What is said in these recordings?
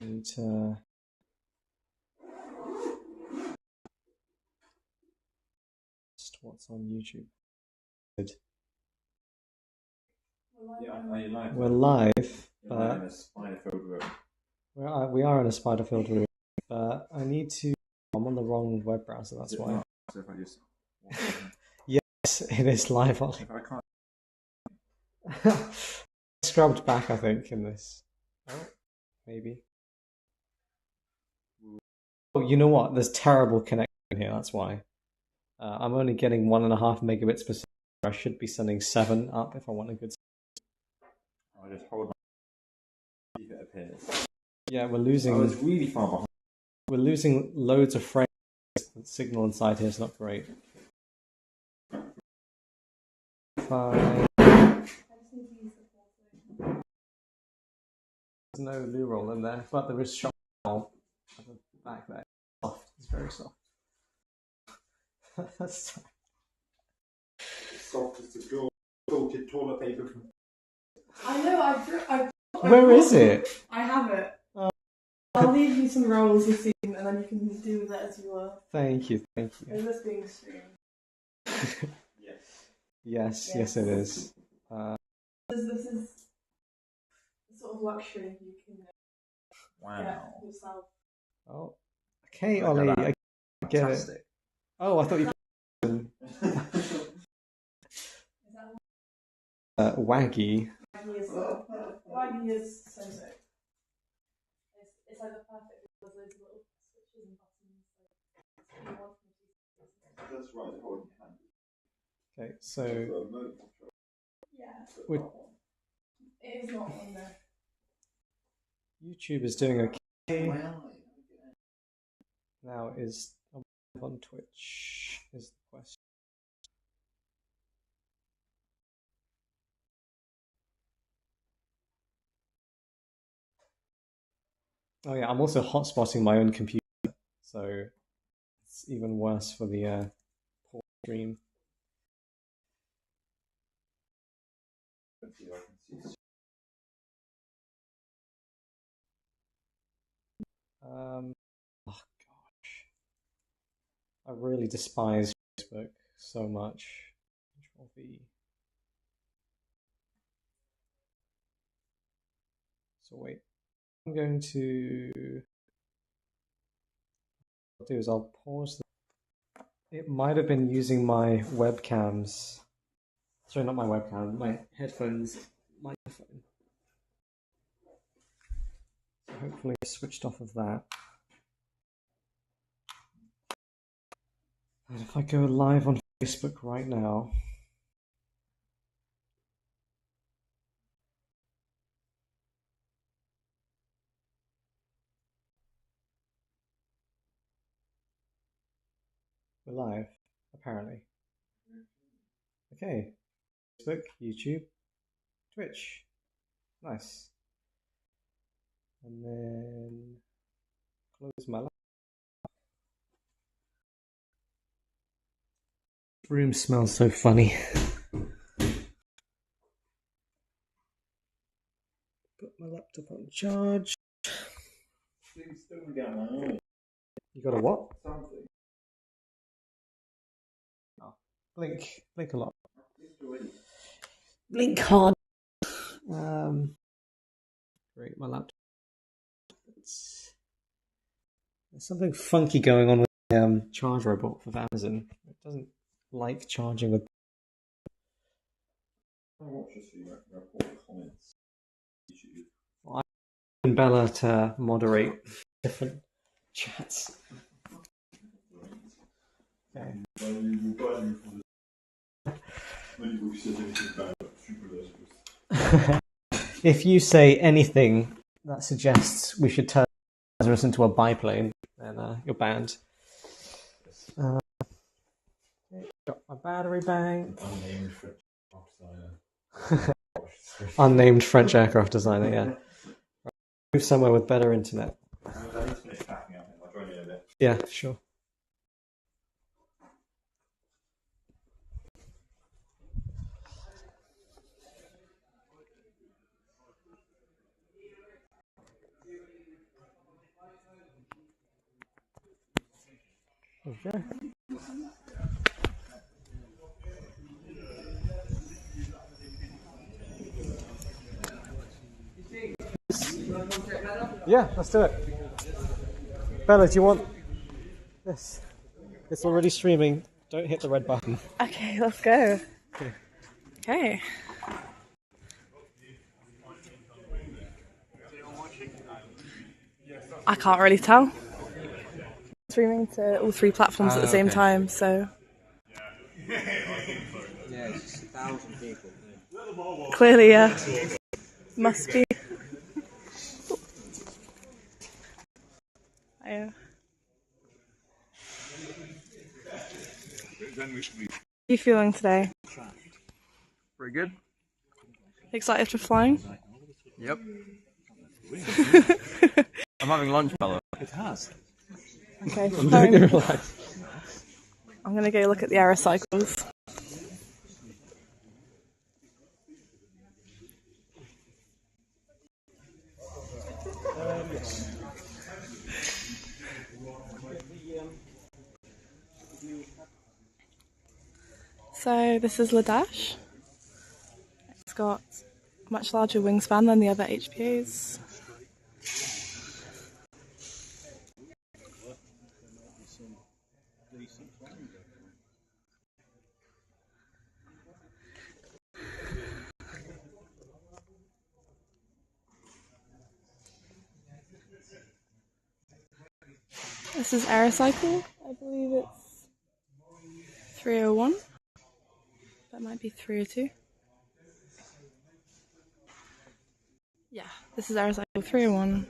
need to... What's on YouTube? Good. Yeah, are you live? We're live, but in a spider-filled room. We are in a spider-filled room, but I need to... I'm on the wrong web browser, that's why. So if I just... Yes, it is live on. If I can't... Scrubbed back, I think, in this. Oh, maybe. Oh, you know what? There's terrible connection here, that's why. I'm only getting 1.5 megabits per second. I should be sending 7 up if I want a good... I'll just hold my... See if it appears. Yeah, we're losing... I was really far behind. We're losing loads of frames. The signal inside here is not great. Fine. There's no loo roll in there, but there is shot roll at the back there. Soft. It's very soft. Soft as the quilted toilet paper from... I know, I Where is it? I have it. I'll leave you some rolls this evening and then you can do with it as you will. Thank you, thank you. Is this being streamed? Yes, it is. This is the sort of luxury you can get yourself. Oh, okay, Ollie, I get Fantastic. it. Oh, I thought you... Waggy. Waggy is so sick. It's like the perfect with loads of little switches and buttons. That's right, hold your hand. Okay, so... Yeah. It is not on there. YouTube is doing okay. Now is on Twitch is the question. Oh yeah, I'm also hotspotting my own computer, so it's even worse for the poor stream. Oh gosh, I really despise Facebook so much. Control V. So wait, I'm going to... What I'll do is I'll pause. It might have been using my webcams. Sorry, not my webcam, my headphones microphone. So hopefully I switched off of that. And if I go live on Facebook right now... We're live, apparently. Okay. Facebook, YouTube, Twitch. Nice. And then close my laptop. Room smells so funny. Put my laptop on charge. You got a what? Something. Oh, blink a lot. Blink hard. Great, my laptop. There's something funky going on with the charge robot for Amazon. It doesn't like charging with... Well, I want Bella to moderate different chats. Okay. If you say anything that suggests we should turn us into a biplane, then you're banned. Got my battery bank. Unnamed French aircraft designer, yeah. Move somewhere with better internet. Yeah, sure. Okay. Yeah, let's do it. Bella, do you want this? It's already streaming. Don't hit the red button. Okay, let's go. Okay. I can't really tell. Streaming to all 3 platforms at the same time, so. Yeah, it's just 1,000 people. Clearly, yeah. Must be. Yeah. How are you feeling today? Pretty good. Excited for flying? Yep. I'm having lunch, Bella. It has. Okay, fine. I'm gonna go look at the Aerocycles. So this is Ladash. It's got a much larger wingspan than the other HPAs. This is Aerocycle. I believe it's 301. That might be 302. Yeah, this is Aerocycle 301.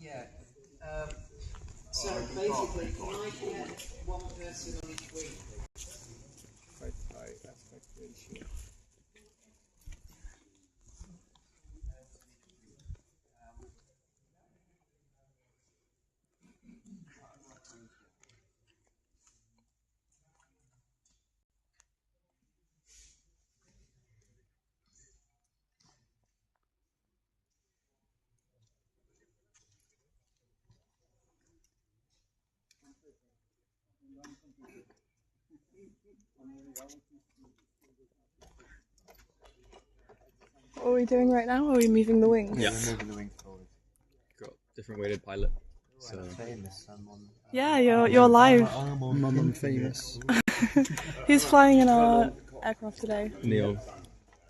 Yeah. So basically, can I get one person on each wing? What are we doing right now? Are we moving the wings? Yeah. We're moving the wings forward. Got different weighted pilot. So Famous. I'm on. Yeah, you're live. I'm famous. Who's flying in our aircraft today? Neil.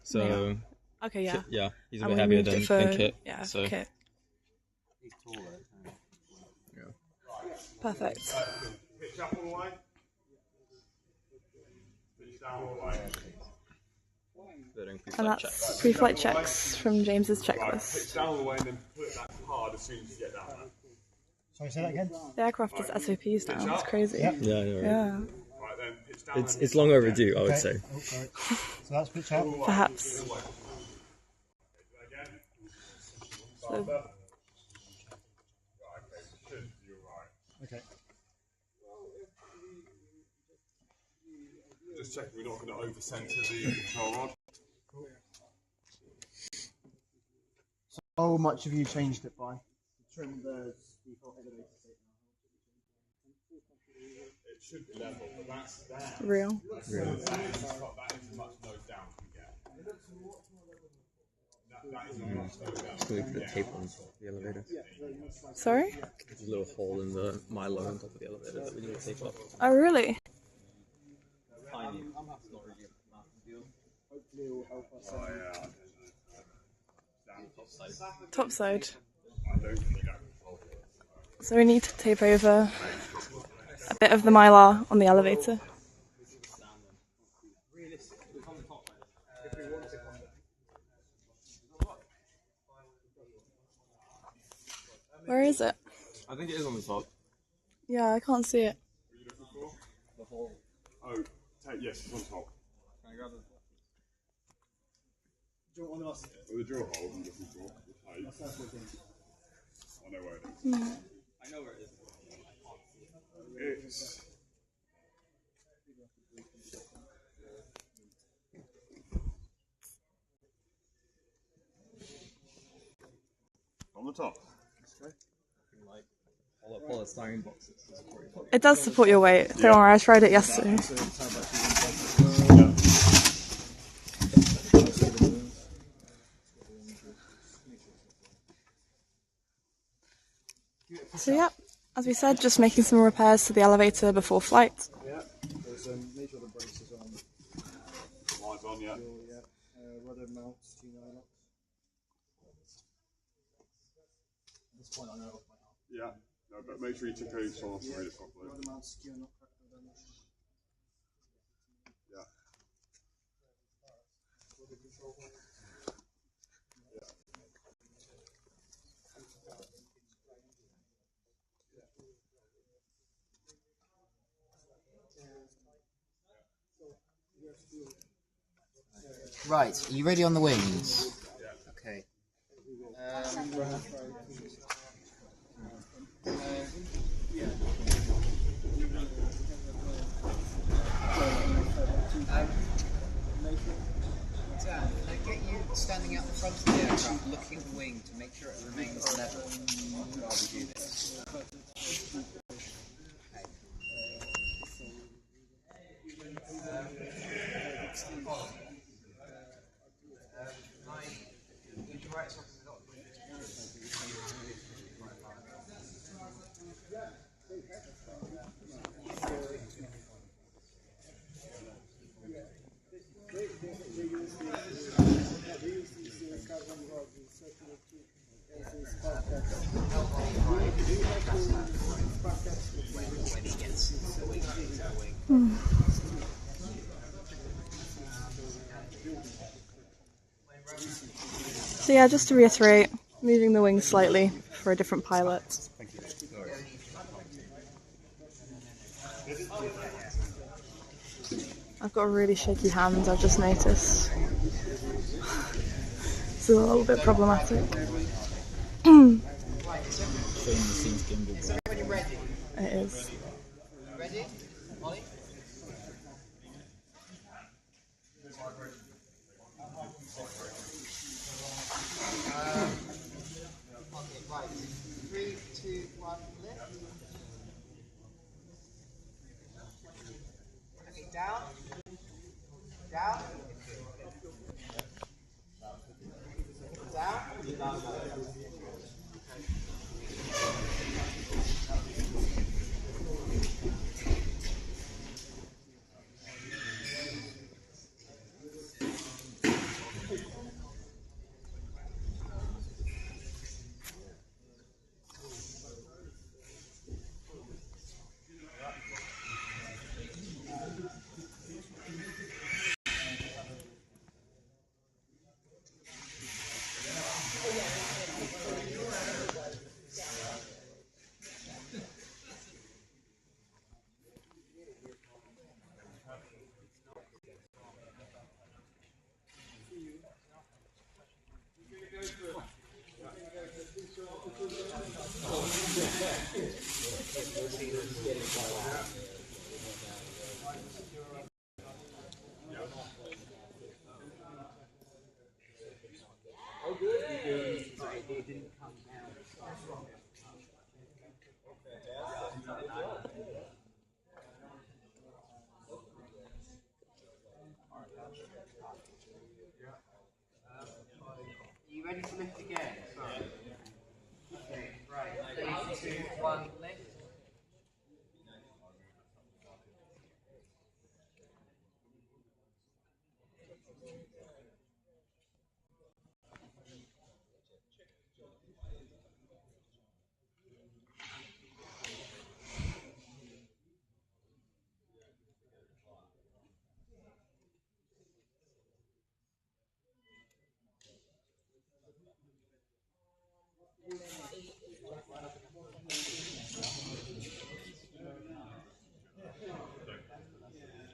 So Okay, yeah. yeah, he's a And bit we heavier moved it than for Kit. Yeah, so Kit. He's taller. yeah. Perfect. Pitch up all the way. Pitch down all the way. They're doing And pre-flight that's checks. pre-flight checks from James's Right, checklist. pitch down all the way and then put it back hard as soon as you get down there. Sorry, say that again? The aircraft is SOPs now. It's crazy. Yep. Yeah, yeah. Yeah, Right, then pitch down. It's long overdue, I would say. Oh, sorry. So that's pitch up. perhaps. Again. So, Right, okay, should you're right. Okay. Just checking we're not going to over-center the control rod. So how much have you changed it by? Trim the default elevator state It should be level, but that's down. real. That is as much nose down as we get. That is as much nose down. Just gonna put a tape on the elevator. Sorry? There's a little hole in the Milo on top of the elevator that we need to tape up. Oh, really? Oh, yeah. Top side. I don't think that control rod. So we need to tape over a bit of the mylar on the elevator. Where is it? I think it is on the top. Yeah, I can't see it. Oh, tape, yes, it's on top. you want one of us? Well, the drill hole I'm looking for. The pipe. That's that sort of thing. I know where it is. I know where it is. It's on the top. Like polystyrene boxes. It does support your weight. Don't worry, I tried it yesterday. So yeah, as we said, just making some repairs to the elevator before flight. Yeah. There's make sure the brakes is on. Lights on, yeah. Yeah. Rudder mounts, G9 locks. At this point, I know off my arm. Yeah. No, but make sure you check those off really properly. Rudder mounts, G9 lock, crack no damage. Yeah. Right, are you ready on the wings? Okay. Dan, can I get you standing out the front of the aircraft, looking at the wing to make sure it remains level while we do this? So yeah, just to reiterate, moving the wings slightly for a different pilot. I've got really shaky hands, I've just noticed. It's a little bit problematic. It is. Ready? Ollie? Okay, right. 3, 2, 1, lift. Okay, down. Down. Down. Are you ready to lift again? Sorry. Okay, right. 3, 2, 1, lift.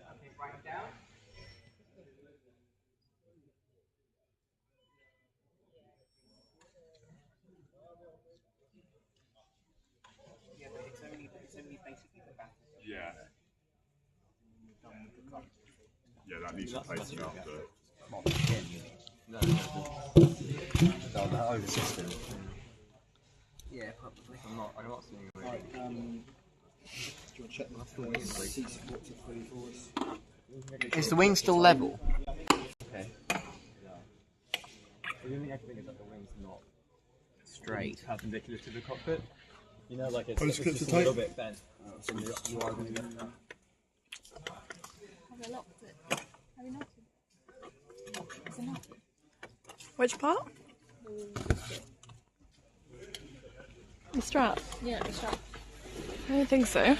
Okay, right down. Yeah. Yeah, that needs replacing after. No, the whole system. Yeah, probably. I'm not seeing it really. Do you want to check the seat support to fully forwards? Is the wing still level? Okay. The only thing is that the wing's not Straight. perpendicular to the cockpit. You know, like it's just clip just the a little tape. bit bent. So you are going to get that. Have I locked it? Have you locked it? Is it not? Which part? The strap? Yeah, the strap. I don't think so.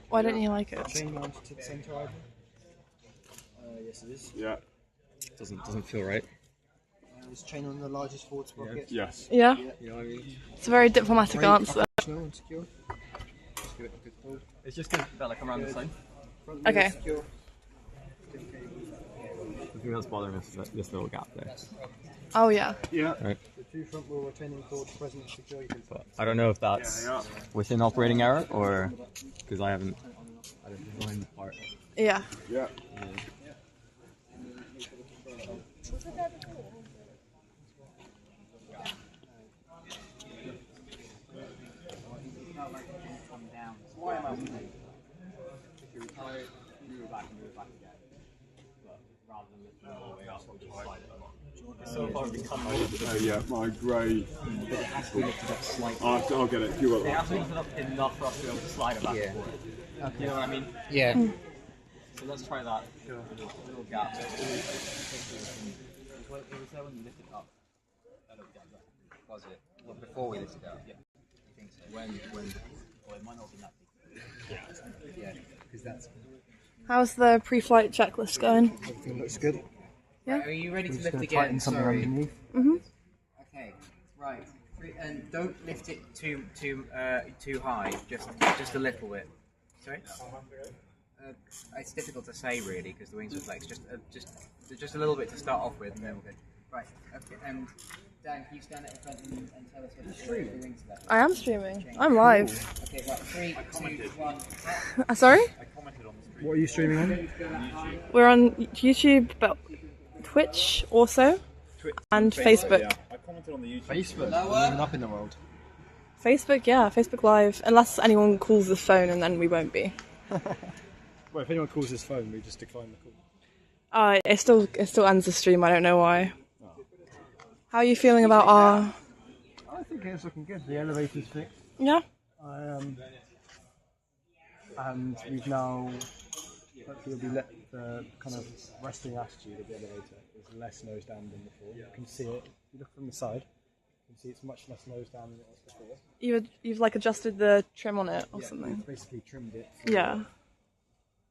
Why don't you like it? Chain mounted to the centre either? Yes, it is. Yeah. Doesn't feel right. There's chain on the largest forward sprocket. Yes. Yeah? You know what I mean? It's a very diplomatic answer. Optional and secure. Just give it a good pull. It's just going to like around the same. Front Okay. wheel secure. The thing that's bothering us is this little gap there. Oh yeah. Yeah. Right. The two front wheel retaining cords present and secure. You can But I don't know if that's within operating error or because I didn't design the part. Yeah. Yeah. Yeah, my grey. I'll get it. You got It that. has to be up enough for us to be able to slide it back and forth. You know what I mean? Yeah. So let's try that. Little gap. It was there when you lifted it up. That little gap there. Was it? Well, before we lifted it up? Yeah. You think so? Well, it might not be that big. Yeah. Because that's. How's the pre-flight checklist going? Everything looks good. Yeah. Are you ready to Just lift going to again? tighten something Sorry. underneath. Okay. Right. And don't lift it too high. Just a little bit. Sorry. It's difficult to say really because the wings are flex. Just a little bit to start off with, and then we'll go. Right. Okay. And Dan, can you stand at the front and tell us what the wings are? I am streaming. I'm live. Okay. Right. 3, 2, 1. Sorry? What are you streaming on? We're on YouTube, but Twitch also, and Facebook. I commented on the YouTube. Facebook. We're moving up in the world. Facebook, yeah, Facebook Live. Unless anyone calls the phone, and then we won't be. Well, if anyone calls his phone, we just decline the call. It still ends the stream. I don't know why. How are you feeling about our? I think it's looking good. The elevator's fixed. Yeah. And we've now hopefully we'll be let the kind of resting attitude of the elevator is less nose down than before. You can see it. If you look from the side, you can see it's much less nose down than it was before. You've like adjusted the trim on it or Yeah, something. we've basically trimmed it for Yeah.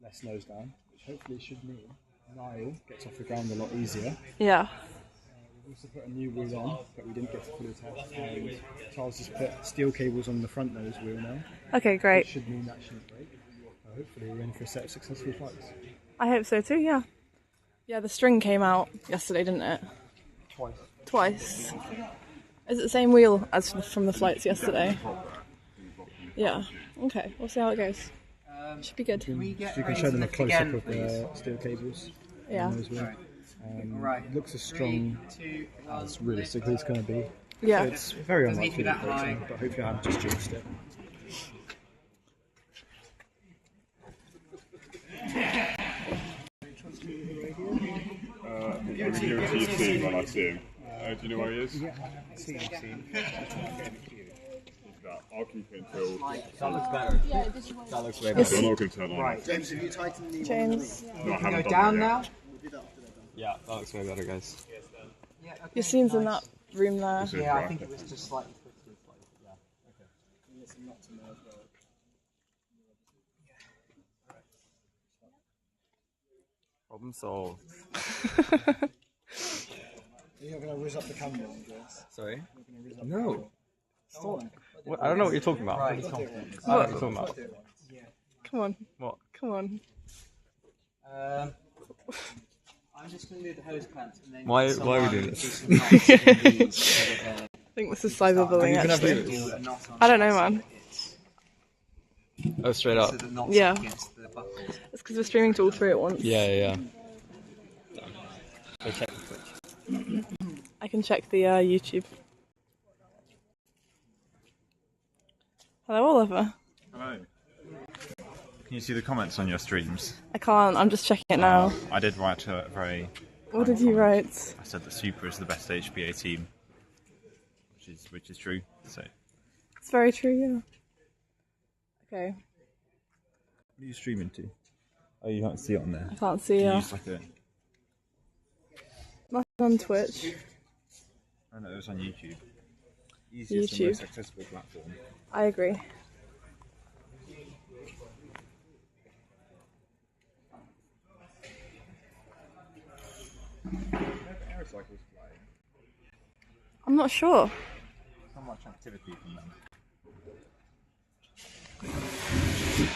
less nose down, which hopefully should mean Niall gets off the ground a lot easier. Yeah. We've also put a new wheel on, but we didn't get to fully attach. And Charles has put steel cables on the front nose wheel now. Okay, Which great. should mean that shouldn't break. Hopefully we're in for a set of successful flights. I hope so too. Yeah. Yeah, the string came out yesterday, didn't it? Twice. Twice. Is it the same wheel as from the flights yesterday? Yeah. Okay, we'll see how it goes. Should be good. So you can show them a close-up of the steel cables. Yeah. On those wheels. It looks as strong as realistically it's going to be. Yeah. It's very unlikely that it breaks down, but hopefully I haven't just jinxed it. I'll give it to you soon when I see him. Do you know where he is? Yeah, see. He's that. I'll keep it until. That looks better. That looks way better. I'm not going to turn on. Right. James, have you tightened the James, No, I haven't Go done down that now. Yeah, that looks way better, guys. Yeah. Okay. your scene's in that room there. yet. Yeah, I think it was just slightly twisted. Yeah. Problem solved. You're not going to whiz up the camera, James. Sorry? You're going to whiz up No. Stop. What? I don't know what you're talking about. Right. I don't know what you're talking about. Come on. What? Come on. I'm just going to do the hose clamps and then. Why are we doing this? I think this is cyberbullying, Are you gonna have to actually. do this? I don't know, man. Oh, straight up. Yeah. It's because we're streaming to all three at once. Yeah. Okay. I can check the YouTube. Hello, Oliver. Hello. Can you see the comments on your streams? I can't, I'm just checking it now. I did write a very... What did you write? I said that Super is the best HBA team, which is true. So. It's very true, yeah. Okay. What are you streaming to? Oh, you can't see it on there. I can't see You you. use like a... Nothing on Twitch. Oh no, it was on YouTube. Easiest and most accessible platform. I agree. Aerocycle's flying. I'm not sure. Not much activity from them.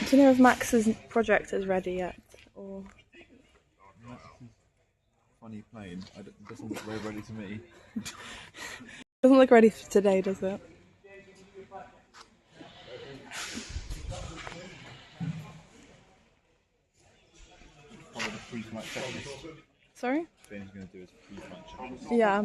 Do you know if Max's project is ready yet? Or Funny plane. It doesn't look very ready to me. doesn't look ready for today, does it? Follow the pre-flight checklist. Sorry? James is going to do his pre-flight checklist. Yeah.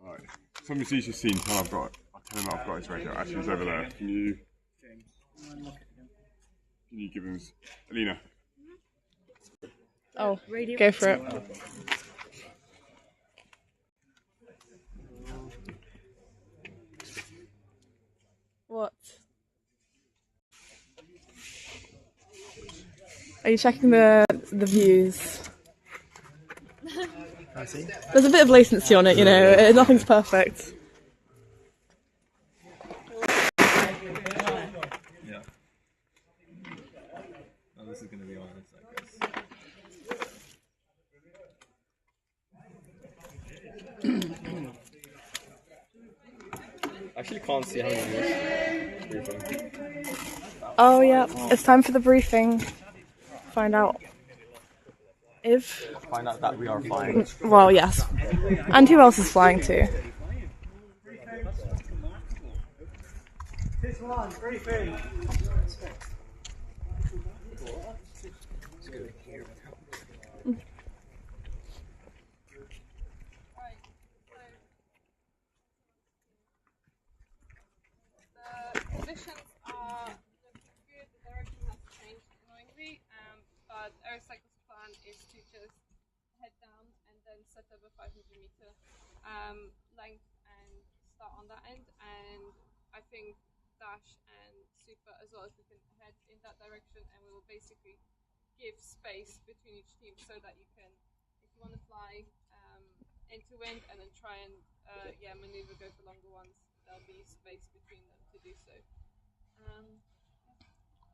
Right. Somebody sees your scene, I'll tell him I've got his radio. Actually, he's over there. Can you give him Alina? Oh, go for it. What? Are you checking the views? There's a bit of latency on it, you know, nothing's perfect. Yeah. Oh, this is going to be honest, I guess. Actually can't see how many views. Oh yeah, it's time for the briefing. Find out if... Find out that we are flying. Well, yes. And who else is flying too? This one, briefing. Conditions are looking good, the direction has changed annoyingly, but Aerocycle's plan is to just head down and then set up a 500-meter length and start on that end, and I think Dash and Super as well, if we can head in that direction, and we will basically give space between each team so that you can, if you want to fly into wind and then try and maneuver, go for longer ones, there'll be space between them to do so.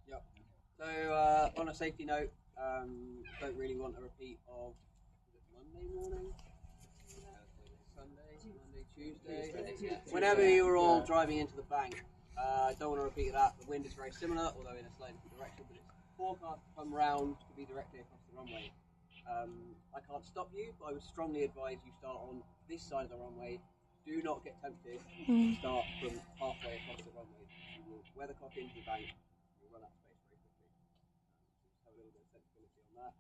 Yep. So on a safety note, don't really want a repeat of Monday morning, Sunday, Monday, Tuesday. Whenever you're all driving into the bank, I don't want to repeat of that. The wind is very similar, although in a slightly different direction, but it's forecast to come round to be directly across the runway. I can't stop you, but I would strongly advise you start on this side of the runway. Do not get tempted to start from halfway across the runway. You will weathercock into the bank, you'll run out of space very quickly. Just have a little bit of sensibility on that.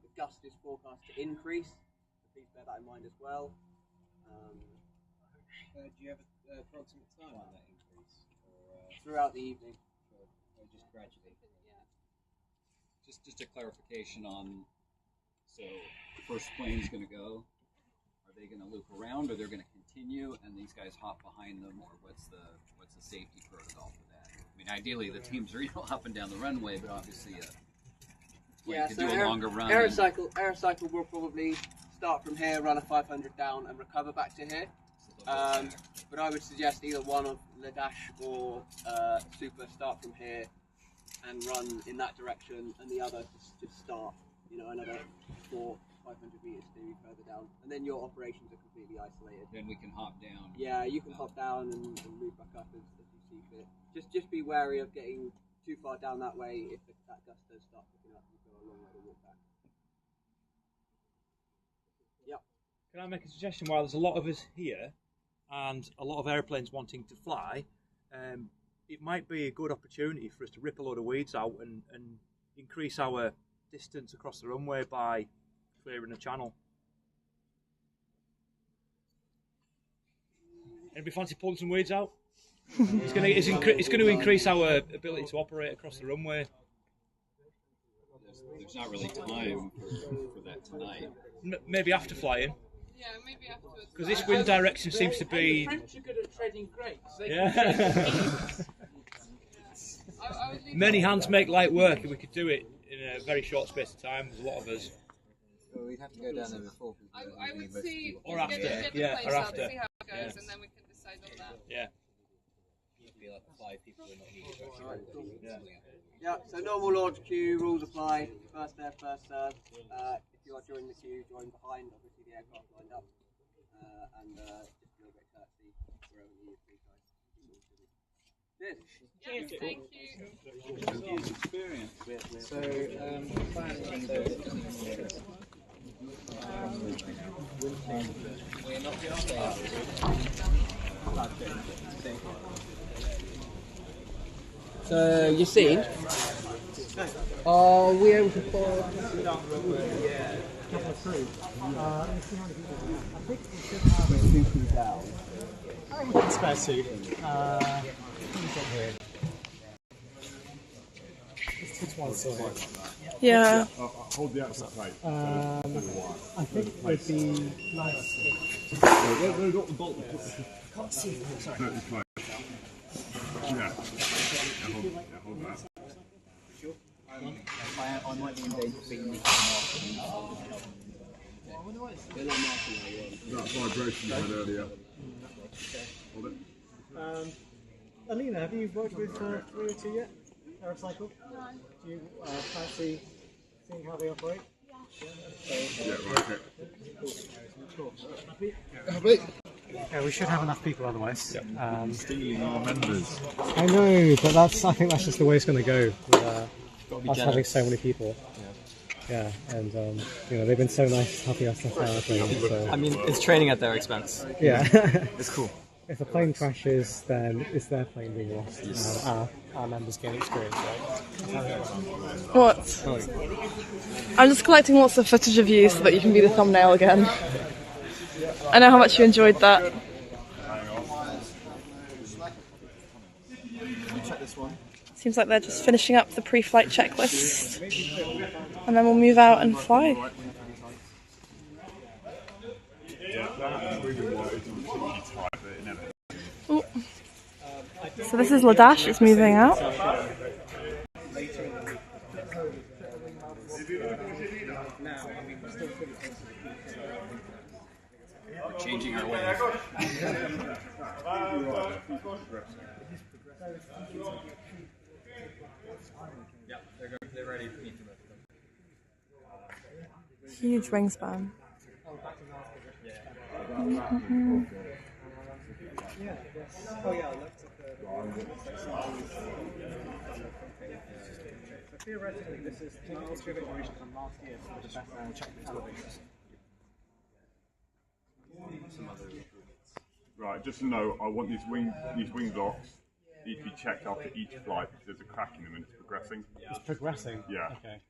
The gust is forecast to increase, so please bear that in mind as well. Do you have an approximate time on that increase? Or, throughout the evening. Or just gradually? Yeah. Just a clarification on, so the first plane's going to go. Are they going to loop around, or they're going to continue, and these guys hop behind them, or what's the safety protocol for that? I mean, ideally the teams are up and down the runway, but obviously Yeah, could so do a longer run. Aerocycle will probably start from here, run a 500 down, and recover back to here. But I would suggest either one of Ladash or Super start from here and run in that direction, and the other just start, another 400-500 500 meters steer you further down, and then your operations are completely isolated. Then we can hop down. Yeah, you can hop down and move back up as you see fit. Just be wary of getting too far down that way. If that gust does start picking up, you've got a long way to walk back. Yep. Can I make a suggestion? While there's a lot of us here and a lot of airplanes wanting to fly, it might be a good opportunity for us to rip a load of weeds out and increase our distance across the runway by clearing the channel. Anybody fancy pulling some weeds out? It's going to increase our ability to operate across the runway. There's not really time for that tonight. Maybe after flying. Yeah, maybe afterwards. Because this wind direction seems to be. The French are good at trading crates. Yeah. Many hands make light work, and we could do it in a very short space of time. There's a lot of us. Well, we'd have to go down there before. I would see. Or after, get the yeah, place or up, after. see how it goes, and then we can decide on that. Yeah. Be like 5 people in the Yeah. Yeah, so normal launch queue, rules apply. First there, first served. If you are joining the queue, join behind, obviously the aircraft lined up. And just a little bit courtesy wherever you three guys. Good. Yes, thank you. experience. So, we're not going to stay. So, you seen? Are we able to follow? Couple of crew. I think we should have a suit down. I think it's spare suit. Here. It's one side. Yeah. Hold the outside plate. I think it would be nice. No, not the bolt. Can't see. Sorry. Yeah. Hold that. I might be in danger of being That vibration you had earlier. Hold it. Alina, have you worked with 302 yet? Aerocycle? No. Do you fancy seeing how they operate? Yeah, right. Cool. Happy? Yeah, we should have enough people otherwise. Yep. Stealing our members. I know, but I think that's just the way it's going to go. With, us having so many people. Yeah, and they've been so nice helping us to fly our plane. So. I mean, it's training at their expense. Yeah. It's cool. If the plane crashes, then it's their plane being lost. Yes. Our members gain experience, right? What? I'm just collecting lots of footage of you so that you can be the thumbnail again. I know how much you enjoyed that. Seems like they're just finishing up the pre-flight checklist. And then we'll move out and fly. Ooh. So this is Ladash, it's moving out. We're changing our way. Yeah, they're ready for me to move. Huge wingspan. Mm-hmm. Oh yeah, I looked at so theoretically, this is the history of iteration from last year, so the best check the televisions. Right, just to know, I want these wing blocks need to be checked after each flight because there's a crack in them and it's progressing. It's progressing? Yeah. Okay.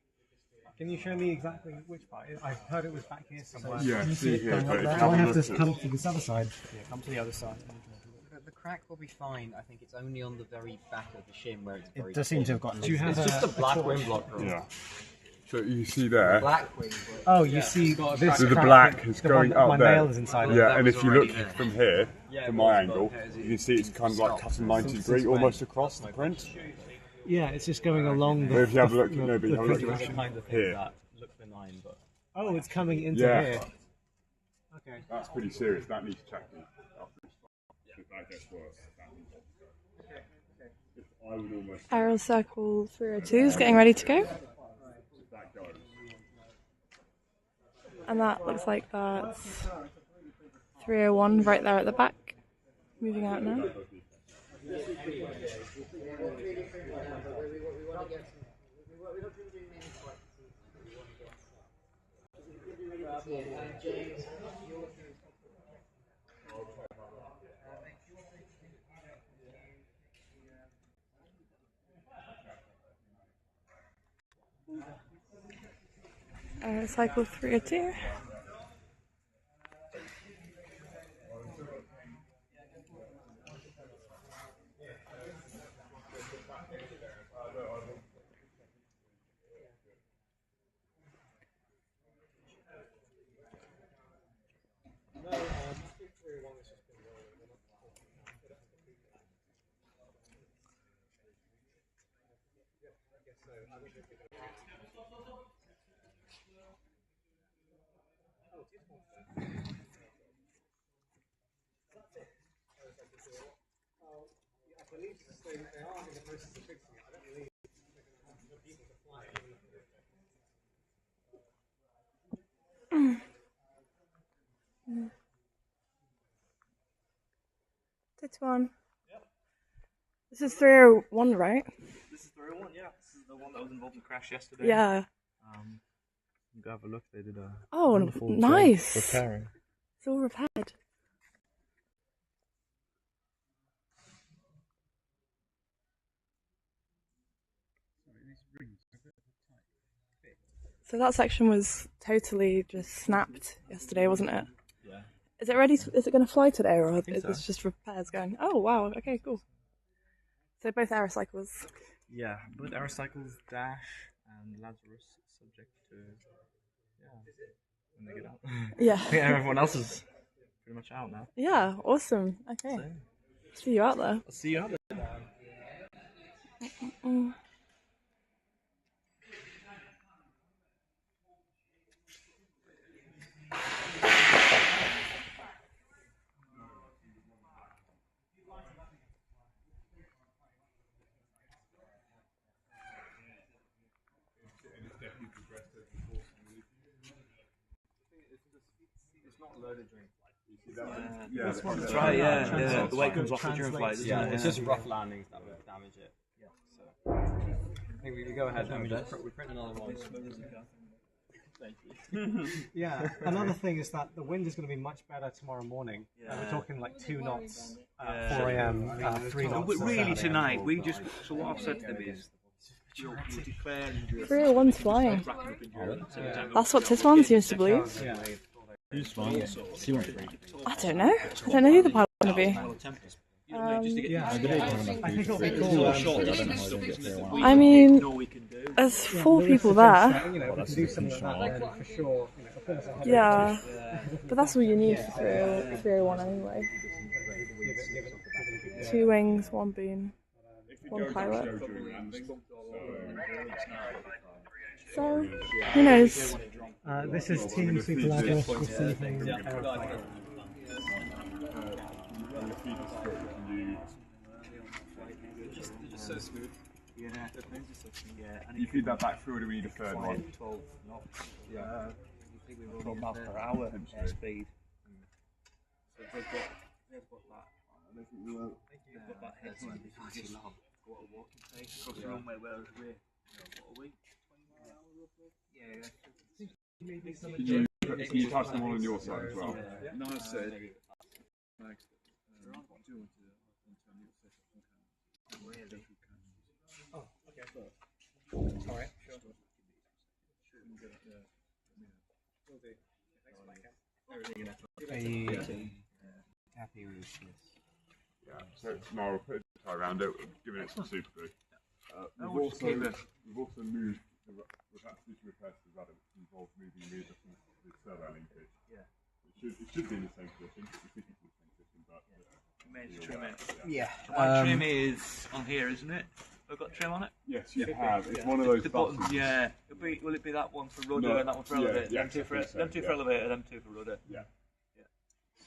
Can you show me exactly which part? I heard it was back here somewhere. Yeah, Can you see it here, going but up if there? you have I a have look to at- come to this other side. Yeah, come to the other side. The crack will be fine. I think it's only on the very back of the shim where it's very. It does seem to have gotten. Do you have It's just a black torch? wind block. Yeah. So you see there, Black wing. Oh, you see this so the crack, black is the going one, up my there. nail is inside. Yeah, That and was if you look already there. from here, Yeah, from it my was, angle, but you can see it's kind of like cut a 90 degree almost across the print. Yeah, it's just going along the. But if you have a look, the- no, but you the have a look print at direction. Kind of thing here. that look benign, but Oh, it's coming into Yeah. here. Okay. That's pretty serious. That needs checking. If that gets worse. I would almost. Aerocycle 302 is getting ready to go. If that goes. And that looks like that's 301 right there at the back. Moving out now. Aerocycle 302. This one. This is 301, right? This is 301, yeah. This is the one that was involved in the crash yesterday. Yeah. You go have a look. They did a Oh, wonderful nice. job repairing. It's all repaired. So that section was totally just snapped yesterday, wasn't it? Yeah. Is it ready? Is it going to fly today, or is so. this just repairs going? Oh wow. Okay, cool. So both Aerocycles. Yeah, but Aerocycle's Dash and Lazarus subject to when they get out. Yeah. I think everyone else is pretty much out now. Yeah. Awesome. Okay. So, see you out there. I'll see you out there. It's not loaded during flight. That's right, yeah. The weight comes off it during flight, Yeah, it's just rough landings that would damage it. Yeah. So I think we go ahead and we print another one. Thank you. Yeah, another thing is that the wind is going to be much better tomorrow morning. We're talking like 2 knots at 4 a.m., 3 knots. But really tonight, so what I've said to them is, we'll declare 301's flying. That's what Tiswan's used to believe. Yeah. Who's flying? I don't know. I don't know who the pilot's going to be. I mean, there's 4 people there. Yeah, but that's all you need for 301 anyway. 2 wings, 1 beam, 1 pilot. So, who knows? This is Team Superlados receiving Aerocycle. They're just so smooth. Yeah, the planes are so smooth. Yeah, and you feed that back through, or do we need a third one? 12 knots. Yeah. I think we 12 miles per hour speed. So they've got that. They've got that head speed. If you just go at a walking pace across the runway, whereas we're, what are we? 20 miles an hour roughly? Yeah. Can you touch them all on your side as well? No, I said. Oh, okay. Alright, sure. Are you happy with this? Yeah, so tomorrow we'll put a tie around it, giving it some super glue. We've also moved the position repairs to rudder, which involves moving the servo linkage. Yeah. It should be in the same position. It's in the same position, but Trim it. Yeah. My trim is on here, isn't it? I've got trim on it? Yes, you have. It's one of those buttons. Yeah. Will it be that one for rudder and that one for elevator? Them two for elevator, them 2 for rudder. Yeah.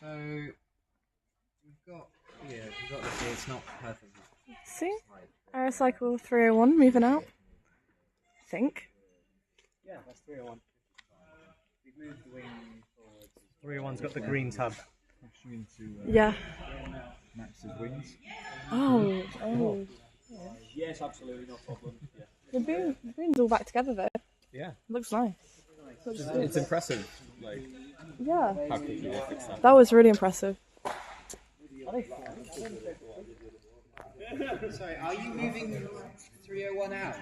So we've got this here. It's not perfect. See? Aerocycle 301 moving out. I think. Yeah, that's 301. We've moved the wing forward. 301's got the green tab. Pushing into Yeah. Max's wings. Oh. Yes, absolutely, no problem. Yeah. The boom's all back together though. Yeah. Looks nice. It's impressive. Like, Yeah. how quickly they fixed that. That was really impressive. Sorry, are you moving 301 out?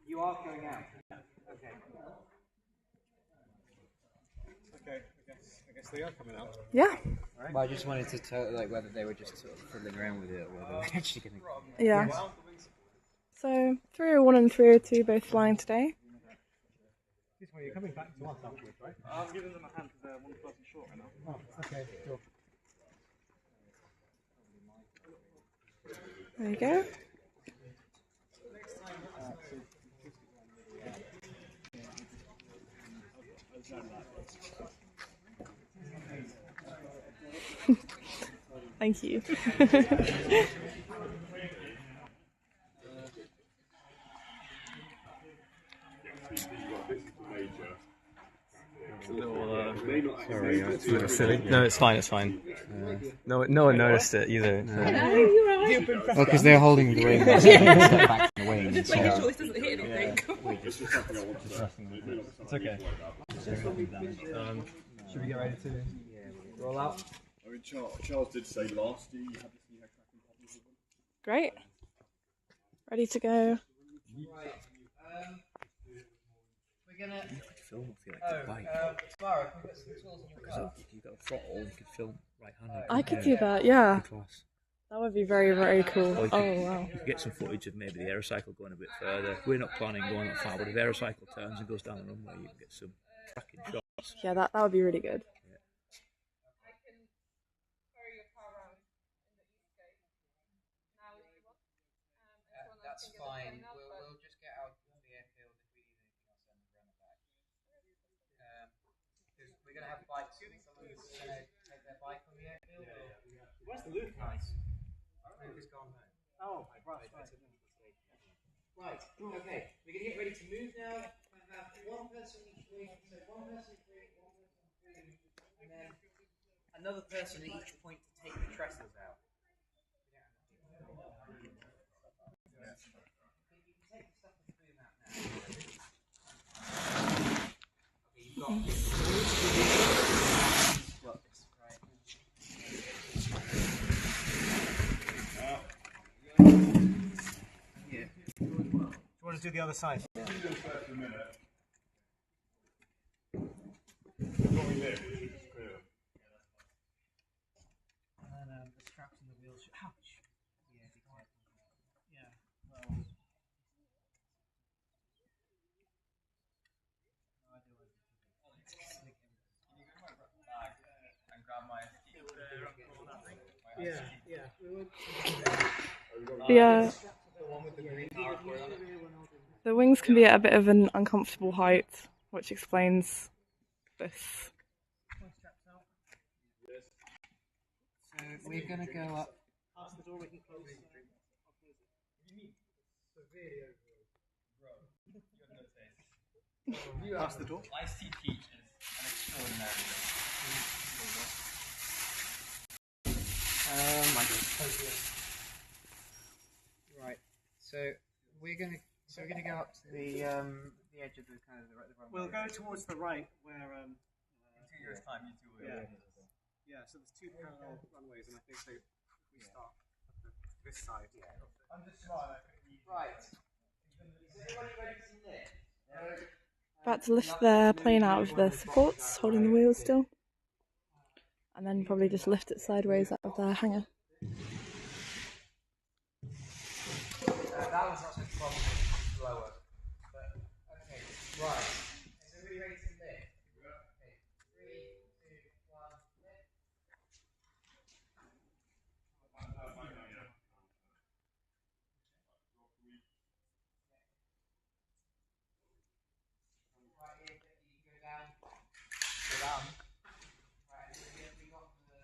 You are going out. Okay. Okay, I guess they are coming out. Yeah. Well, I just wanted to tell, like, whether they were just sort of fiddling around with it or whether they're actually going to. Yeah. So 301 and 302 both flying today. This way, you're coming back to us afterwards, right? I'm giving them a hand because they're one person short right now. Oh, okay, sure. There you go. Thank you. Sorry, it's a little silly. No, it's fine, it's fine. No one noticed it either. Well, because they're holding the wing, step back from the wing. Just making sure this doesn't hit anything. It's okay. Should we get ready to roll out? I mean, Charles did say last year you had cracking problems with them. Great. Ready to go. Right. We're gonna. You could film off your electric bike. Tomorrow, we've got some tools in your Because if you've got a throttle, you could film right-handed. I could do that, yeah. Good class. That would be very, very cool. Or you Oh, could, wow. you could get some footage of maybe the Aerocycle going a bit further. We're not planning going that far, but if Aerocycle turns and goes down the runway, you can get some tracking shots. Yeah, that would be really good. That's fine. We'll just get out of the airfield if we need anything else and run it back. Because we're going to have bikes. Someone's going to take their bike on the airfield. Where's the Luke? Nice. Luke has gone home. Oh, right. Right, okay. We're going to get ready to move now. I have one person each wing, so one person three, one person three, and then another person at each point to take the trestles out. Do you want to do the other side? Yeah. And then the straps and the wheels. Ouch! Yeah, be careful. Yeah, well. Yeah. The wings can be at a bit of an uncomfortable height, which explains this. So we're going to go up. Past the door, we can close it. Past the door. Iced tea peach is an extraordinary Right. So we're going to go up to the edge of the kind of the runway. We'll go towards the right where. In 2 years' time, you two will. Yeah. So there's two parallel runways, and I think we start at this side. I'm just smart. Right. Is everybody ready to lift? About to lift their plane out of the supports, holding the wheels still. And then probably just lift it sideways out of their hangar. That was not such a problem, slower. But, okay, right. Is everybody ready to lift? Okay, 3, 2, 1, lift. Right here, you go down. Go down. Right, we got the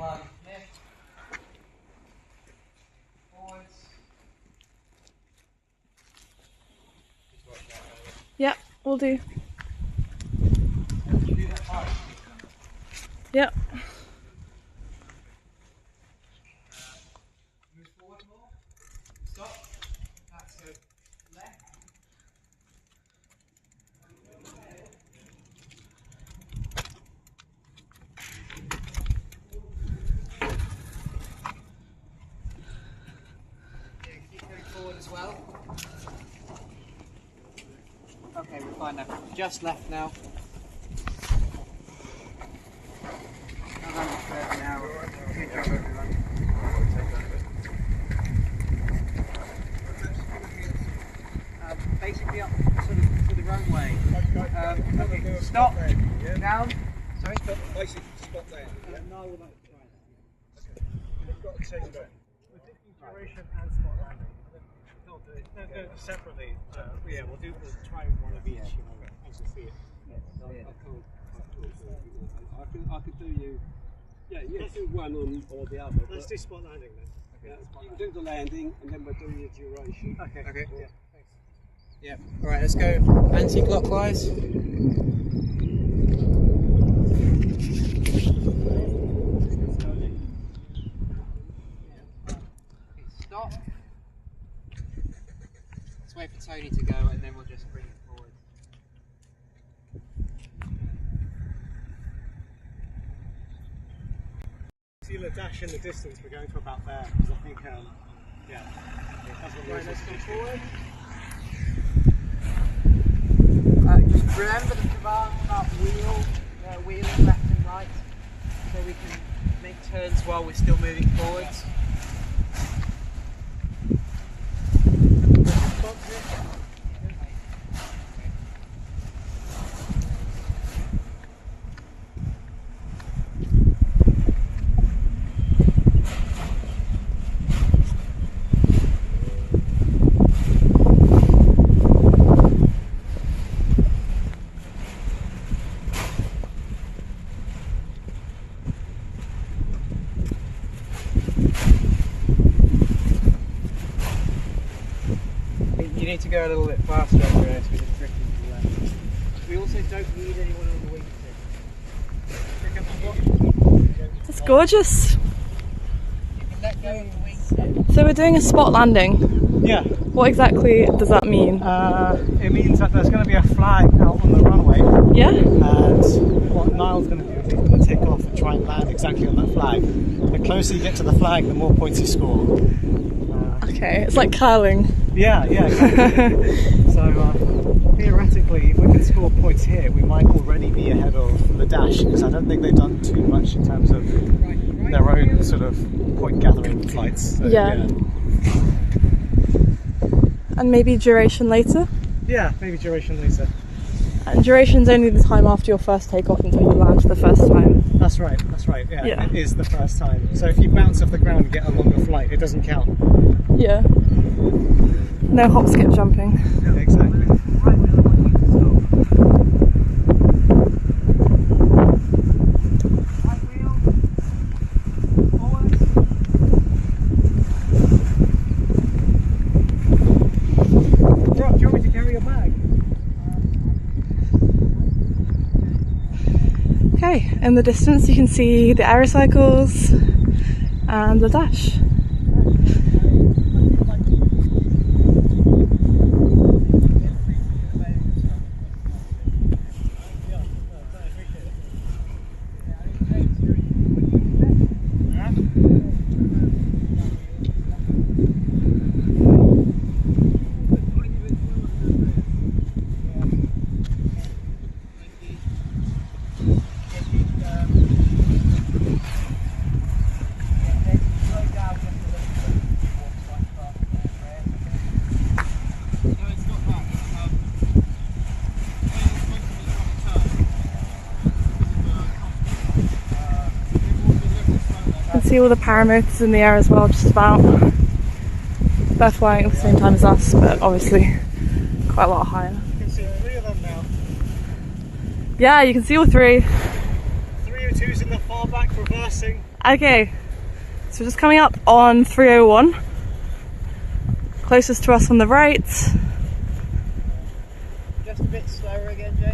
1, lift. Forwards. Yep, we'll do. Yep. Move forward more. Stop. That's good. Left. Keep going forward as well. Okay, we're fine now. Just left now. Around the curve now. Good job, everyone. Basically up sort of to the runway. Okay, stop. Down. Sorry. Basically, stop there. No, we're not trying. We've got to change that. We're thinking duration and spot landing. No, separately. Yeah, we'll try one of each, as you see it. I could do you. Yeah, you can do one on or the other. Let's do spot landing then. Okay, you can do the landing and then we'll do your duration. Okay. Okay. Yeah, thanks. Yep. Alright, let's go anti-clockwise. Stop. Let's wait for Tony to go and then we'll just bring it forward. See the dash in the distance, we're going to about there, because I think, yeah. That's what Right, let's go forward. Just remember the command about wheeling left and right, so we can make turns while we're still moving forwards. You need to go a little bit faster over here because it's drifting to the left. We also don't need anyone on the wingtip. It's gorgeous. You can let go of the wingtip. So we're doing a spot landing. Yeah. What exactly does that mean? It means that there's going to be a flag out on the runway. Yeah. And what Niall's going to do is he's going to take off and try and land exactly on that flag. The closer you get to the flag, the more points you score. Okay, it's like curling. Yeah, exactly. So theoretically, if we can score points here, we might already be ahead of the dash, because I don't think they've done too much in terms of their own sort of point gathering flights. So, yeah. And maybe duration later? Yeah, maybe duration later. And duration's only the time after your first takeoff until you land the first time. That's right, yeah. It is the first time. So if you bounce off the ground and get a longer flight, it doesn't count. Yeah. No hop, skip, jumping. Yeah, exactly. Do you want me to carry your bag? Okay, in the distance you can see the Aerocycles and the dash. See all the paramotors in the air as well, just about. They're flying at the same time as us, but obviously quite a lot higher. You can see 3 of them now. Yeah, you can see all 3. 302's in the far back reversing. Okay, so we're just coming up on 301. Closest to us on the right. Just a bit slower again, Jay.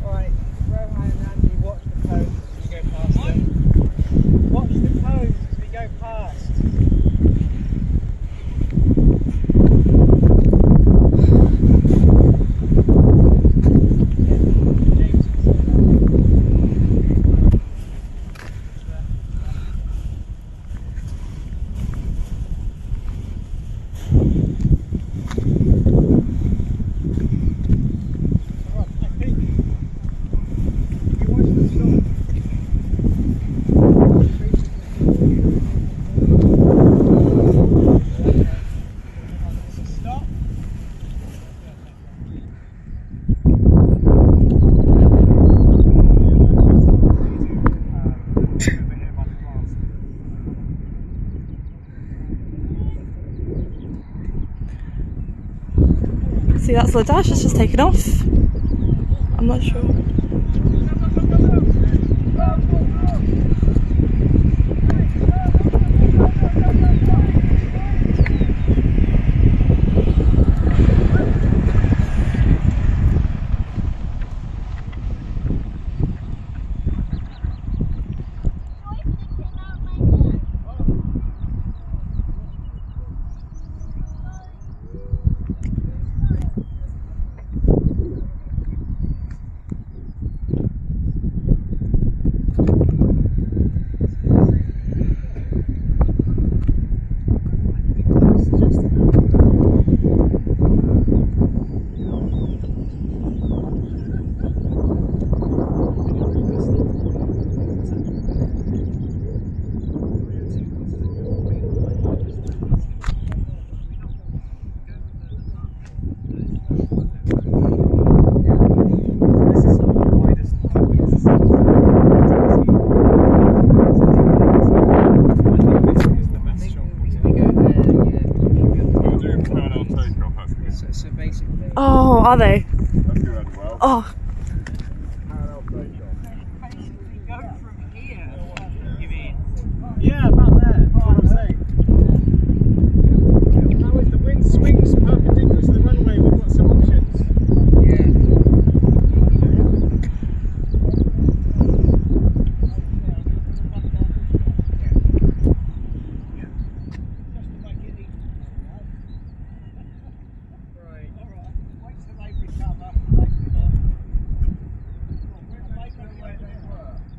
Alright, Rohan and Andy, watch the cones as we go past them. Watch the cones as we go past. See, that's the dash, it's just taken off. I'm not sure. Oh, are they? Oh. Yeah, about there. That's what I'm saying. Now if the wind swings perpendicular to the runway, we've got some options.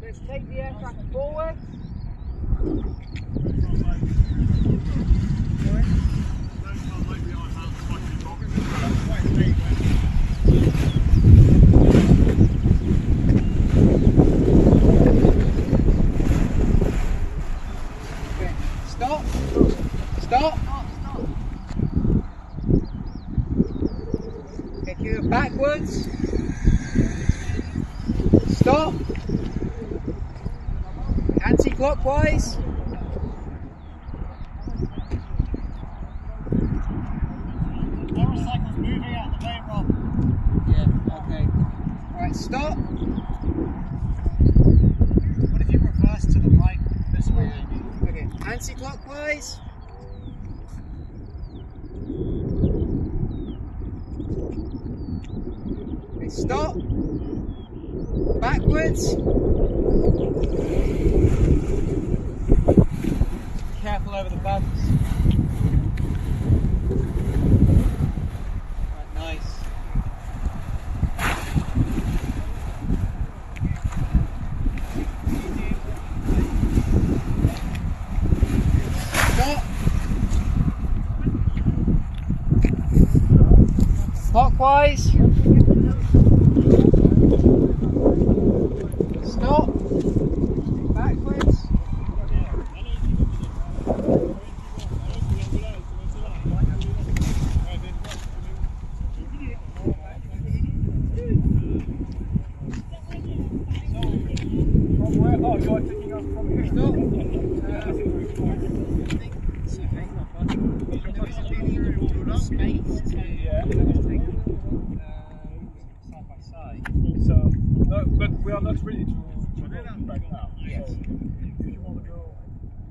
Let's take the aircraft forward. Okay, stop. Stop. Okay, you go backwards. Stop. Anti-clockwise. Aerocycle's moving out of the way, Rob. Yeah, okay. Alright, stop. What if you reverse to the right this way, Andy? Okay, anti-clockwise. Okay, stop. Backwards. Careful over the bumps. Right, nice. Stop. Clockwise. Stop. Backwards. Oh, you're taking us from here. Stop. space to take side by side. So, no, but we are not ready to go right now. Yes. So, if you want to go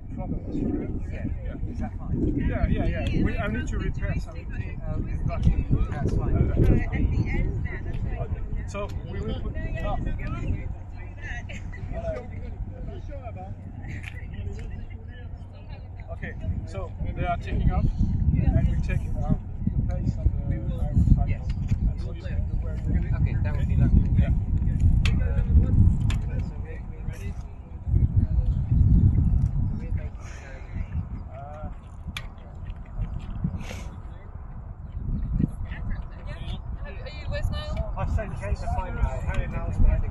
in front of us, yeah. Is that fine? Yeah. I need to repair something. That's fine. So we will put it up. Okay, so they are taking off, and we take the place on the Aerocycle. Yes. And so you can do where you're going. Okay, that would be that. Yeah. I've sent Kate to find out. Harry now is ready.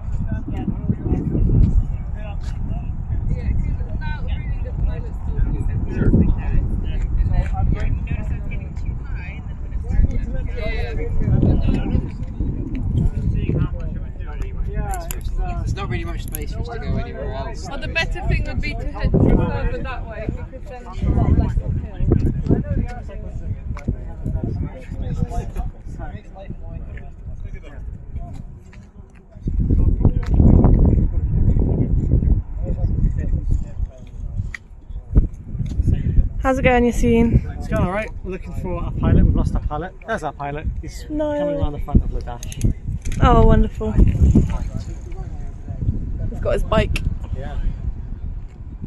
There's not really much space for us to go anywhere else. Well, the better thing would be to head further that way because then it's a lot less uphill. How's it going, Yassine? It's going alright. We're looking for our pilot. We've lost our pilot. There's our pilot. He's coming around the front of the dash. Oh, wonderful. He's got his bike. Yeah.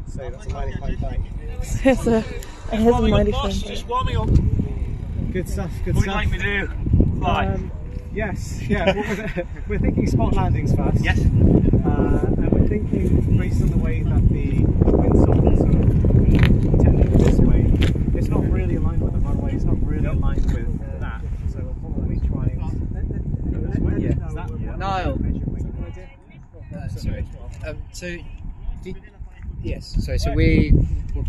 So that's a mighty fine bike. Here's a mighty fine bike. Just warming up. Good stuff, good What stuff. would you like me to do? Fly? Yes, yeah. We're thinking spot landings first. Yes. And we're thinking, based on the way that the wind's sort of tending this way, it's not really aligned with the runway, it's not really aligned with that. So we'll probably try and... Yeah, is that... Niall. Sorry. So we're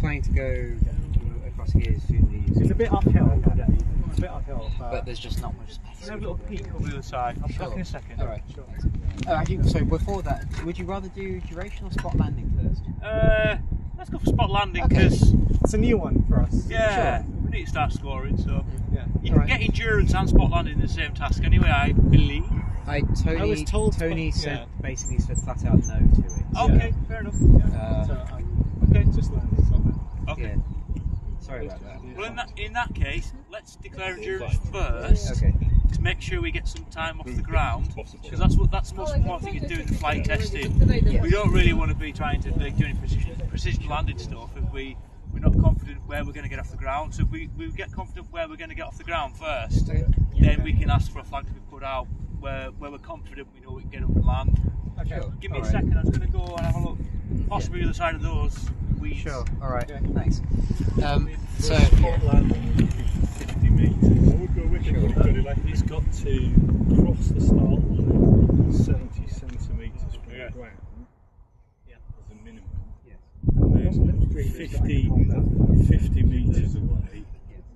planning to go across here as soon as it's a bit uphill. It's a bit uphill. But there's just not much space. Let's have a little peek over the other side. I'll be back in a second. Alright. Sure. Actually, so before that, would you rather do duration or spot landing first? Let's go for spot landing because it's a new one for us. Yeah, we need to start scoring. So you can get endurance and spot landing in the same task anyway, I believe. I was told Tony said basically said flat out no to it. Okay, fair enough. Okay, just landing. Okay. Yeah. Sorry about that. Well, in that case, let's declare endurance first. Okay. To make sure we get some time off the ground, because that's the most important thing is doing the flight testing. We don't really want to be trying to do any precision landing stuff if we're not confident where we're going to get off the ground. So if we get confident where we're going to get off the ground first, then we can ask for a flag to be put out where we're confident we know we can get up and land. Okay. Give me a second, I was going to go and have a look, possibly the other side of those weeds. Sure, alright, thanks. So, landing 50 metres. It's got to cross the start line 70 centimetres from the ground as a minimum. And then 50 metres away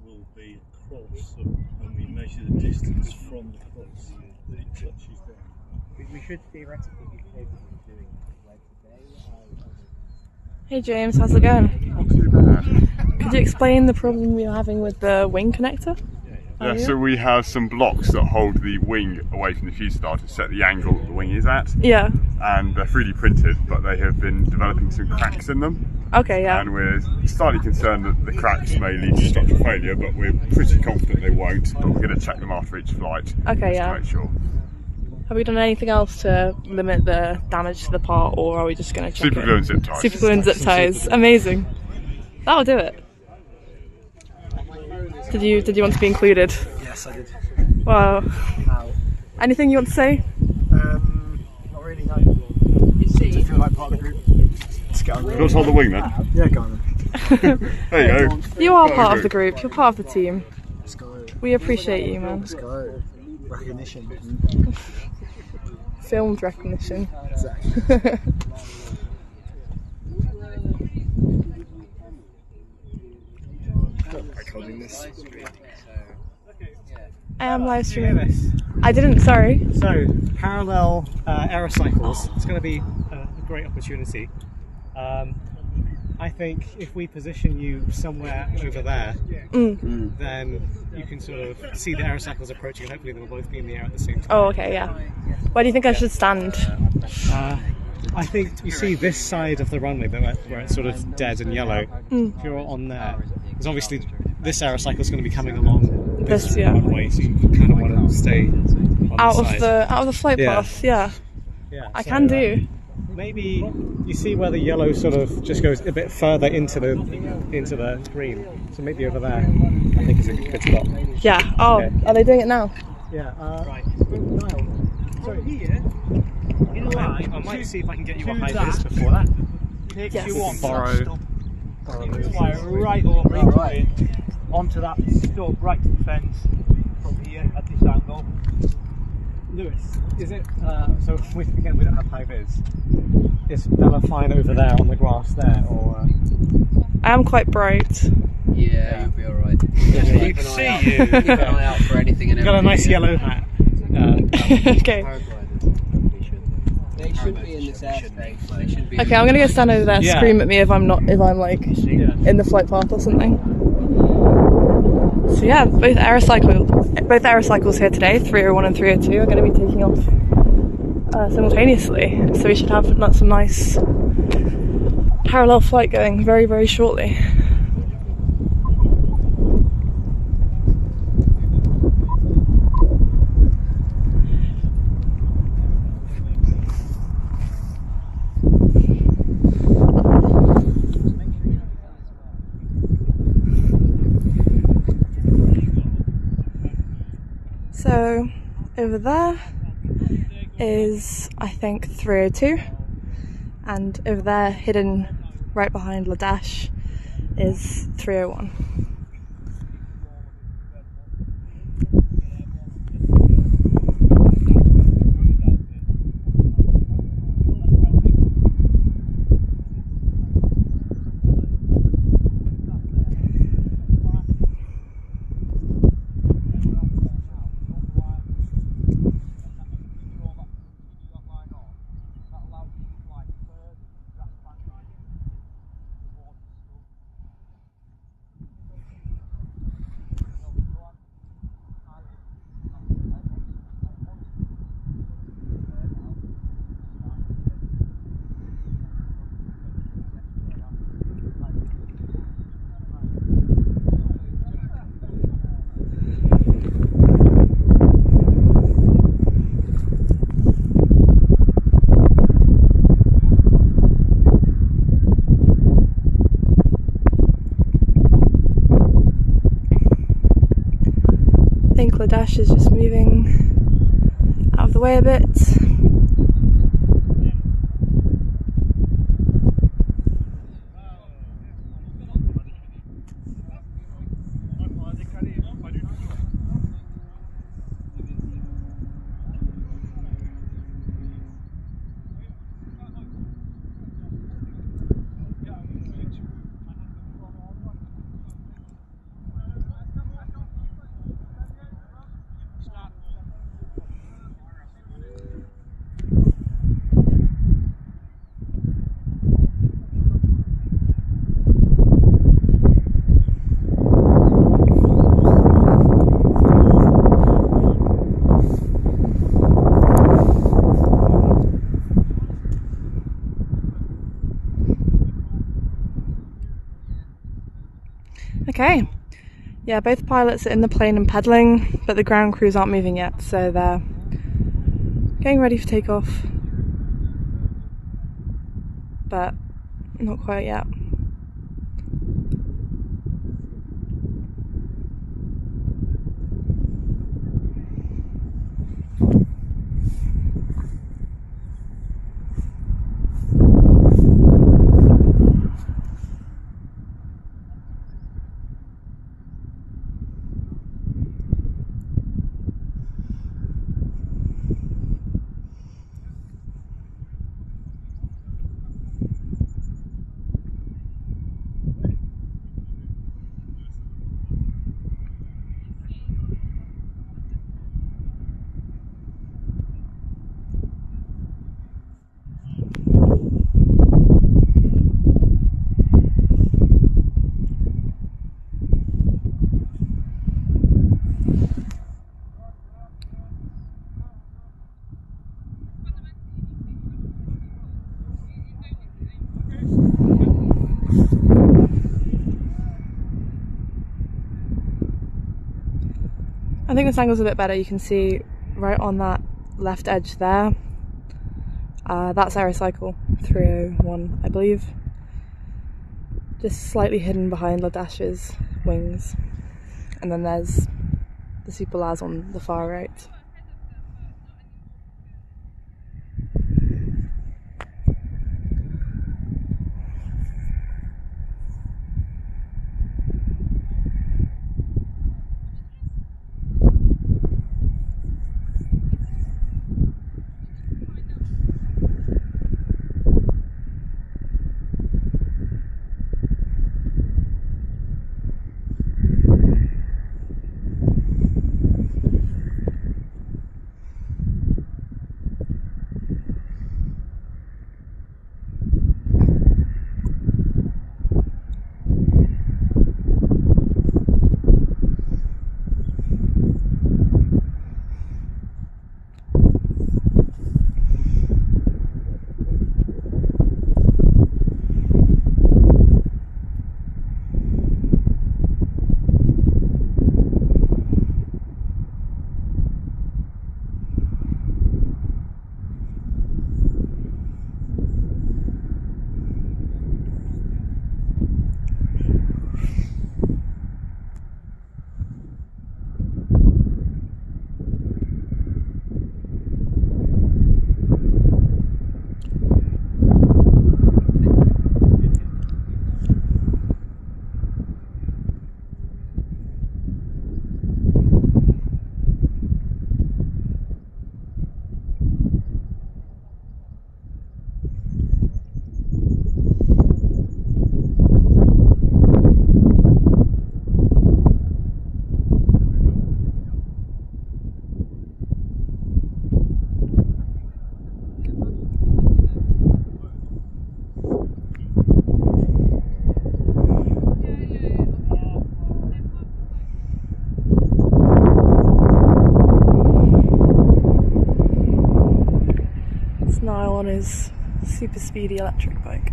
will be a cross, and we measure the distance from the cross that it touches down. We should theoretically be capable of doing like today. Hey James, how's it going? Not too bad. Could you explain the problem you're having with the wing connector? Yeah, so we have some blocks that hold the wing away from the fuselage to set the angle that the wing is at. Yeah. And they're 3D printed, but they have been developing some cracks in them. Okay, yeah. And we're slightly concerned that the cracks may lead to structural failure, but we're pretty confident they won't. But we're going to check them after each flight. Okay, just to make sure. Have we done anything else to limit the damage to the part, or are we just going to check Super glue and zip ties. Super glue and zip ties. Amazing. That'll do it. Did you want to be included? Yes, I did. Wow. Anything you want to say? Not really, no. You see, I feel like part of the group. Let's go. You want to hold the wing then? Yeah, go on then. There you go. You are part of the group. You're part of the team. Let's go. We appreciate you, man. Let's go. Recognition. Filmed recognition. Exactly. Recording this. I am live streaming. I didn't, sorry. So, parallel Aerocycles. It's going to be a great opportunity. I think if we position you somewhere over there, then you can sort of see the Aerocycles approaching, and hopefully they'll both be in the air at the same time. Oh, okay, yeah. Where do you think I should stand? I think you see this side of the runway where it's sort of dead and yellow. If you're on there, because obviously this Aerocycle is going to be coming along this runway, so you kind of want to stay on out the side. Out of the flight path. Yeah. I can do. Maybe you see where the yellow sort of just goes a bit further into the green. So maybe over there, I think is a good spot. Yeah. Oh, okay. Are they doing it now? Yeah. Right. Niall, so here in a line, I might see if I can get you a high vis before that. Takes Yes. you on Borrow. fly right over onto that stub, right to the fence from here at this angle. Lewis, is it, so again we don't have high vis, is Bella fine over there on the grass there, or? I am quite bright. Yeah, you'll be alright. You can see you. Keep an eye out for anything and You've got a nice yellow hat. Okay. They shouldn't be in this airspace. They should be. Okay, I'm gonna go stand over there. Scream at me if I'm like in the flight path or something. So yeah, both Aerocycles here today, 301 and 302, are going to be taking off simultaneously. So we should have some nice parallel flight going very, very shortly. So over there is, I think, 302, and over there, hidden right behind La Dash, is 301. Dash is just moving out of the way a bit. Okay, yeah, both pilots are in the plane and pedaling, but the ground crews aren't moving yet, so they're getting ready for takeoff, but not quite yet. I think this angle's a bit better. You can see right on that left edge there. That's Aerocycle 301, I believe. Just slightly hidden behind Ladash's wings. And then there's the Super Laz on the far right. Niall on his super speedy electric bike.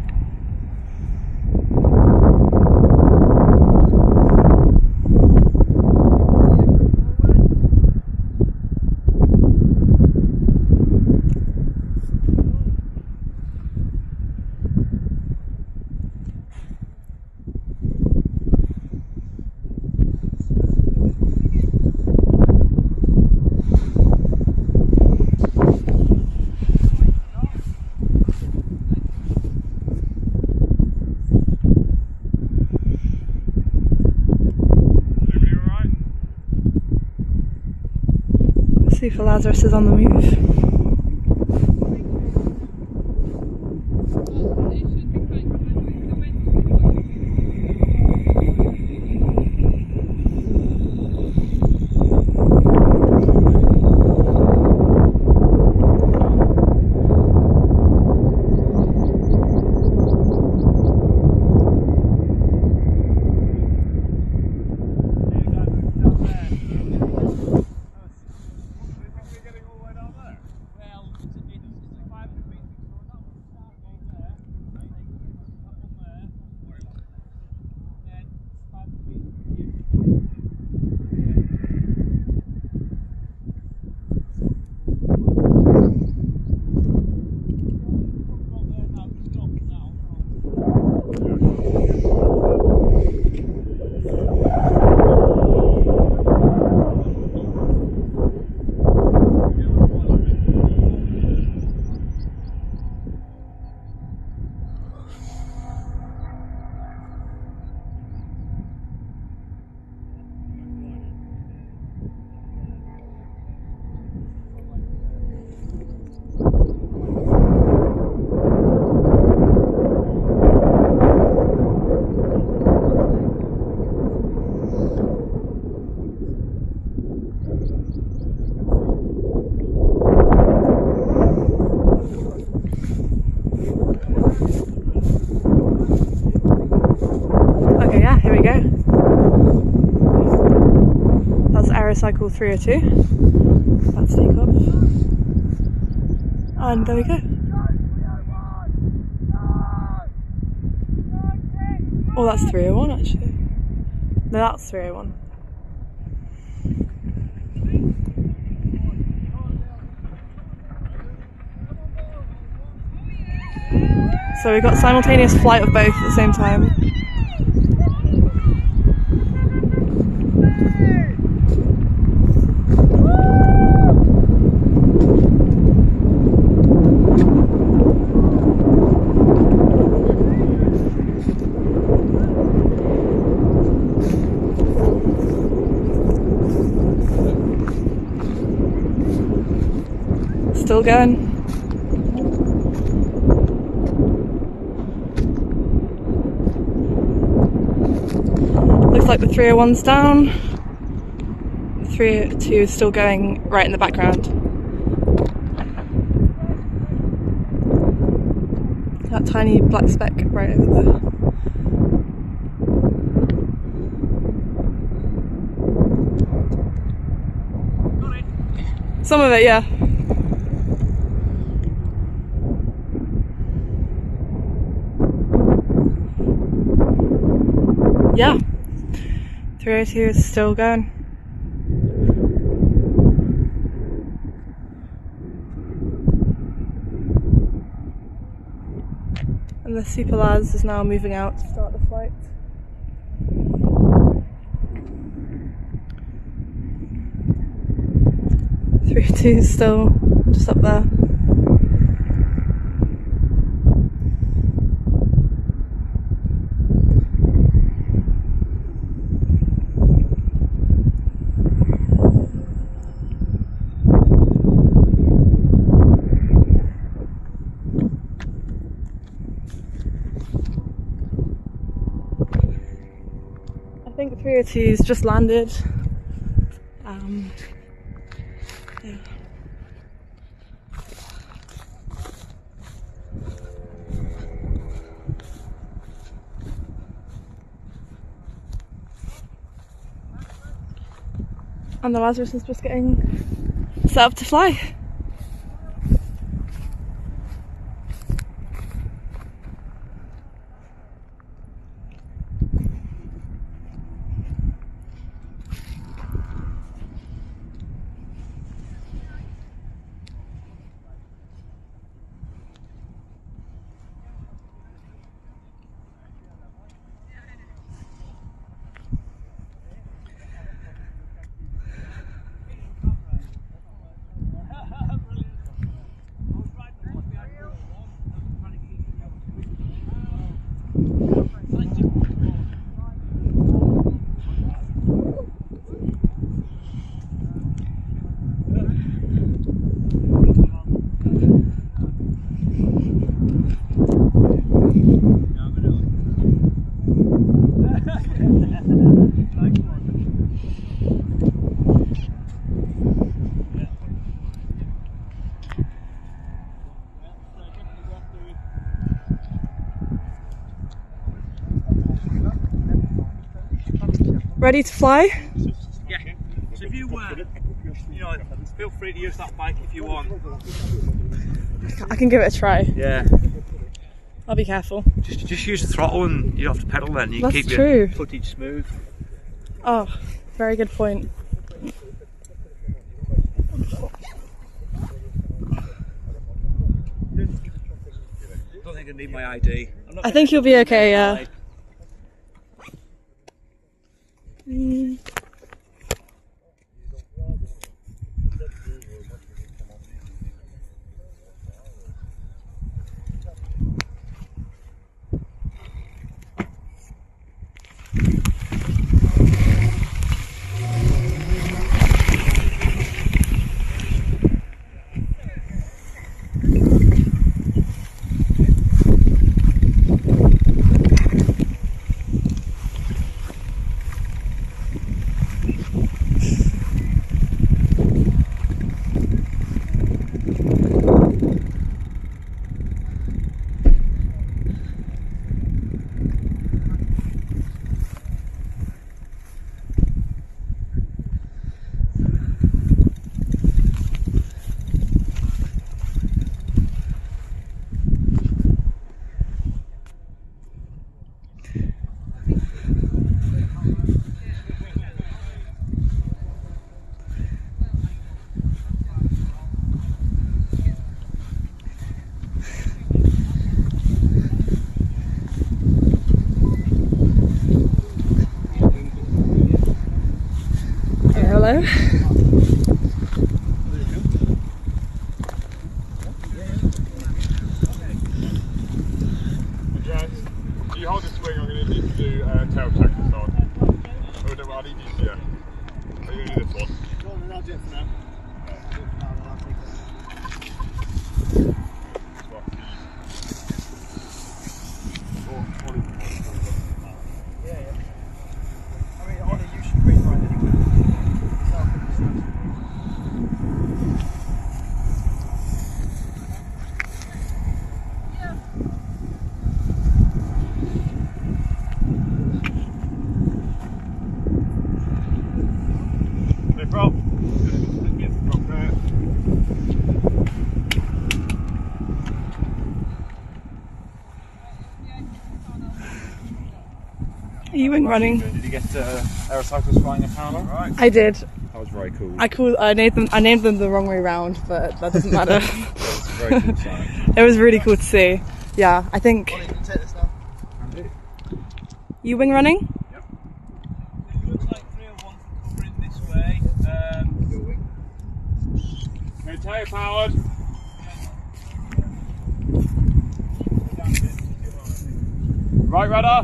Super Lazarus is on the move. Aerocycle 302. Let's take off. And there we go. Oh, that's 301 actually. No, that's 301. So we've got simultaneous flight of both at the same time. Still going. Looks like the 301's down. The 302 is still going right in the background. That tiny black speck right over there. Some of it, yeah. Yeah, 302 is still going. And the Super Laz is now moving out to start the flight. Three two is still just up there. I think 302's just landed. Yeah. And the Lazarus is just getting set up to fly. Ready to fly? Yeah. So if you feel free to use that bike if you want. I can give it a try. Yeah. I'll be careful. Just use the throttle and you don't have to pedal then. You That's keep true. your footage smooth. Oh, very good point. I don't think I need my ID. I think you'll be okay, yeah. Hello. You hold this wing, I'm going to need to do tail check and start. Oh, no, I need you to, yeah. I'm going to do this one. Go on, then I'll do it for now. Are you wing running? Did you get Aerocycles flying a power? Right. I did. That was very cool. I named them the wrong way round, but that doesn't matter. It's a very cool sign. It was really cool to see. Yeah, I think. You wing running? Yep. It looks like 301 for covering this way. Okay, tail powered. Right rudder,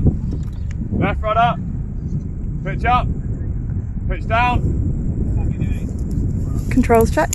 left rudder, pitch up, pitch down. Controls check.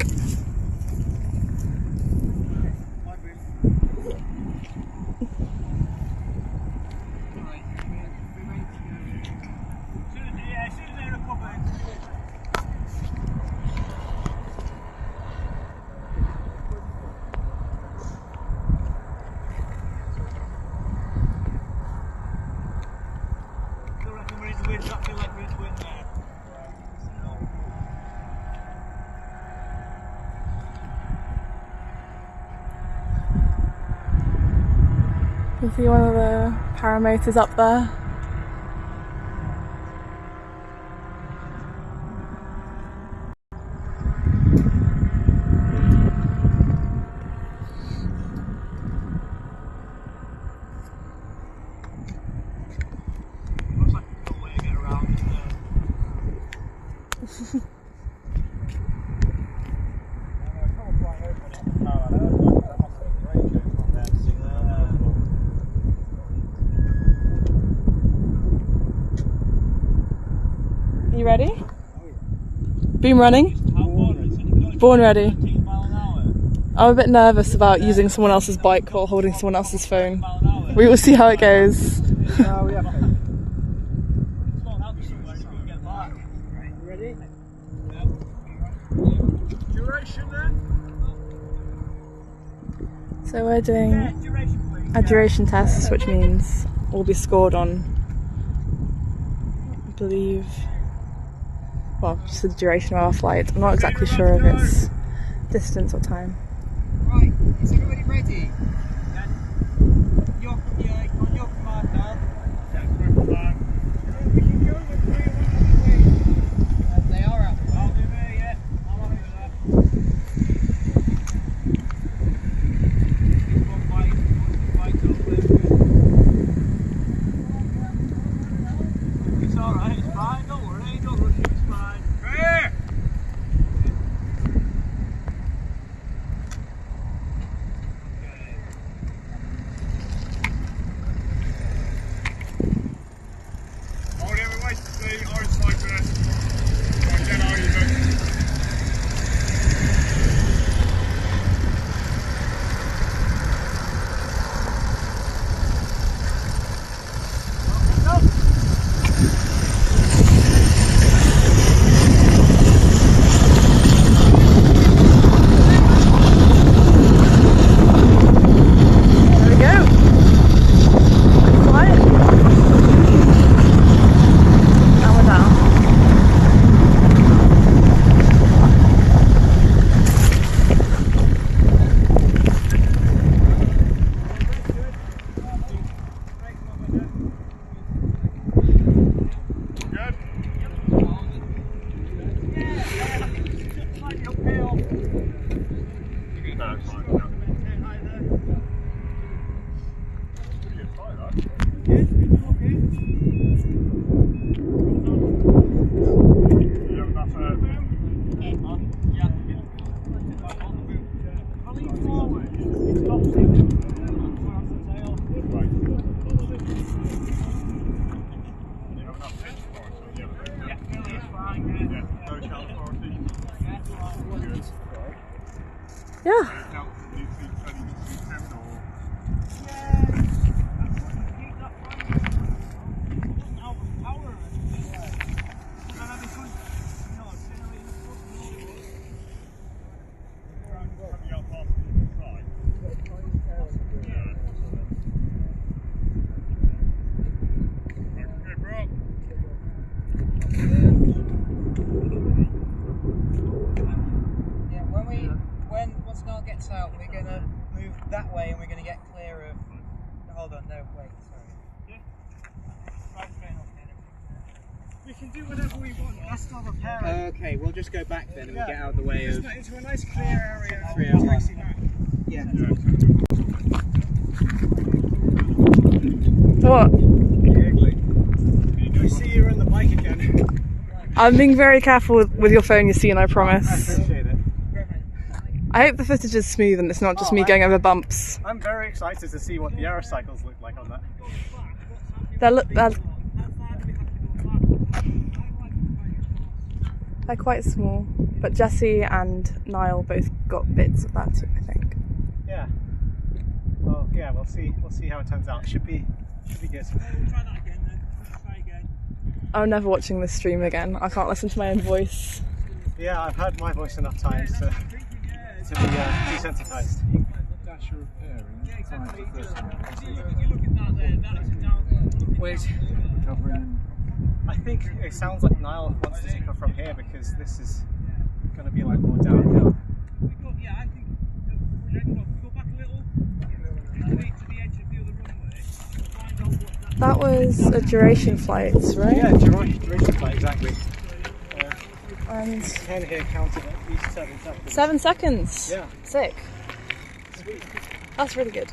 You can see one of the paramotors up there. Looks like a cool way to get around. You ready? Beam running? Born ready. I'm a bit nervous about using someone else's bike while holding someone else's phone. We will see how it goes. Ready? Duration then? So we're doing a duration test, which means we'll be scored on, I believe, well, just the duration of our flight. I'm not exactly sure if it's distance or time. Right, is everybody ready? On your command now. We can go with 301 They are up. I'll do me, yeah. I'm on with that. It's alright, it's fine, don't worry, don't rush it, it's fine. Hey! Oh, yeah, we wait to see Aerocycle. Right, then I'll use it. There we go. Fly it. Now we're down. do whatever we want. That's still the parent. Okay, we'll just go back then and we'll get out of the way of. Into a nice clear area. Yeah. What? I see you're on the bike again. I'm being very careful with your phone, Yassine, I promise. I appreciate it. I hope the footage is smooth and it's not just me going over bumps. I'm very excited to see what the Aerocycles look like on that. They're quite small, but Jesse and Niall both got bits of that too, I think. Yeah. Well, yeah, we'll see how it turns out. Should be good. I'm never watching this stream again. I can't listen to my own voice. Yeah, I've heard my voice enough times to be desensitized. Wait. I think it sounds like Niall wants to take off from here because this is going to be like more downhill. That was a duration flight, right? Yeah, duration flight, exactly. And 10 here counted at least 7 seconds. 7 seconds? Yeah. Sick. Sweet. That's really good.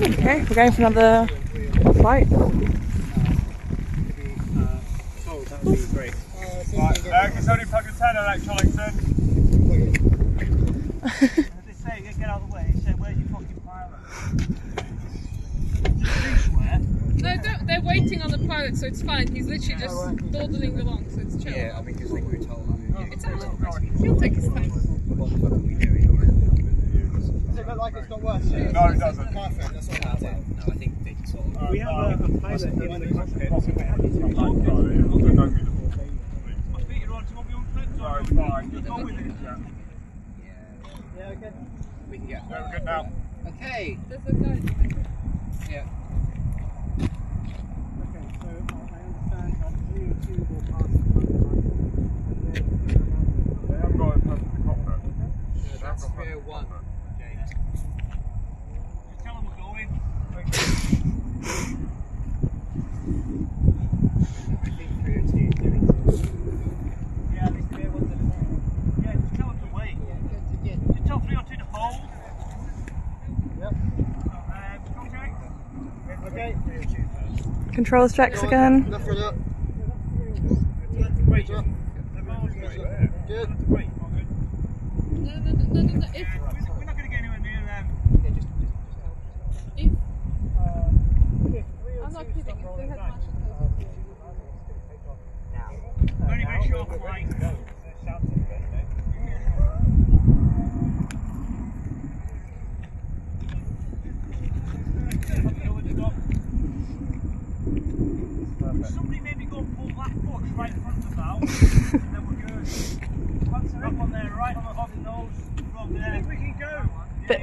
Okay, we're going for another flight. Oh, that would be great. Right, it's only plug and 10 electronics in. As they say, get out of the way. Say, where's your fucking pilot? No, they're waiting on the pilot, so it's fine. He's literally just dawdling along, so it's chill. Yeah, I mean, because we were told. It's actually, he'll take his time. What the fuck are we doing? Does it look like it's got worse? No, it doesn't. Perfect, that's what No, I think they sort of. we have a pilot in the cockpit, so we're happy to be My feet are on, do you want me unflipped? No, it's fine. Just go with it. Yeah, okay. We can get. We're good now. Okay. There's a guy. Yeah. Okay, so I understand that 3 and 2 will pass the pilot, and then They haven't got it past the cockpit. That's fair one, James. Just tell them we're going. I think 3 and 2 is doing something. yeah, this beer one's in Yeah, just tell them to wait. Just tell 3 or 2 to hold. Yep. Contact. Okay. Controls checks again. Left foot up. Wait. Good. No. If We're not going to get anywhere near them. I'm not kidding. If they had much Very, very short flight. Somebody maybe go and pull that bush right in front of the bow, and then we're good. Once they're up on there, right on the nose, from there. I think we can go. Yeah. Bit.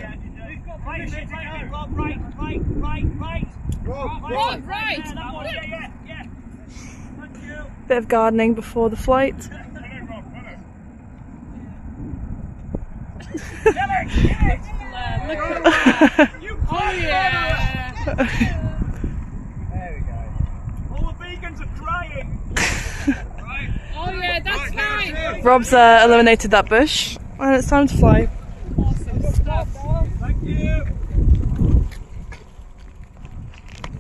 Bit of gardening before the flight. Oh yeah! There we go. All the vegans are crying. Right. Oh yeah, that's fine. Rob's eliminated that bush, and it's time to fly. Awesome stuff. Thank you.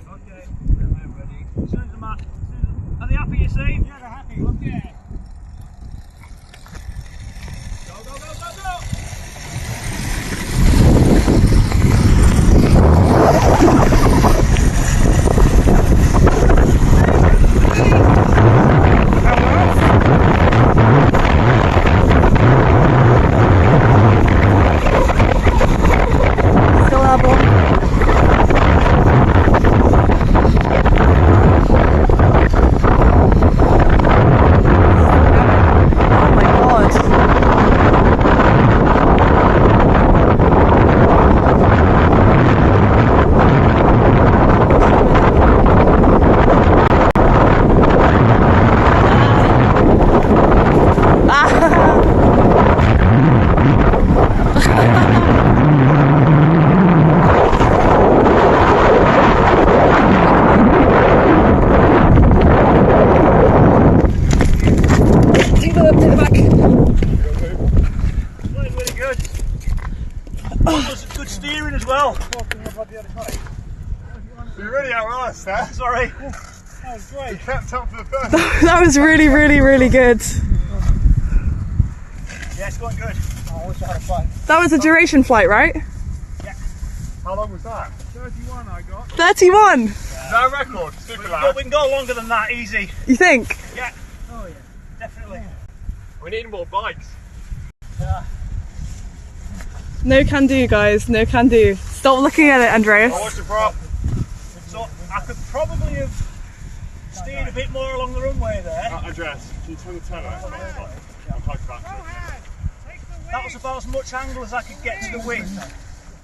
Okay, I'm ready. Are they happy you see? Yeah, they're happy. Okay. Go, go, go, go, go! Still airborne. Oh my god. Take the back. Really good. That was good steering as well. You're really outrushed there. Sorry. That was great. You kept up for the first. That was really, really, really good. Yeah, it's going good. I wish I had a flight. That was a duration flight, right? Yeah. How long was that? 31 I got. 31? No record. Super loud. We can go longer than that, easy. You think? Yeah. Oh yeah, definitely. We need more bikes. Yeah. No can do, guys. No can do. Stop looking at it, Andreas. Oh, what's your prop? So I could probably have steered a bit more along the runway there. Andreas, can you turn the turn on? I'll talk about it. That was about as much angle as I could get to the wing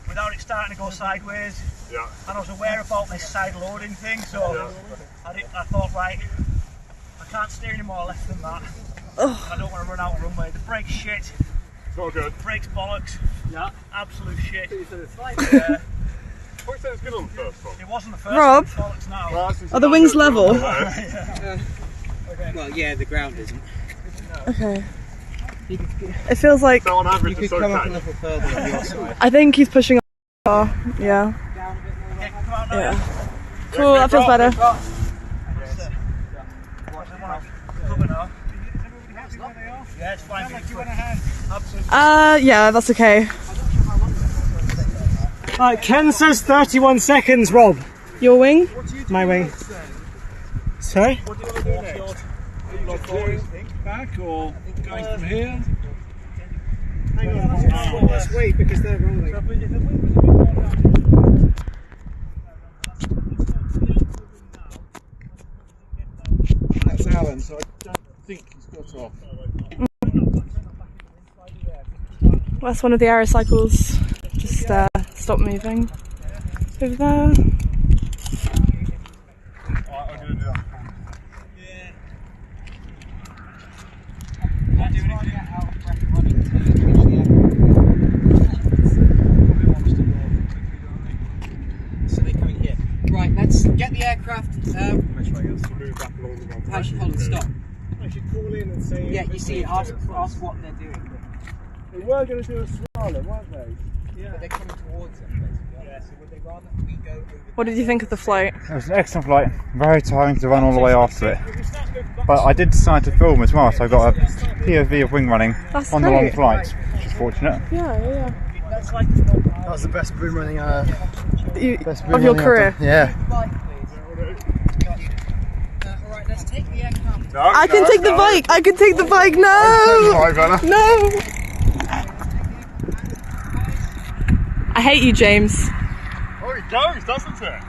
without it starting to go sideways. Yeah. And I was aware about this side loading thing, so I thought, right, I can't steer any more left than that. I don't want to run out of runway. The brake's shit. It's not good. Brake's bollocks. Yeah. Absolute shit. I thought you said it was good on the first one. It wasn't the first Rob, one. Bollocks now. Well, are the wings level? Well, yeah, the ground isn't. Okay. It feels like So on average, You it's could come up okay. a little further on your side. I think he's pushing on the car. Yeah. Yeah. Cool, that feels better. Yeah, it's fine. Absolutely. Yeah, that's okay. Ken says 31 seconds, Rob. Your wing? My wing. Sorry? What do you want to do next? Back or going from here? Hang on, let's wait because they're rolling. That's Alan, so I don't think he's got off. That's one of the Aerocycles. Just stop moving. Over there. So they're coming here. Right, let's get the aircraft. Hold on, stop. I should call in and say. Yeah, you see, ask what they're doing. They were going to do a slalom, weren't they? Yeah. But they're coming towards us, basically. Yeah, so would they rather we go over? What did you think of the flight? It was an excellent flight, very tiring to run all the way after it. But I did decide to film as well, so I got a POV of wing running That's on the long great. flights, which is fortunate. Yeah. That was the best boom running Of your career? Yeah. Alright, let's take the aircraft. I can take the bike! I can take the bike! No! No! I hate you, James. Oh, it goes, doesn't it?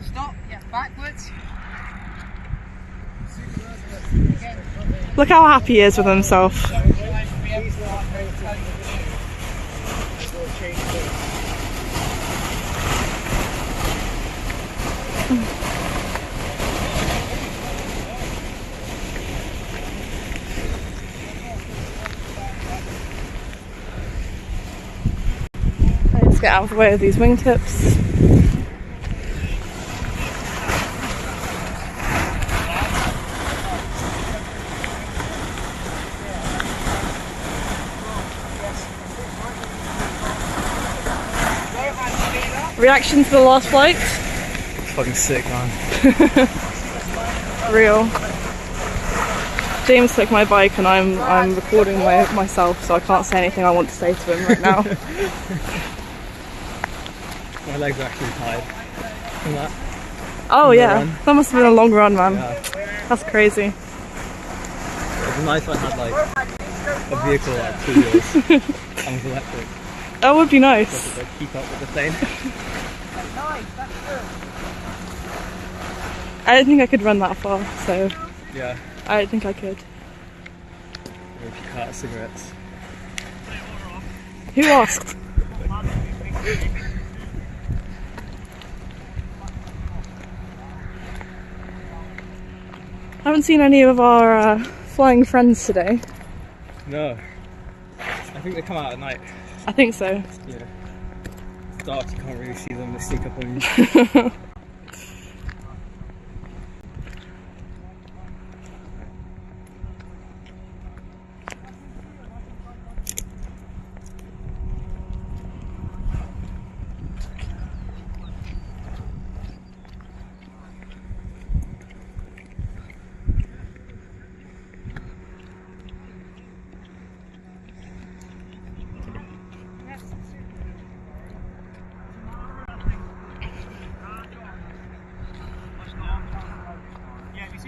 Stop, yeah, backwards. Look how happy he is with himself. Let's get out of the way of these wingtips. Reaction to the last flight? It's fucking sick, man. Real. James took my bike and I'm recording myself, so I can't say anything I want to say to him right now. My legs are actually tired from that. Oh yeah, that must have been a long run, man. Yeah. That's crazy. It'd be nice if I had like a vehicle like 2 wheels and was electric. That would be nice. So I could like, keep up with the plane. I don't think I could run that far, so Yeah. I don't think I could. Or if you cut out cigarettes. Who asked? I haven't seen any of our flying friends today. No. I think they come out at night. I think so. Yeah. It's dark, you can't really see them, they sneak up on you.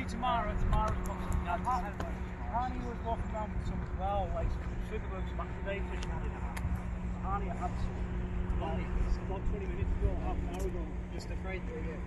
Tamara's Arnie was walking around with some as well, like Superbugs back today fishing had it out. Arnie had some like 20 minutes ago, half an hour ago, just afraid to get.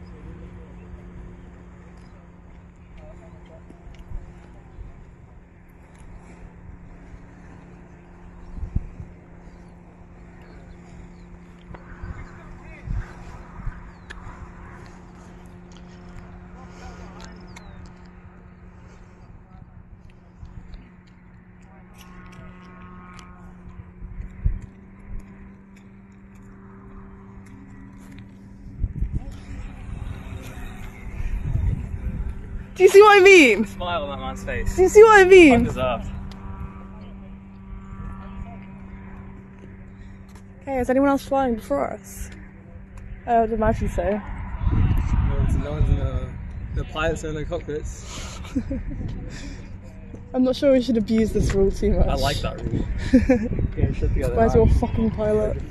Do you see what I mean? Smile on that man's face. Do you see what I mean? Undeserved. Okay, is anyone else flying before us? I would imagine so. No one's in the pilots are in the cockpits. I'm not sure we should abuse this rule too much. I like that rule. Yeah, shut together. Where's your fucking pilot?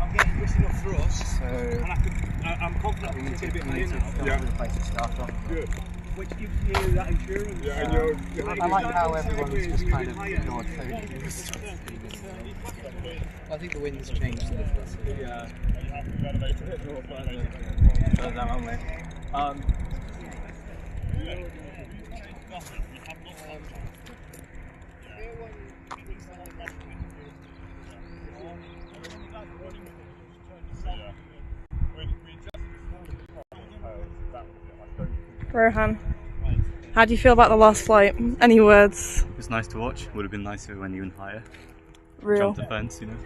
I'm getting just enough thrust, So and I'm confident we can get a bit higher now. yeah. The place to start off. Good. Which gives you that insurance. Yeah, and you're I like how everyone was just kind of ignored I think the wind's changed a little. So Yeah. go that one way. Rohan, how do you feel about the last flight? Any words? It was nice to watch. Would have been nicer when even higher. Real. Jump the fence, you know.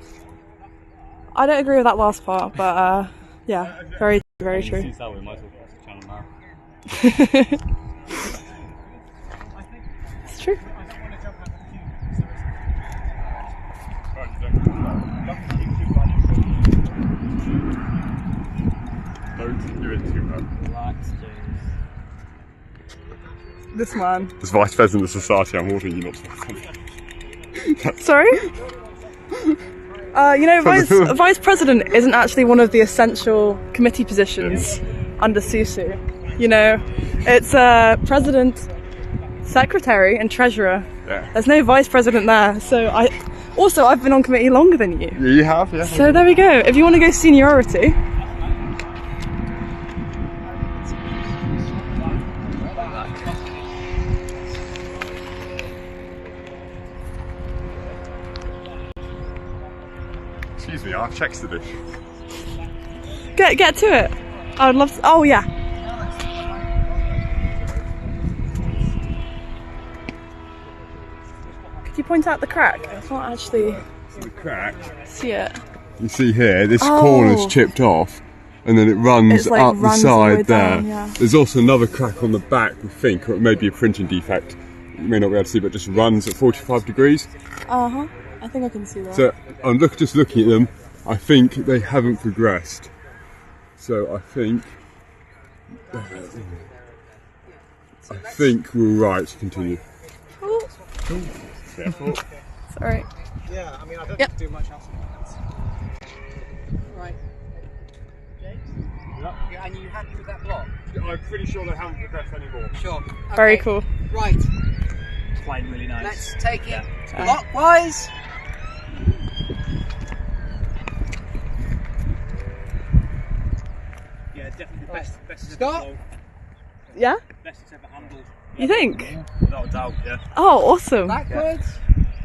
I don't agree with that last part, but yeah, very, very true. Since that we might as well cross the channel now. It's true. Don't do it too much. Relax, James. This man. As Vice President of Society, I'm warning you not to. Sorry? You know, Vice President isn't actually one of the essential committee positions under SUSU. You know, it's President, Secretary and Treasurer. Yeah. There's no Vice President there, so I've been on committee longer than you. Yeah, you have, yeah. So there we go. If you want to go seniority. Excuse me, I've checked the dish. Get to it. I would love to. Oh yeah. Could you point out the crack? I can't actually The crack. see it. You see here, this corner's chipped off, and then it runs like up the runs all the way side there. down, yeah. There's also another crack on the back, we think, or it may be a printing defect. You may not be able to see, but it just runs at 45 degrees. I think I can see that. So I'm just looking at them. I think they haven't progressed. So I think we're right to continue. Oh. Careful. Sorry. Yeah, I mean, I don't Yep. need to do much else. Right. Yeah, and you happy with that block? I'm pretty sure they haven't progressed anymore. Sure. Very Okay. cool. Right. Playing really nice. Let's take it Yeah. clockwise. Yeah, definitely the best it's Stop. ever flown. Yeah? Best it's ever handled. You think? Without a doubt, yeah. Oh, awesome. Backwards.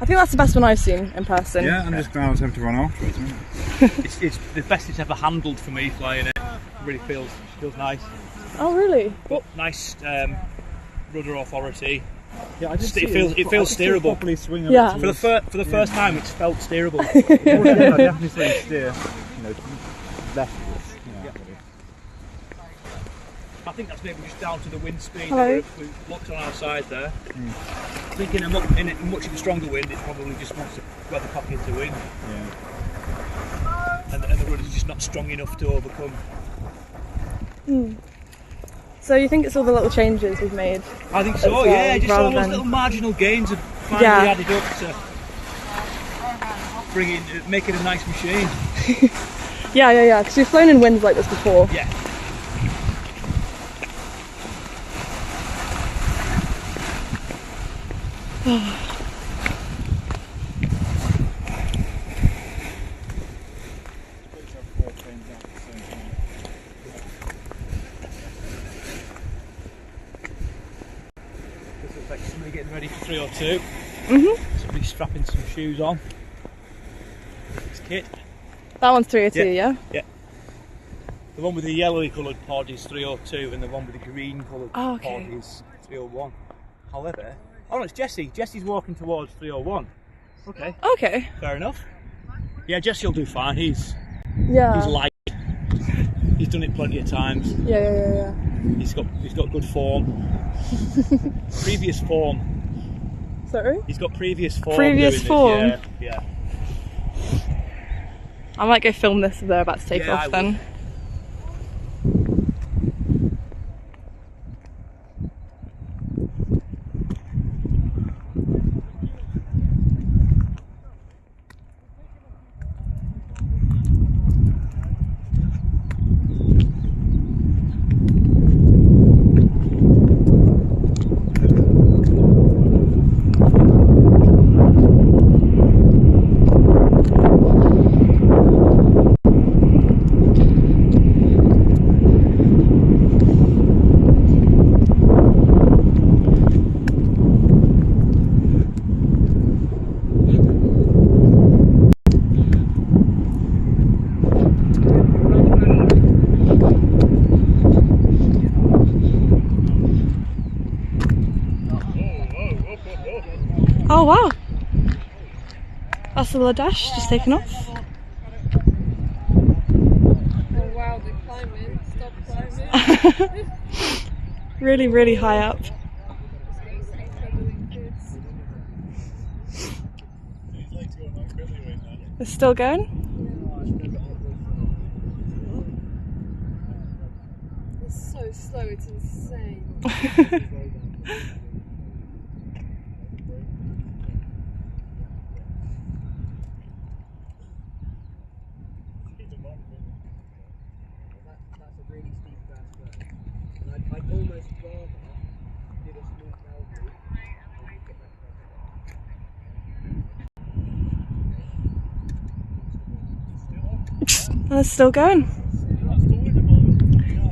I think that's the best one I've seen in person. Yeah, I'm just glad I was able to run afterwards. It's the best it's ever handled for me flying it. It really feels nice. Oh, really? Got nice rudder authority. Yeah, I just It feels steerable. Properly swing on Yeah. it. For the first time, it's felt steerable. I definitely say steer, leftwards. I think that's maybe just down to the wind speed. Hello. We've looked on our side there. I think in a much of a stronger wind, it probably just wants to weather cock into wind. Yeah. And the rudder's just not strong enough to overcome. So you think it's all the little changes we've made? I think so, as well, yeah. Just all rather those than- little marginal gains have finally Yeah. added up to make it a nice machine. Yeah. Because we've flown in winds like this before. Yeah. This looks like somebody getting ready for 302. Somebody strapping some shoes on. It's kit. That one's 302, yeah? Yeah. The one with the yellowy coloured pod is 302 and the one with the green coloured pod is 301. However, oh no, it's Jesse. Jesse's walking towards 301. Okay. Okay. Fair enough. Yeah, Jesse will do fine. He's Yeah. light. He's done it plenty of times. Yeah. He's got good form. Previous form. Sorry? He's got previous form. Previous doing form? This. Yeah. I might go film this if they're about to take Yeah, I off would. then. Oh wow! That's the dash just taken off. Oh wow, they're climbing. Stop climbing. Really, really high up. It's still going? It's so slow, it's insane. That's a really steep grass road. And I'd almost rather do a smooth bell route and get back And it's still going.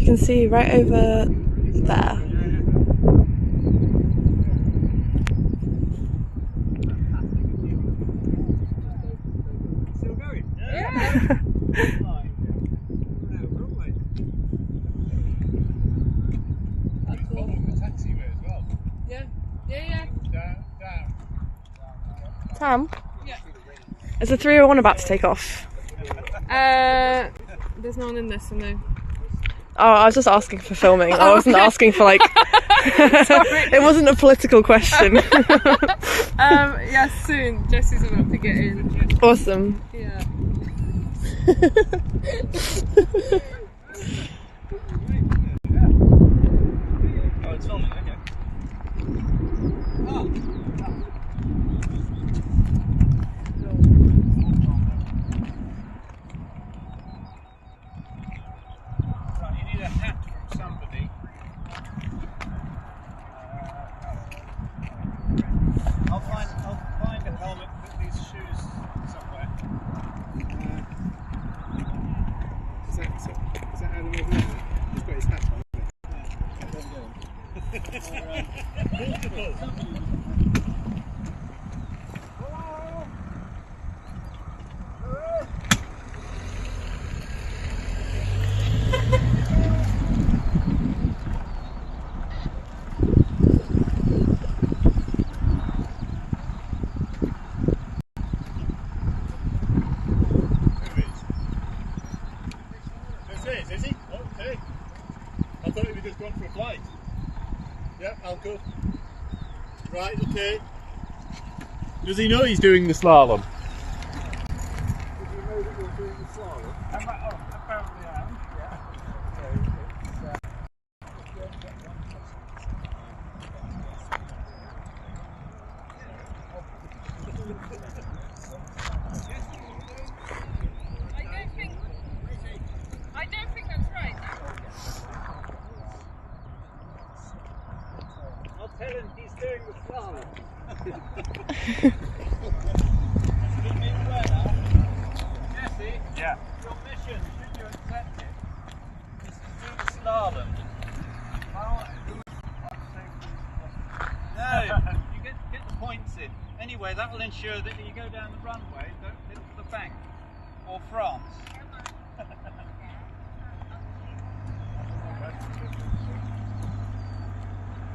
You can see right over there. Still going? Yeah. Tam, Yeah. is the 301 about to take off? There's no one in this, so no. Oh, I was just asking for filming. I wasn't asking for like. It wasn't a political question. Yeah, soon. Jesse's about to get in. Awesome. Yeah. Oh, it's filming, okay. Right, you need a hat from somebody. I'll find a helmet with these shoes somewhere. Is that Adam over there? He's got his hat on. Is he? Okay. I thought he was just going for a flight. Yeah, I'll go. Right, okay. Does he know he's doing the slalom? Did you know that you're doing the slalom? Apparently I am. Yeah. I don't think that's right. I'll tell him he's doing the slalom. Jesse? Yeah. Your mission, should you accept it, is to do the slalom. No, you get the points in. Anyway, that will ensure that you go down the runway, don't hit the bank. Or France.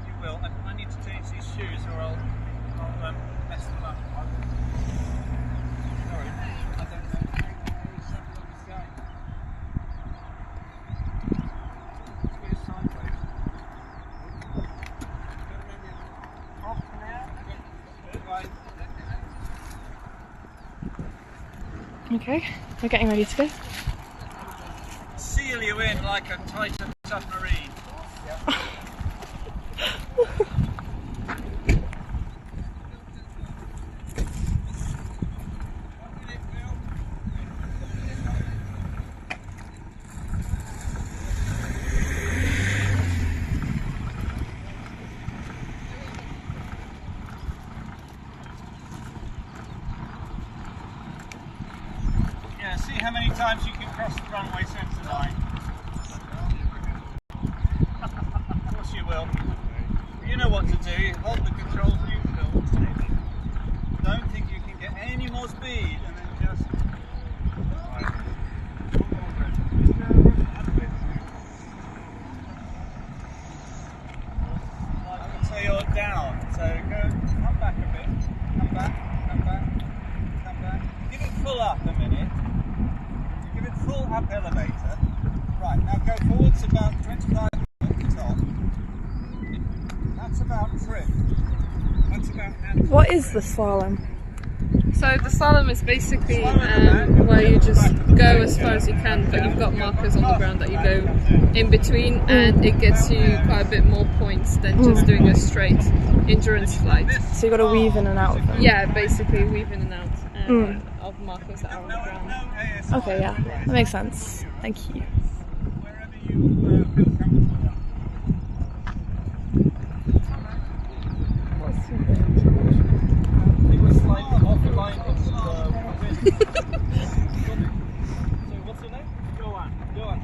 You will. I need to change these shoes or I'll mess them up. Sorry, I don't know. There's something on the sky. It's weird sideways. Off now. Right. Okay, we're getting ready to go. Seal you in like a Titan submarine. Yeah, see how many times you can cross the runway centre line. Of course you will. You know what to do. You hold the controls neutral. Don't think you can get any more speed and then just... I would say you're down. So go, come back a bit. Come back, come back, come back. Give it full up a minute. Give it full up elevator. Right, now go forwards about 25 at the top. That's about trip. That's about What is the slalom? So the slalom is basically where you just go as far as you can, but you've got markers on the ground that you go in between, and it gets you quite a bit more points than just doing a straight endurance flight. So you got to weave in and out of them? Yeah, basically weave in and out of markers that are on the ground. Okay, yeah, that makes sense. Thank you. What's your name? Johan. Johan.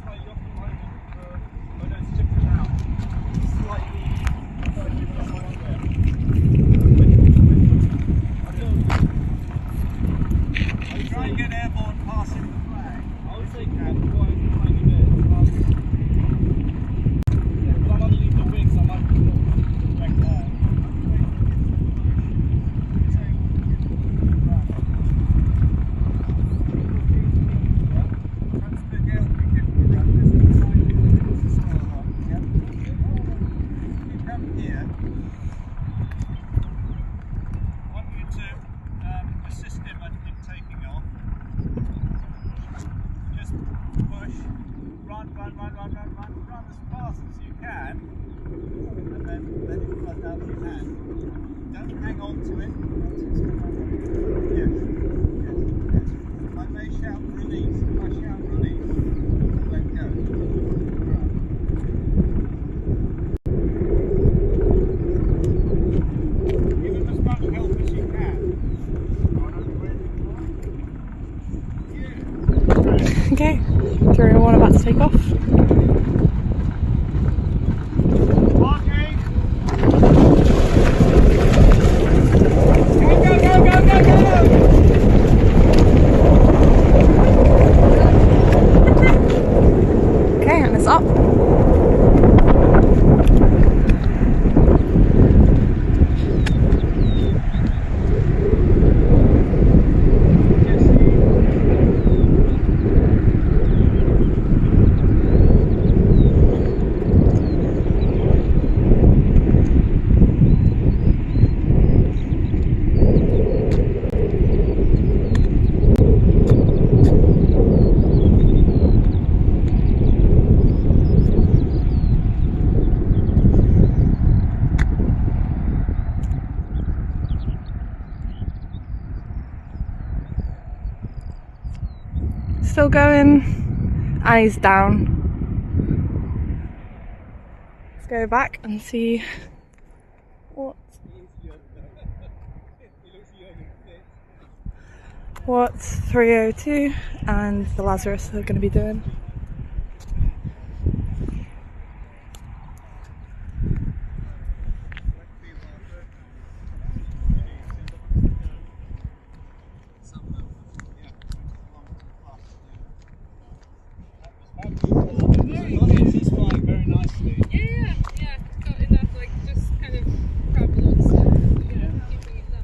Slightly off the line. Oh no, it's tipped out. Slightly. I'll try and get airborne passing the flag. I would say cab, quite a tiny bit. hang on to it. Yes. I may shout release. If I shout release, let go. Give him as much help as you can. Okay, 301 about to take off. Okay, and it's up. Still going, and he's down. Let's go back and see what 302 and the Lazarus are going to be doing. Yeah, got enough, like, just kind of crab loads, keeping it down.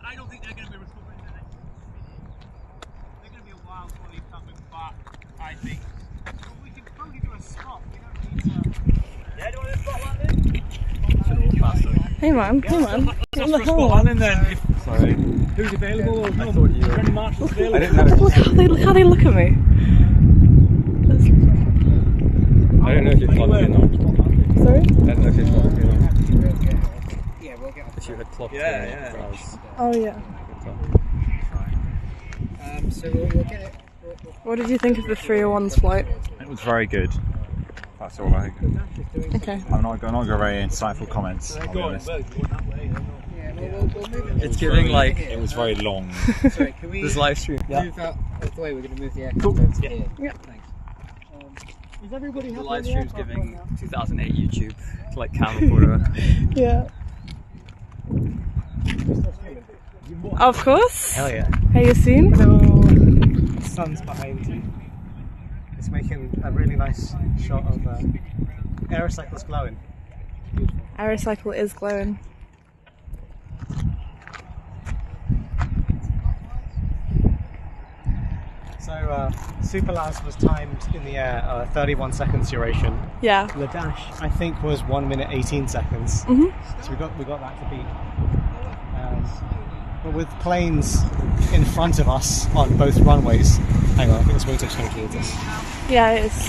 I don't think they're going to be recovering the next. They're going to be a while before they come back, I think. But we can probably do a spot. We don't need to. Yeah, do you want to spot landing? Hey man, hey man. Let's ask for a spot landing then. Sorry. Who's available? Or I thought you were. any marshals available? I didn't know. Look how they look at me. I don't know if you're clocked in or not. Sorry? I don't know if you're clocked in or not. Yeah, we'll get If you had clocked in, Yeah. I was. Oh yeah. So we'll get it. What did you think of the 301's flight? It was very good. That's all I think. Okay. I'm not going to go very insightful comments, I'll be honest. It's giving like. It was very long. Sorry, can we This live stream. move out of the way? We're going to move the aircraft over to here. Yeah. Thanks. Is everybody The happy live with stream's aircraft giving right now? 2008 YouTube, like camera photo. Yeah. Of course. Hell yeah. Hey Yassine. Hello. The sun's behind you. It's making a really nice shot of Aerocycle's glowing. Aerocycle is glowing. So Super Laz was timed in the air 31 seconds duration. Yeah. The dash I think was 1 minute 18 seconds. Mhm. So we got that to beat. But with planes in front of us on both runways. Hang on, I think this wing's actually towards us. Yeah, it is.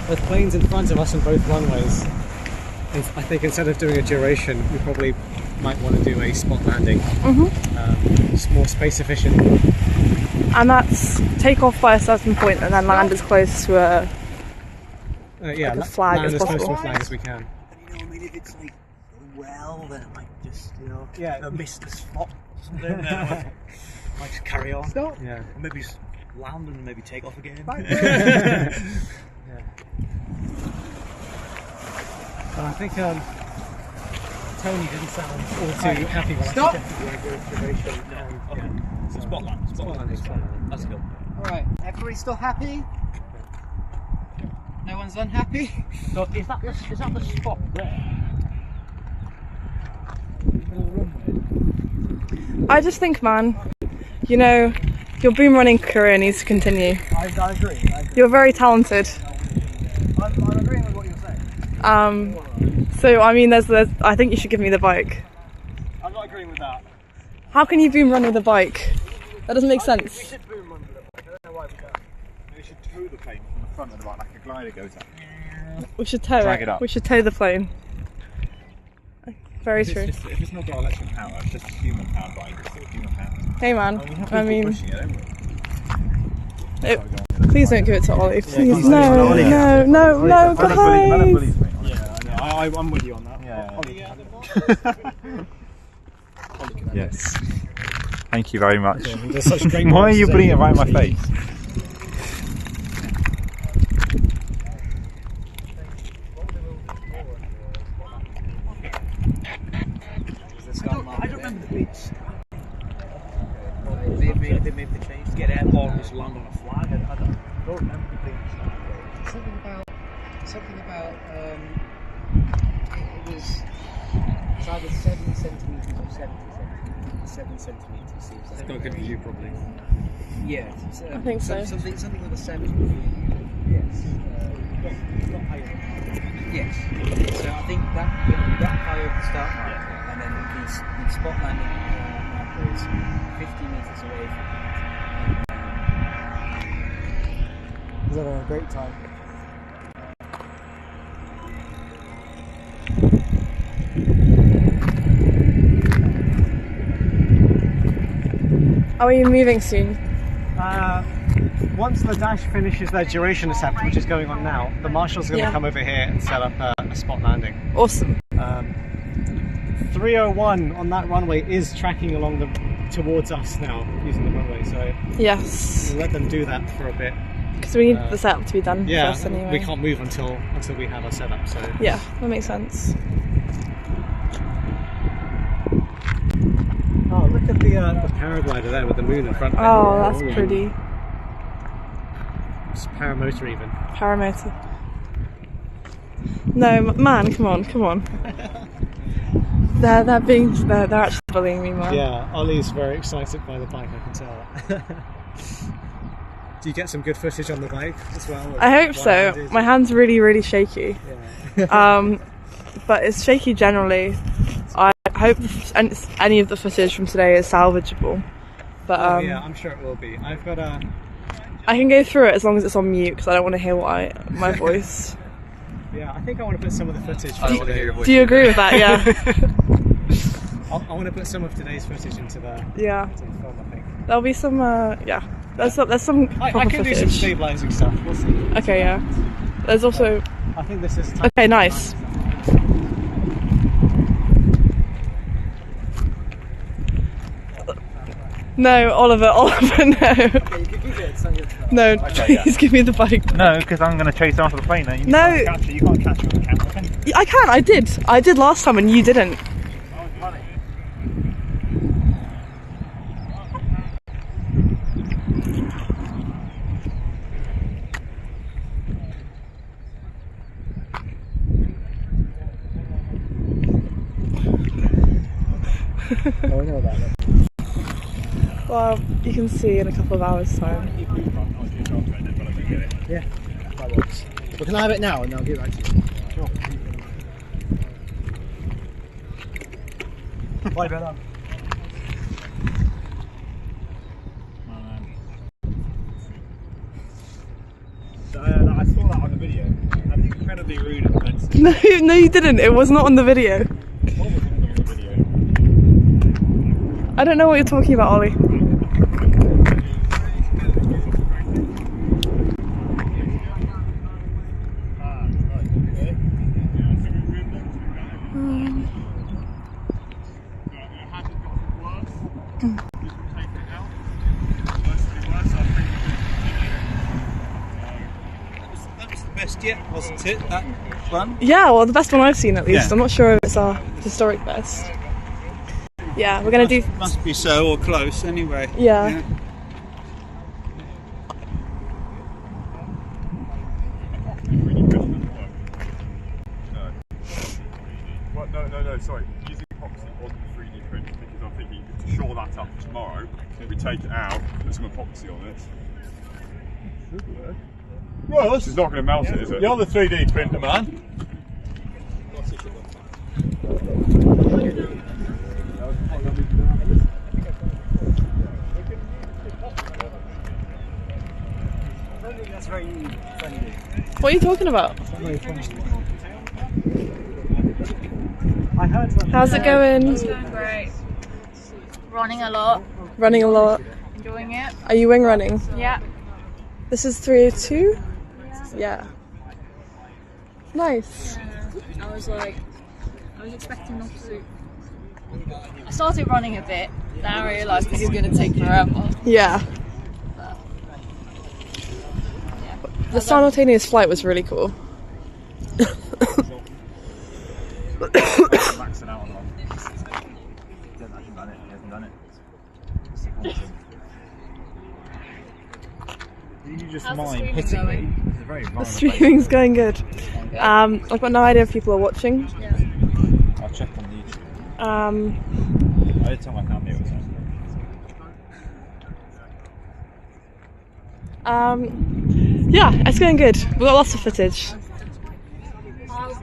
With planes in front of us on both runways, I think instead of doing a duration, we probably might want to do a spot landing. It's more space efficient. And that's take off by a certain point and then land as close to a, Yeah, like a flag land as as close to possible. a flag as we can. You know, I mean, if it's like well, then I might just, Yeah, miss the spot or something. Then I might just carry on. Stop. Yeah. Or maybe just land and then maybe take off again. Yeah. But I think Tony didn't sound all too happy when Stop. I suggested the duration. Okay. So spot land. Spot landing. That's cool. Alright, everybody still happy? No one's unhappy? So is that the spot there? I just think, man, you know, your boom running career needs to continue. I agree. You're very talented. I'm agreeing with what you're saying. So I mean, I think you should give me the bike. I'm not agreeing with that. How can you boom run with a bike? That doesn't make sense. We should boom run with a bike. I don't know why we don't. We should tow the plane from the front of the bike like a glider goes up. We should tow Drag it. it up. We should tow the plane. Very true. If it's not got electric power, it's just a human powered bike. It's still human powered. Hey man, And we have I people mean, pushing it, don't we? please don't give it to Ollie. Please, Yeah, no, yeah. no, Let guys. him bully me. Yeah, I know. I'm with you on that. Yeah. Yes. Thank you very much. Yeah, there's such great Why are words you to putting say. it right in my face? I don't remember the beach. They made the change. To get airborne, just land on a flag. I don't remember the beach. Something about it was either 7 centimetres or 70 centimetres. 7 centimetres seems like. It's got a good view, probably. Yeah, I think so. Something with a 7. Yes. Not higher. Yes. So I think that high over the start marker, and then the spot landing marker is 50 metres away from it. He's having a great time. Are we moving soon? Once the dash finishes their duration attempt, which is going on now, the marshals are going to come over here and set up a spot landing. Awesome. 301 on that runway is tracking along towards us now, using the runway, so yes, we'll let them do that for a bit. Because we need the setup to be done first anyway. We can't move until we have our setup, so... Yeah, that makes sense. Oh, look at the paraglider there with the moon in front of it. Oh, that's pretty. It's paramotor even. Paramotor. No, man, come on. They're actually bullying me, man. Yeah, Ollie's very excited by the bike, I can tell. Do you get some good footage on the bike as well? I hope so. My hand's really shaky. Yeah. But it's shaky generally. I hope any of the footage from today is salvageable. But yeah, I'm sure it will be. I've got a... I can go through it as long as it's on mute because I don't want to hear my voice. Yeah, I think I want to put some of the footage. I don't want to hear your voice. Do you agree with that? Yeah. I want to put some of today's footage into the film, I think. There'll be some. Yeah. There's some proper I can footage. do some stabilizing stuff. We'll see. Okay. Yeah. There's also. I think this is. Okay. Nice. No, Oliver, no. No, please give me the bike. No, because I'm going to chase after the plane now. No. You can't catch it with the camera, can you? I can, I did last time and you didn't. Oh, I know about that. Well, you can see in a couple of hours' time. Yeah, that works. Well, can I have it now and I'll give it back to you? Sure. Bye, Ben. I saw that on the video. That's incredibly rude and offensive. No, you didn't. It was not on the video. What was on the video? I don't know what you're talking about, Ollie. That was the best yet, wasn't it? That run? Yeah, well, the best one I've seen at least. Yeah. I'm not sure if it's our historic best. Yeah, we're gonna do. Must be so or close anyway. Yeah. sorry, using epoxy on the 3D print because I'm thinking to shore that up tomorrow, we take it out, put some epoxy on it. Should work. Well, this is not going to melt it, is it? You're the 3D printer, man. That's very friendly. What are you talking about? I heard that. How's it going? It's going great. Running a lot. Running a lot. Enjoying it. Are you wing running? Yeah. This is 302? Yeah. Nice. I was expecting not to. I started running a bit, then I realised this is going to take forever. Yeah. The simultaneous flight was really cool. Maxing out on one. He hasn't actually done it. He hasn't done it. You just mind hitting me. It's a very The streaming's going good. I've got no idea if people are watching. I'll check on YouTube. I did tell my family it was yeah, it's going good. We've got lots of footage. I'll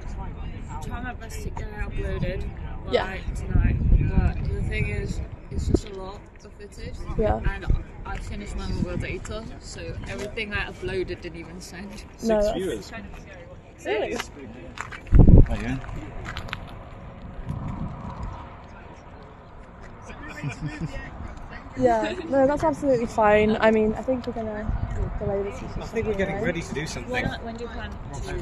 try my best to get it uploaded Yeah. tonight, but the thing is, it's just a lot of footage. Yeah. And I finished my mobile data, so everything I uploaded didn't even send. No, 6 viewers. Really? Oh yeah. Yeah, no, that's absolutely fine. I mean, I think we're gonna delay this. I think we're getting ready to do something. When do you plan to post a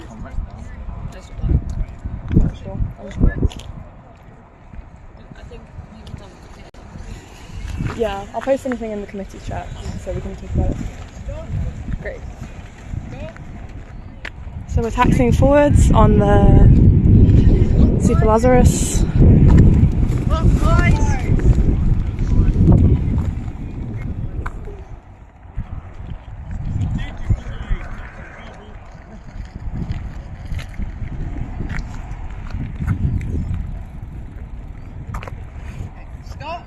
Not sure. I'm sure. I think maybe done. Yeah, I'll post anything in the committee chat so we can talk about it. Great. So we're taxiing forwards on the Super Lazarus. Stop!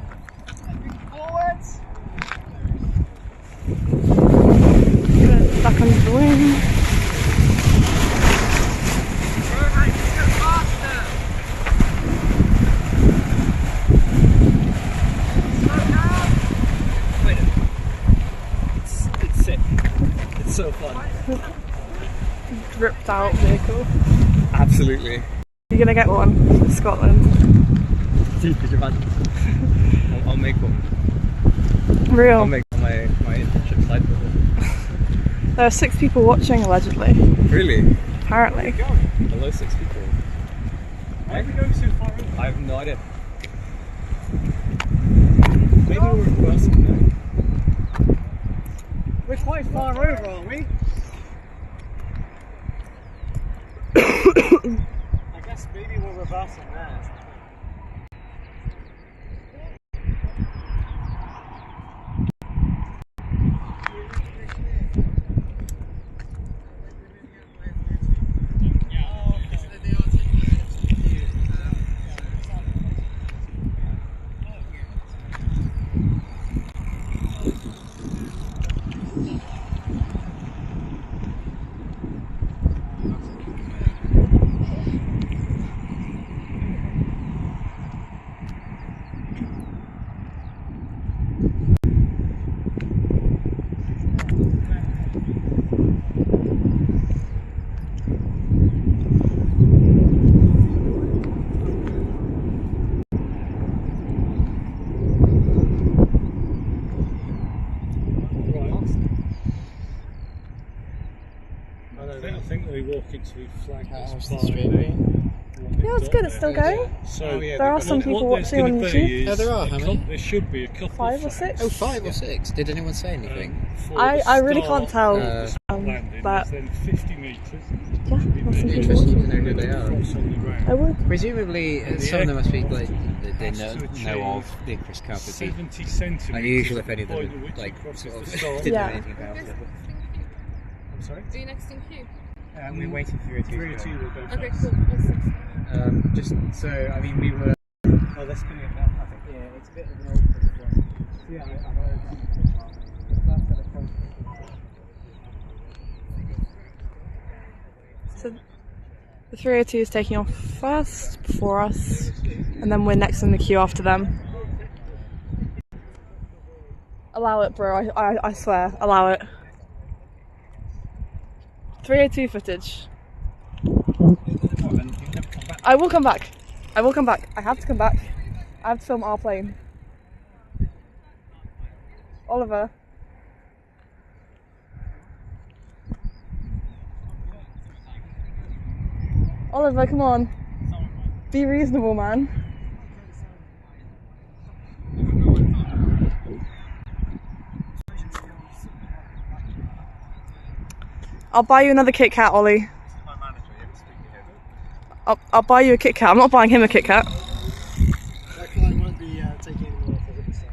Forwards! Back under the wing. It's sick. It's so fun. Ripped out vehicle. Absolutely. You're gonna get one for Scotland. Could you imagine? I'll make one. Real. I'll make my internship site with it. There are 6 people watching allegedly. Really? Apparently. Hello, 6 people. Why are we going so far over? I have no idea. Maybe we're reversing now. We're quite far over, aren't we? I guess maybe we're reversing there. I think we walk into flag this Yeah, it's good. It's still going. So there are some people watching on YouTube. Oh, there are. How many? There should be a couple. 5 or 6. Oh, 5 or 6. Did anyone say anything? I really can't tell. But then 50 metres. Yeah, there's some people Interesting watching. to know who they are. I would. Presumably, some of them must be like they know of the Icarus Cup. 70 centimetres. Unusual if any of them like sort of didn't know Yeah. anything about it. I'm sorry? Are you next in queue? We're waiting for 302. 302 will go Okay, first. cool. Just so, I mean, we were. Oh, that's coming up now, I think. Yeah, it's a bit of an awkward one. Yeah, I've heard. So the 302 is taking off first before us, and then we're next in the queue after them. Allow it, bro. I swear. Allow it. 302 footage. I will come back. I will come back. I have to come back. I have to film our plane. Oliver. Oliver, come on. Be reasonable, man. I'll buy you another Kit Kat, Ollie. I'll buy you a Kit Kat. I'm not buying him a Kit Kat. That client won't be taking any more for this time.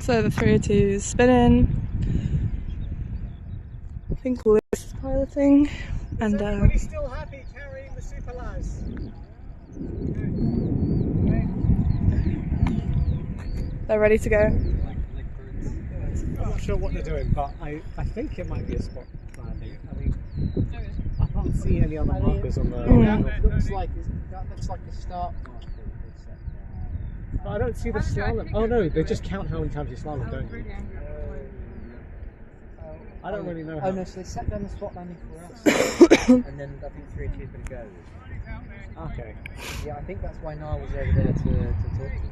So the 302 is spinning. I think Lewis is piloting. And Is everybody still happy carrying the Super Laz? they're ready to go. I'm not sure what they're doing, but I think it might be a spot landing. I mean, I can't see any other markers on the. That looks like a start marker. But I don't see the slalom. Oh no, they just count how many times you slalom, don't they? I don't really know how. Oh no, so they set down the spot landing for us, and then I think 302 is going to go. Okay. Yeah, I think that's why Niall was over there to talk to them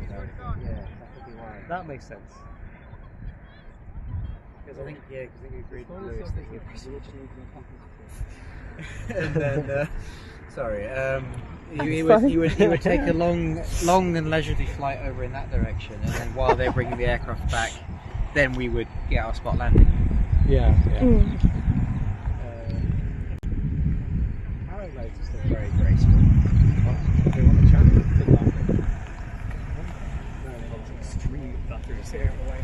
about it. Yeah, that could be why. That makes sense. Because I think we agreed with Lewis that he and then, sorry, you would take a long and leisurely flight over in that direction, and then while they're bringing the aircraft back, then we would get our spot landing. Yeah. Arrow loads is still very graceful. They want to chat. Good luck. No, it's extreme butters here away.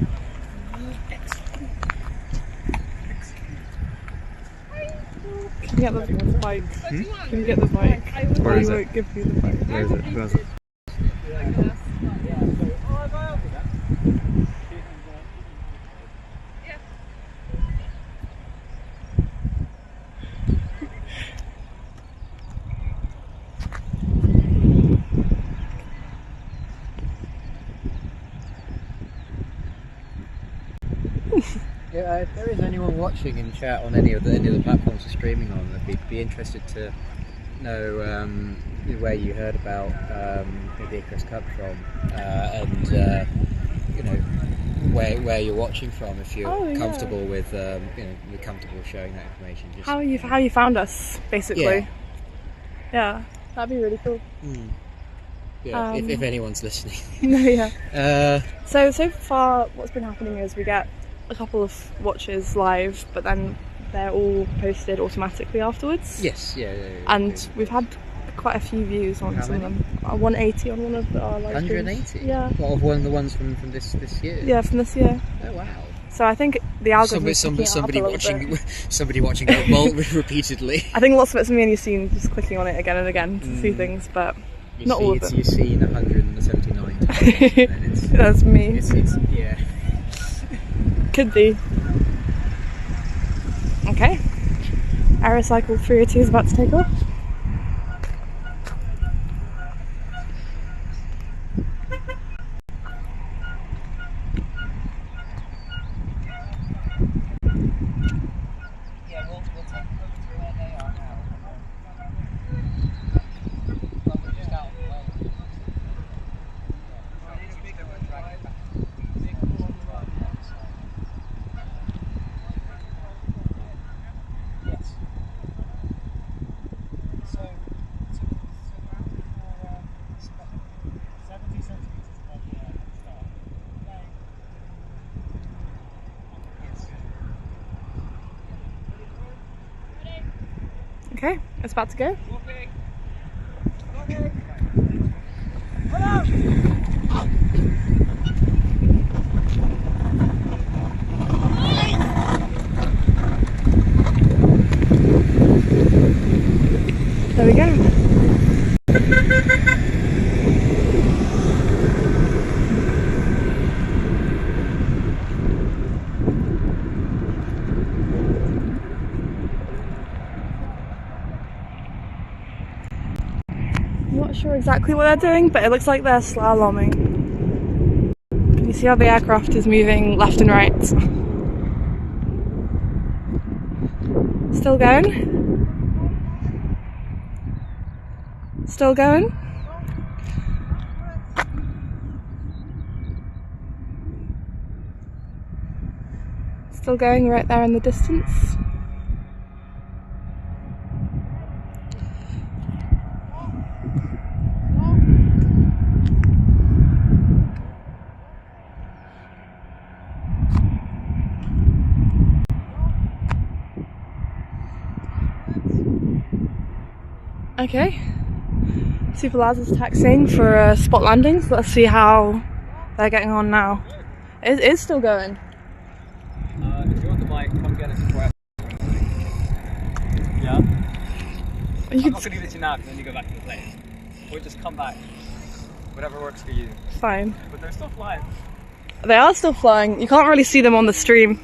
Can you get the bike? Can you get the bike? Where is I it? won't give you the bike. Where is it? Where is it? Yeah, if there is anyone watching in chat on any of the platforms we're streaming on, I'd be interested to know where you heard about the Icarus Cup from, and you know where you're watching from. If you're comfortable with you're comfortable showing that information. Just How you found us, basically. Yeah, that'd be really cool. Yeah, if anyone's listening. No, yeah. So far, what's been happening is we get a couple of watches live, but then they're all posted automatically afterwards. Yes, yeah. And we've had quite a few views on some of them. 180 on one of our live streams. 180? Yeah. What, of one of the ones from this year? Yeah, from this year. Oh wow. So I think the algorithm somebody watching it repeatedly. I think lots of it's me and Yassine just clicking on it again and again to see things, but not all of them. You've seen 179 times. That's me. It's yeah. Could be. Okay. Aerocycle 302 is about to take off. Okay, it's about to go. There we go. I'm not sure exactly what they're doing, but it looks like they're slaloming. Can you see how the aircraft is moving left and right? Still going? Still going? Still going right there in the distance. Okay. Super Laz is taxiing for a spot landing, so let's see how they're getting on now. It is still going. If you want the mic, come get us a breath. Yeah? I'm not going to give it to you now because then you go back to the plane. Or just come back. Whatever works for you. Fine. But they're still flying. They are still flying. You can't really see them on the stream.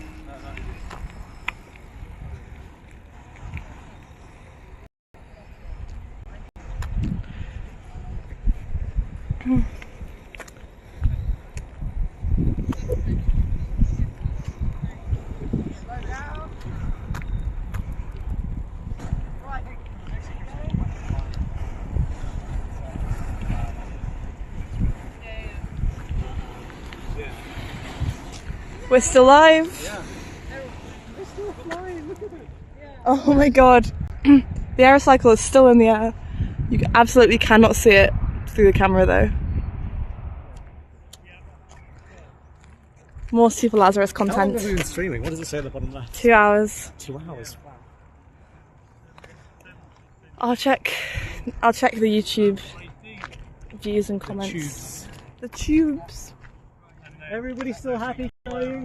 We're still live. Yeah. We're still flying, look at it. Yeah. Oh my god. The Aerocycle is still in the air. You absolutely cannot see it through the camera though. More Super Lazarus How long content. have we been streaming? What does it say at the bottom left? 2 hours. 2 hours. Wow. I'll check the YouTube views and comments. The tubes. Everybody still happy flying?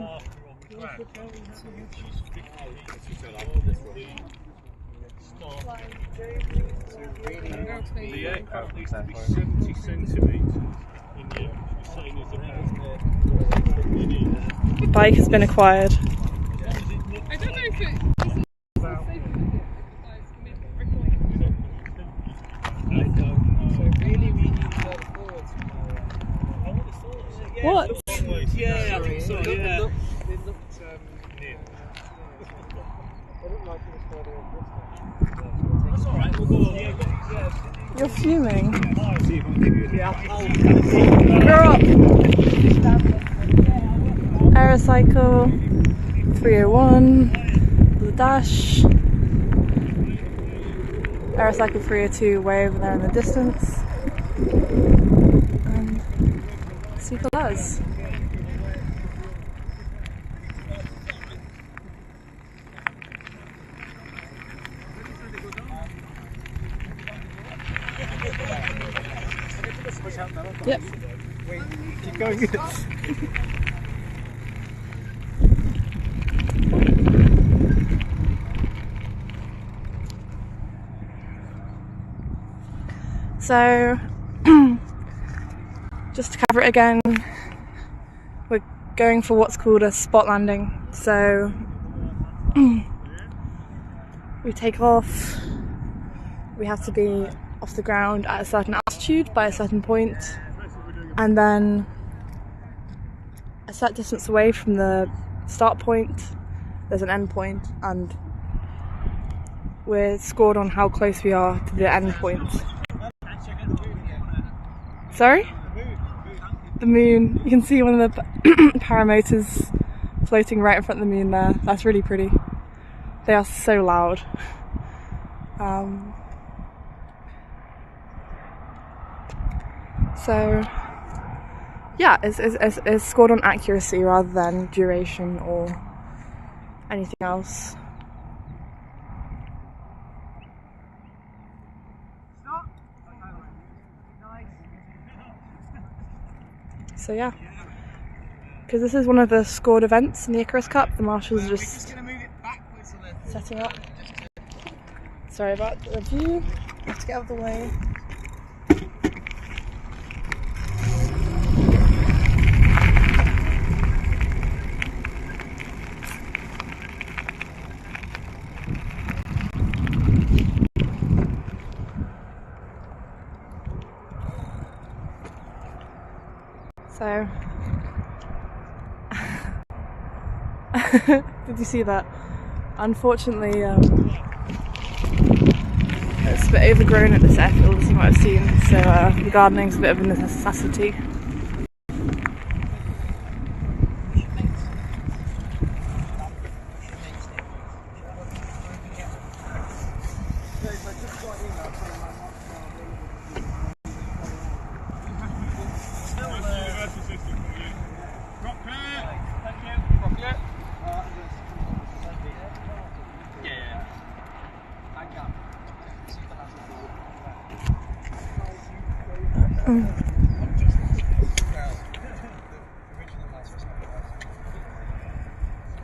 The aircraft needs to be 70 centimetres in the air, the same as the Bike has been acquired. I don't know if it is So really we need to go forwards. What? Yeah, I think so, yeah. They looked near. I don't like this further in That's alright, we'll go on. Yeah, You're fuming. yeah. Grow up. Aerocycle 301. The dash. Aerocycle 302 way over there in the distance. And Super Laz. Yep. Wait, keep going. So, just to cover it again, we're going for what's called a spot landing. So, we take off, we have to be off the ground at a certain altitude by a certain point, and then a set distance away from the start point, there's an end point, and we're scored on how close we are to the end point. Sorry? The moon. You can see one of the paramotors floating right in front of the moon there. That's really pretty. They are so loud. So yeah, it's scored on accuracy rather than duration or anything else. So yeah, because this is one of the scored events in the Icarus Cup. The marshals are just setting up. Sorry about the view. I have to get out of the way. So, did you see that? Unfortunately, it's a bit overgrown at this airfield, as you might have seen, so the gardening's a bit of a necessity.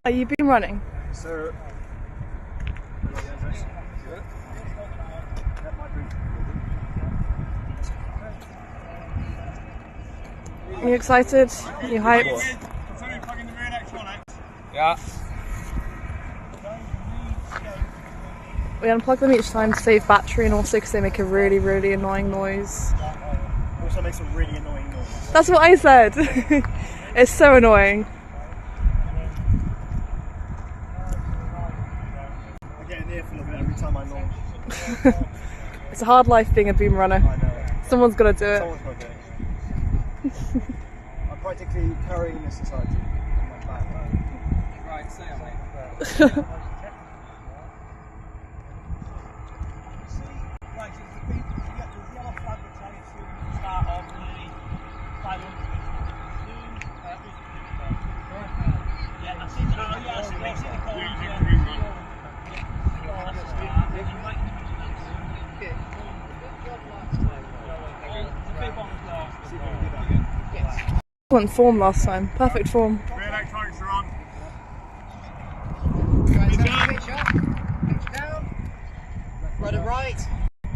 Are you been running? So, are you excited? Are you hyped? Yeah. We unplug them each time to save battery and also because they make a really, really annoying noise. also makes a really annoying noise. That's what I said. It's so annoying. I get an earful of it every time I launch. It's a hard life being a boom runner. I know. Someone's got to do it. Someone's got to do it. I'm practically carrying this society on my back. Right, say it, mate. Excellent form last time. Perfect form. Aerocycles are on. Pitch up, pitch down. Rudder right,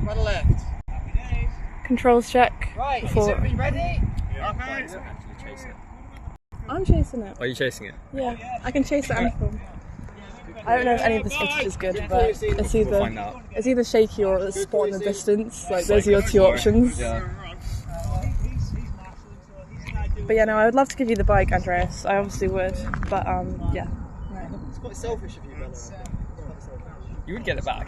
rudder left. Controls check. Right, is before. everybody ready? I'm chasing it. Are you chasing it? Yeah, I can chase it and film. I don't know if any of this footage is good, but it's either find out. it's either shaky or it's spot in the distance. Like those are your two options. Yeah. But yeah, no, I would love to give you the bike, Andreas. I obviously would, but yeah, no. It's quite selfish of you, Bella. You would get it back.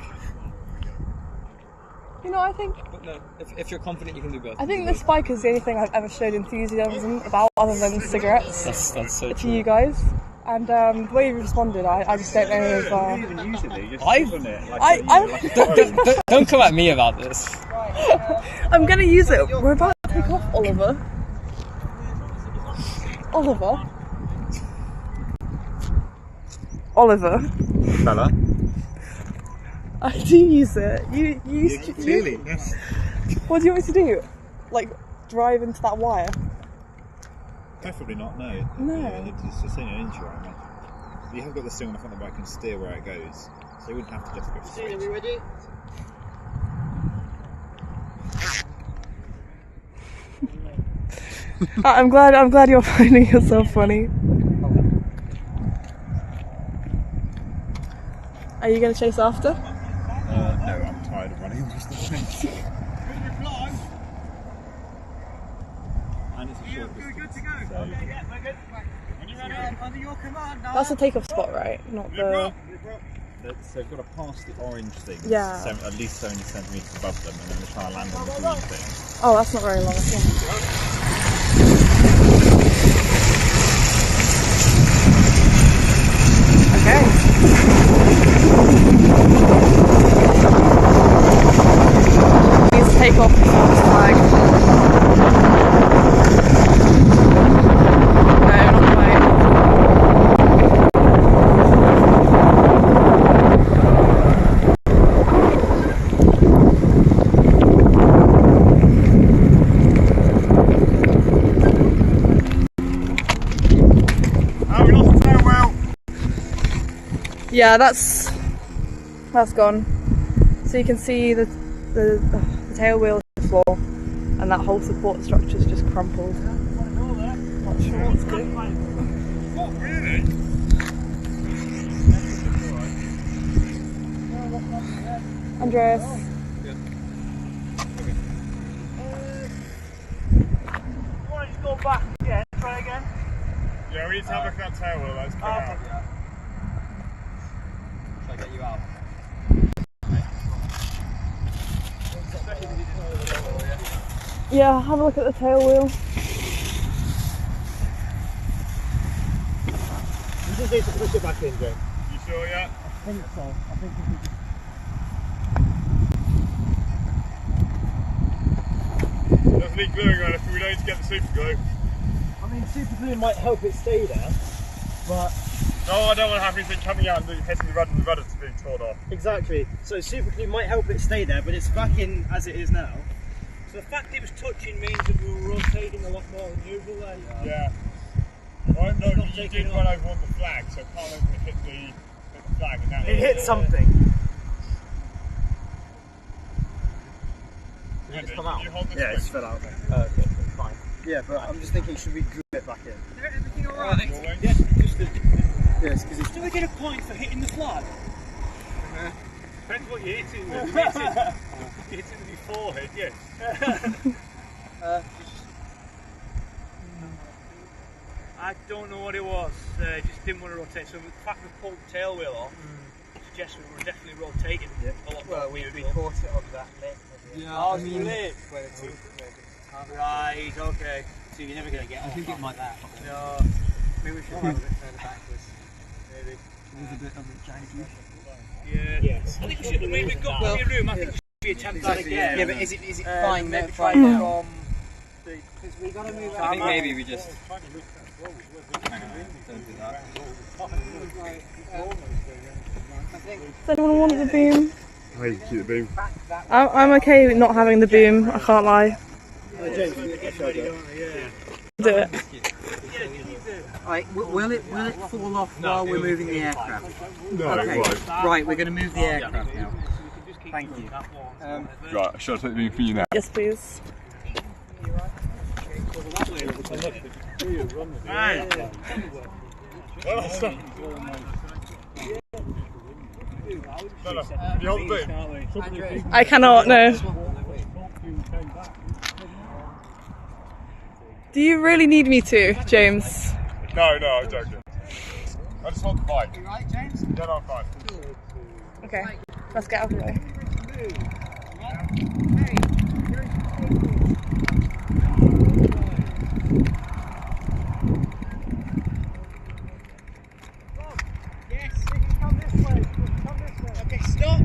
You know, I think But no, if you're confident you can do both. I think this bike is the only thing I've ever showed enthusiasm about, other than cigarettes. That's so to true. you guys. And the way you responded, I just don't know if. Don't come at me about this. I'm gonna use it. We're about to take off, Oliver. Oliver. Fella. I do use it. You Clearly, yes. What do you want me to do? Like drive into that wire? Preferably not, no. No. It's just an inch, I imagine. You have got this thing on the front of the bike and steer where it goes, so you wouldn't have to just go straight. Are we ready? I'm glad you're finding yourself funny. Are you going to chase after? No, I'm tired of running just the same. And it's a short distance, so... Under your command now. That's the takeoff spot, right? Not the... So they've got to pass the orange thing, Yeah. at least 70 centimetres above them, and then they're trying to land on the green thing. Oh, that's not very long at all. Okay. Please take off the false flag. No, not quite. Yeah, that's gone. So you can see the tail wheel on the floor, and that whole support structure's just crumpled. Not sure what's good. What really? Andreas. Want to just go back again? Try again. Yeah, we need to have a look at that tail wheel. Let's come out. Should I get you out? Yeah, have a look at the tail wheel. You just need to push it back in, Jake. You sure yet? I think so. I think if we just... There's any gluing or anything. We don't need to get the super glue. I mean, super glue might help it stay there, but... No, I don't want to have anything coming out and hitting the rudder and the rudder's being torn off. Exactly. So super glue might help it stay there, but it's back in as it is now. So the fact it was touching means that we were rotating a lot more than usual then. Yeah. Well, no, you did run over on the flag, so I can't remember if it hit the flag. And that It hit something. Did it just come out? Yeah, it just fell out. Okay, fine. Yeah, but I'm just thinking, should we glue it back in? Is everything alright? Yes, just yes, because it's... Do we get a point for hitting the flag? Depends what you're hitting with. If you're hitting with your forehead, yes. I don't know what it was. Just didn't want to rotate. So the fact we pulled the tail wheel off suggests we were definitely rotating a lot more. Well, we caught it on that lip. Yeah, Oh, I mean, lip. Right. Okay. So you're never going to get. I think it might. No. Maybe we should have a bit further backwards. Maybe. It was a bit of a janky. Yeah. Yes. I think we should. I mean, we've got plenty of room. I think there should be a chance that again. Yeah, but is it fine? Maybe Maybe try fine from now. because we got to move. I think maybe we just. Hang on, don't do that. Does anyone want the boom? Hey, you keep the beam. I'm okay with not having the boom, I can't lie. Do it. Right, will it fall off while we're moving the aircraft? No, okay. it won't. Right, we're going to move the aircraft now. Thank you. Right, shall I take the beam for you now? Yes, please. Right. No, you hold the beam. I cannot, no. Do you really need me to, James? No, I'm joking. I just hold the bike. You right, James? Yeah, no, I'm fine. Okay, let's get out of the way. Yes, you can come this way. Come this way. Okay, stop.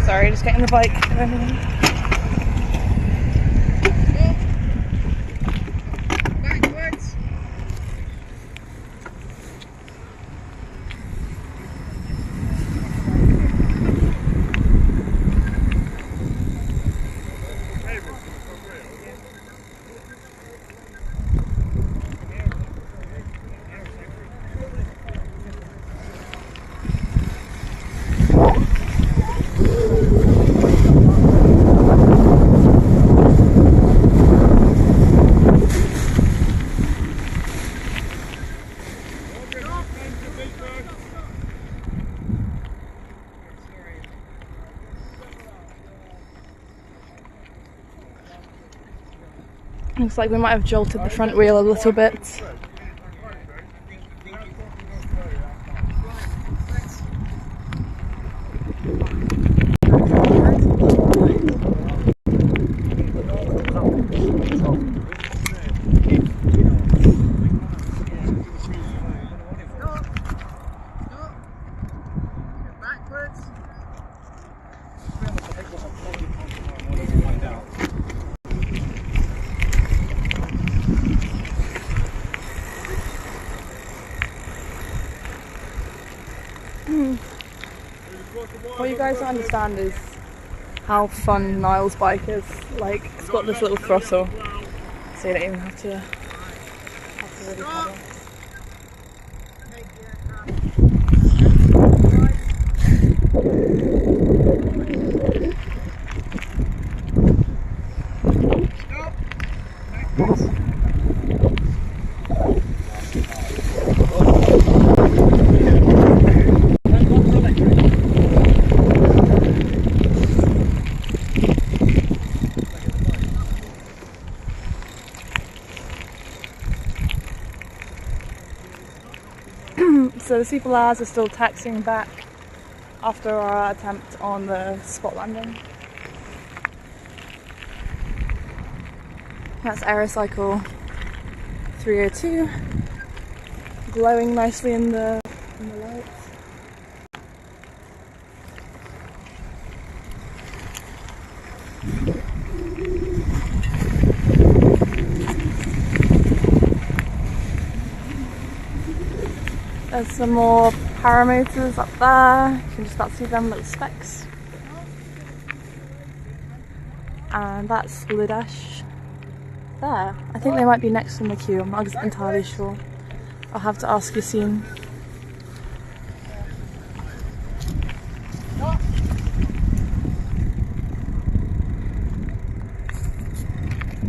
Sorry, just getting the bike. Backwards. Looks like we might have jolted the front wheel a little bit. What you guys don't understand is how fun Niall's bike is. Like, it's got this little throttle, so you don't even have to to really pedal. So the Superlars are still taxiing back after our attempt on the spot landing. That's Aerocycle 302, glowing nicely in the lights. There's some more paramotors up there. You can just about see them little specks. And that's Ludash there. I think they might be next in the queue. I'm not entirely sure. I'll have to ask you soon.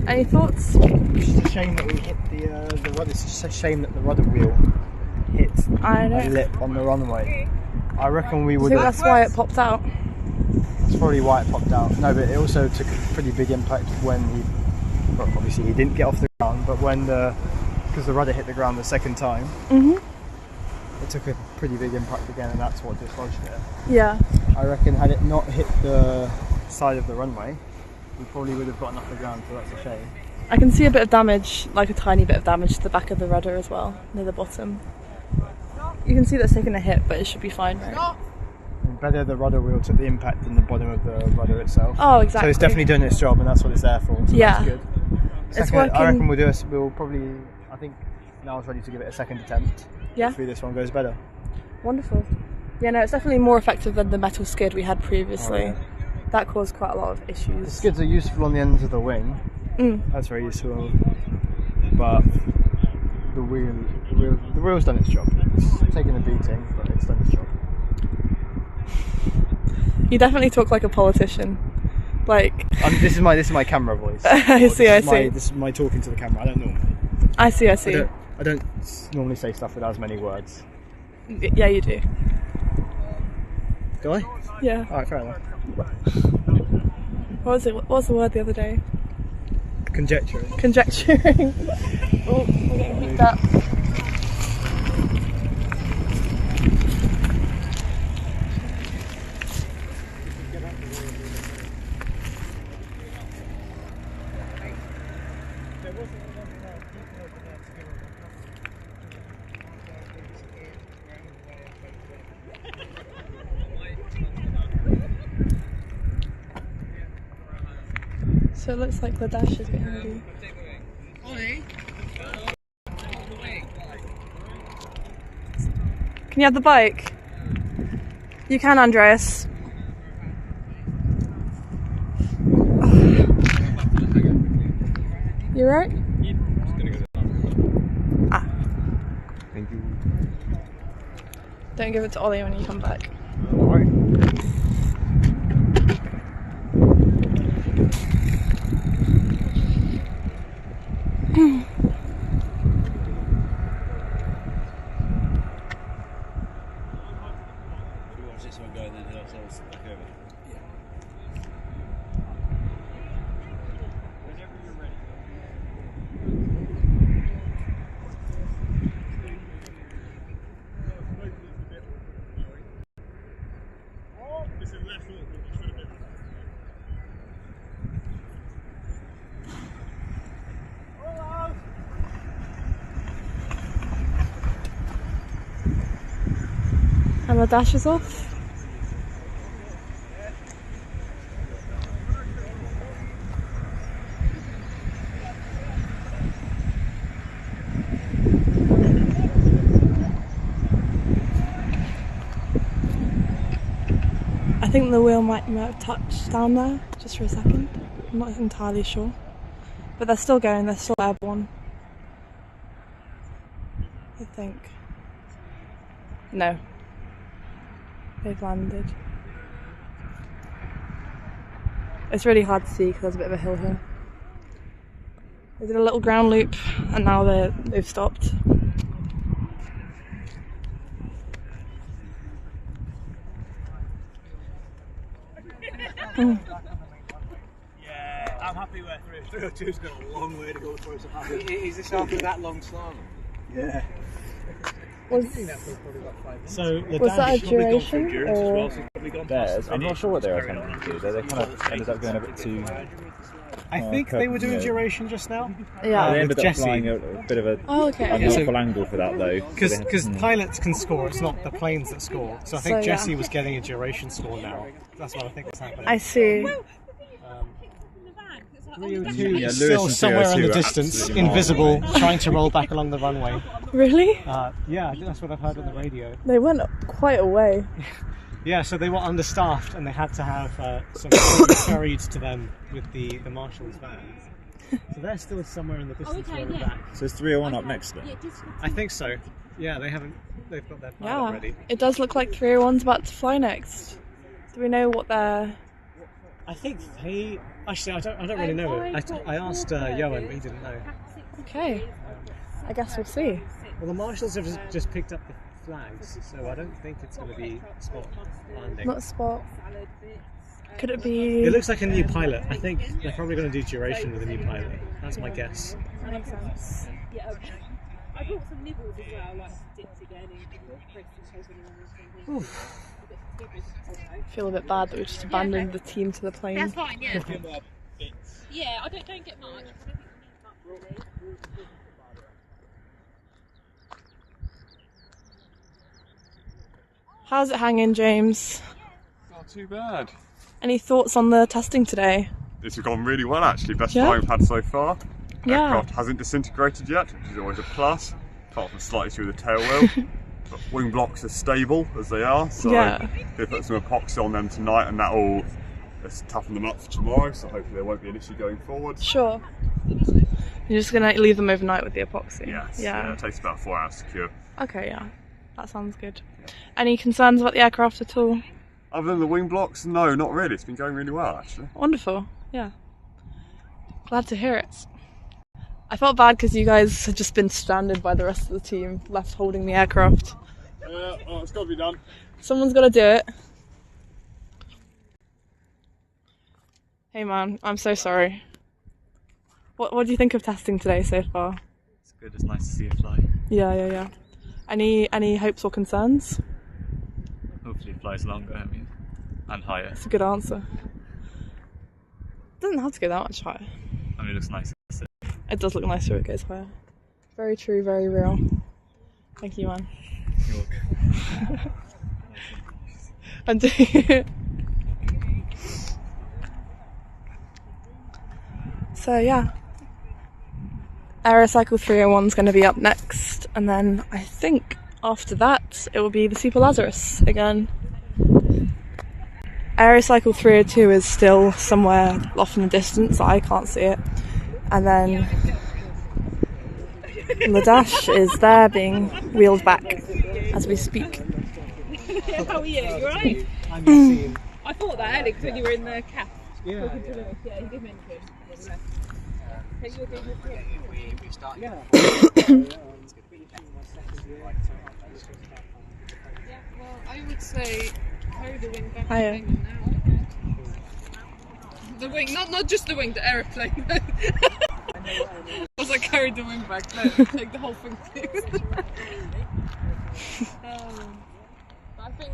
Any thoughts? It's just a shame that we hit the rudder. It's just a shame that the rudder wheel hit a lip on the runway. I reckon we would. I think that's why it popped out. That's probably why it popped out. No, but it also took a pretty big impact when he. Well, obviously he didn't get off the ground, but when because the rudder hit the ground the second time, it took a pretty big impact again, and that's what dislodged it. Yeah. I reckon had it not hit the side of the runway, we probably would have gotten off the ground. So that's a shame. I can see a bit of damage, like a tiny bit of damage to the back of the rudder as well, near the bottom. You can see that's taken a hit, but it should be fine, right? Better the rudder wheel took the impact than the bottom of the rudder itself. Oh, exactly. So it's definitely doing its job, and that's what it's there for. So yeah. That's good. It's working. I reckon we'll probably. I think now it's ready to give it a second attempt. Yeah. Hopefully this one goes better. Wonderful. Yeah, no, it's definitely more effective than the metal skid we had previously. Oh, yeah. That caused quite a lot of issues. The skids are useful on the ends of the wing. That's very useful. But the wheel's done its job. It's taken a beating, but it's done its job. You definitely talk like a politician. Like this is my camera voice. I see. This is my talking to the camera. I don't normally. I see. I don't normally say stuff with as many words. Yeah, you do. Do I? Yeah. Alright, fair enough. What was it? What was the word the other day? Conjecturing. Conjecturing. Oh, we're getting heat up. So it looks like Ludash is getting ready. Can you have the bike? You can, Andreas. You right? Ah. Thank you. Don't give it to Ollie when you come back. Alright. And Ludash is off. I think the wheel might have touched down there just for a second. I'm not entirely sure. But they're still going, they're still airborne. I think. No. They've landed. It's really hard to see because there's a bit of a hill here. They did a little ground loop and now they've stopped. Yeah, I'm happy where 302's got a long way to go before it's a happy. Is this after that long slalom? Yeah. Was that a duration? Or? Theirs, I'm not sure what they were attempting to do. They kind of ended up going a bit too. I think they were doing duration just now. Yeah. They ended up Jesse. flying a bit of an unhelpful angle for that though. Because pilots can score, it's not the planes that score. So I think So, yeah. Jesse was getting a duration score now. That's what I think was happening. I see. 302 Yeah, is Lewis still and somewhere in 302 the are distance, absolutely miles invisible, away. trying to roll back along the runway. Really? Yeah, that's what I've heard on the radio. They went quite a way. Yeah, so they were understaffed and they had to have some food ferried to them with the marshal's van. So they're still somewhere in the distance rolling back. So is 301 up next then? I think so. Yeah, they've got their pilot Yeah. ready. It does look like 301's about to fly next. Do we know what they're... I think they... Actually, I don't really know. I asked Johan, but he didn't know. Okay. I guess we'll see. Well, the marshals have just picked up the flags, so I don't think it's going to be spot landing. Not a spot. Could it be... It looks like a new pilot. I think they're probably going to do duration with a new pilot. That's my guess. That makes sense. Yeah, okay. I brought some nibbles as well, like dipped again in Chris in case anyone was thinking. I feel a bit bad that we just abandoned the team to the plane. That's fine, yeah. Yeah, I don't get much. I don't think we need much really. How's it hanging, James? Not too bad. Any thoughts on the testing today? This has gone really well actually, best Yeah. flying we've had so far. Yeah. Aircraft hasn't disintegrated yet, which is always a plus, apart from slightly through the tail wheel. But wing blocks are stable as they are, so Yeah. they put some epoxy on them tonight and that will toughen them up for tomorrow, so hopefully there won't be an issue going forward. Sure. You're just going to leave them overnight with the epoxy? Yes, Yeah. it takes about 4 hours to cure. Okay, yeah. That sounds good. Any concerns about the aircraft at all? Other than the wing blocks, no, not really. It's been going really well actually. Wonderful, yeah. Glad to hear it. I felt bad because you guys had just been stranded by the rest of the team, left holding the aircraft. Oh, it's got to be done. Someone's got to do it. Hey man, I'm so sorry. What do you think of testing today so far? It's good, it's nice to see it fly. Yeah. Any hopes or concerns? Hopefully it flies longer, I mean, and higher. That's a good answer. Doesn't have to go that much higher. I mean, it looks nice. It does look nicer if it goes higher. Very true, very real. Thank you, man. You're welcome. And so yeah, Aerocycle 301 is going to be up next, and then I think after that it will be the Super Lazarus again. Aerocycle 302 is still somewhere off in the distance, I can't see it, and then the Dash is there being wheeled back as we speak. How are you? You alright? I'm seeing. I thought that, Alex, when you were in the caf. Yeah. Talking to Lewis. Yeah, he did mention. Okay, you're doing this. We start. Yeah. Well, I would say carry the wing back. Hiya. The wing, not just the wing, the aeroplane. I was like, carry the wing back, no, take the whole thing too. I think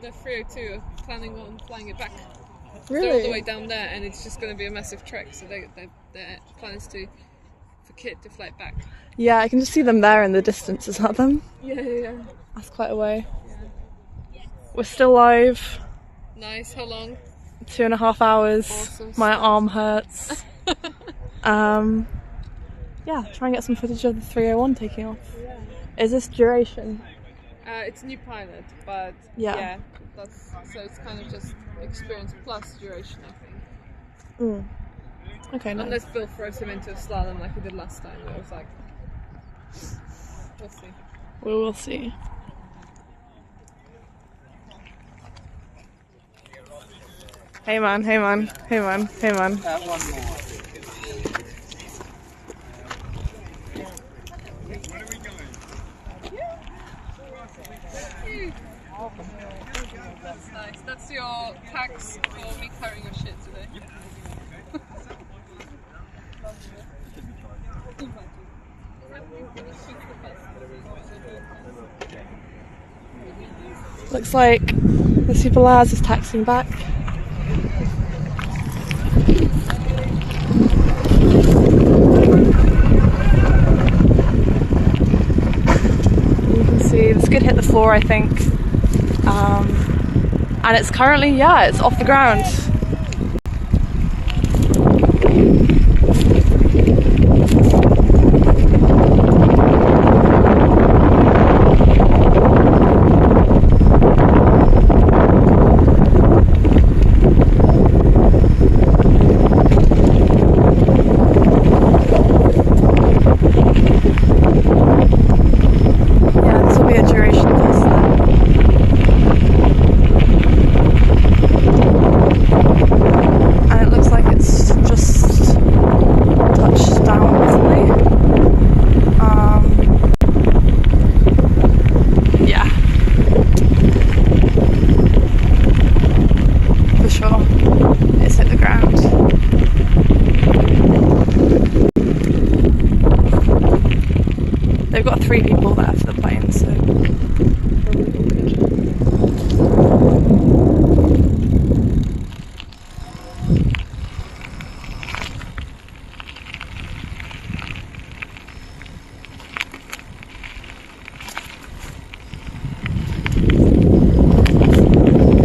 the 302 are planning on flying it back. Really? They're all the way down there, and it's just going to be a massive trek, so their plan is for Kit to fly it back. Yeah, I can just see them there in the distance. Is that them? Yeah. That's quite a way. We're still live. Nice, how long? 2.5 hours. Awesome My stuff. arm hurts. Yeah, try and get some footage of the 301 taking off. Yeah. Is this duration? It's a new pilot, but Yeah. so it's kind of just experience plus duration, I think. Okay, nice. Unless Bill throws him into a slalom like he did last time, it was like... We'll see. We will see. Hey man, hey man, hey man, hey man. One more. That's nice. That's your tax for me carrying your shit today. Looks like the Super Laz is taxiing back. You can see this could hit the floor, I think. And it's currently, yeah, it's off the ground. Yeah, this will be a duration test then. And it looks like it's just touched down recently. Yeah. For sure. It's hit the ground. They've got 3 people there for the plane, so probably all good.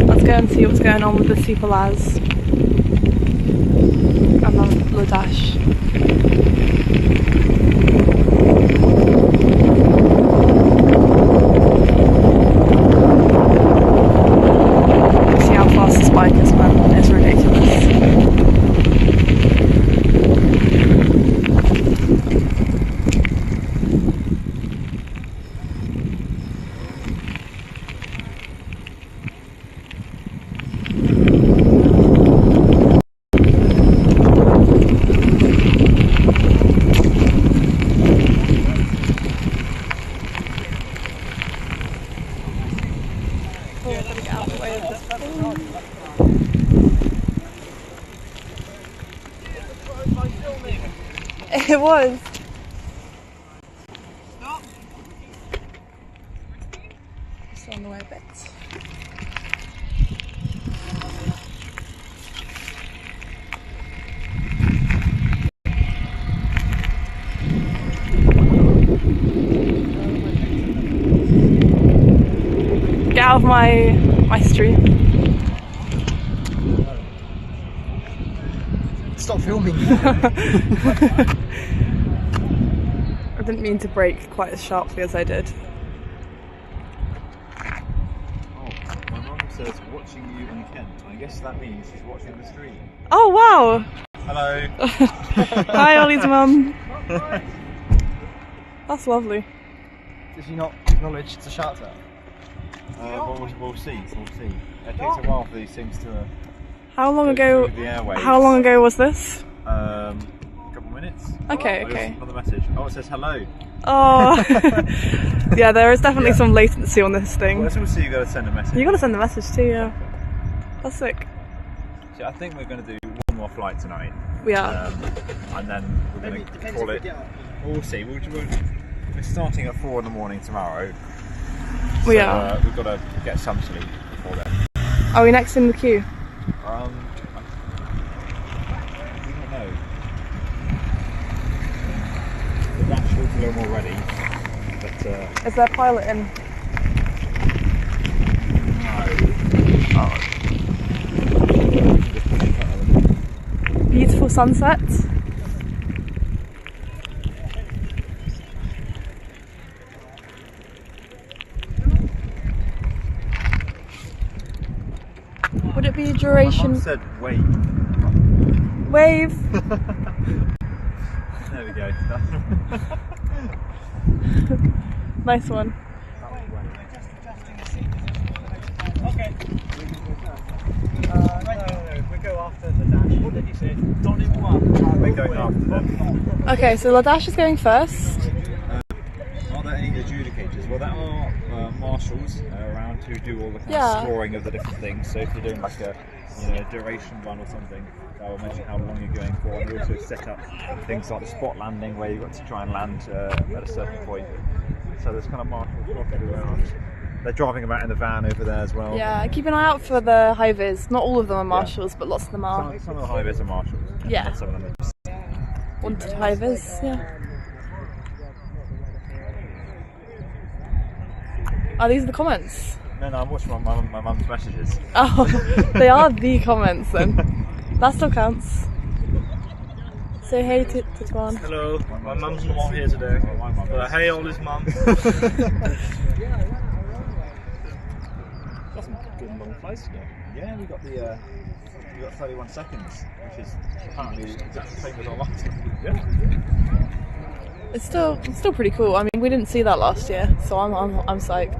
Let's go and see what's going on with the Super Laz and the Dash. See how fast this bike is, man. It's ridiculous. Oh, I've got to get out of the way of this thing. It was. Just on the way a bit. Get out of my stream. Stop filming. I didn't mean to brake quite as sharply as I did. Oh, my mum says watching you and Kent. I guess that means she's watching the stream. Oh wow! Hello. Hi Ollie's mum. That's lovely. Did she not acknowledge the shout out? We'll see. We'll see. It takes a while for these things to. How long go ago? through the airwaves. How long ago was this? A couple minutes. Okay, I okay. just another message. Oh, it says hello. Oh, yeah. There is definitely some latency on this thing. Well, let's see. You got to send a message. You got to send the message too, yeah. That's sick. See, I think we're going to do one more flight tonight. We are. And then we're going to call it. We'll see. We're starting at 4 in the morning tomorrow. We So, are. We've got to get some sleep before then. Are we next in the queue? I don't know. The dash looks a little more ready, but Is there a pilot in? no. Beautiful sunset. Would it be a duration? My mum said wave. Wave. There we go. Nice one. Okay. No, we go after the dash. What did you say? We're going after them. Okay, so Ladash is going first. Are there any adjudicators? Well, there are marshals around who do all the kind Yeah. of scoring of the different things. So if you're doing like a duration run or something, that will mention how long you're going for. And we also set up things like the spot landing where you've got to try and land at a certain point. So there's kind of marshals walking around. They're driving about in the van over there as well. Yeah, keep an eye out for the high vis. Not all of them are marshals, but lots of them are. Some of the high vis are marshals. Yeah. And some of them are just Wanted high vis, yeah. Oh, these are the comments. No, I'm watching my mum's messages. Oh, they are the comments then. That still counts. Say hey to Tuan. Hello, my mum's not here today. But hey, oldest mum. Got some good long flights today. Yeah, we got 31 seconds, which is apparently exactly the same as our last one. Yeah. It's still pretty cool. I mean, we didn't see that last year, so I'm psyched.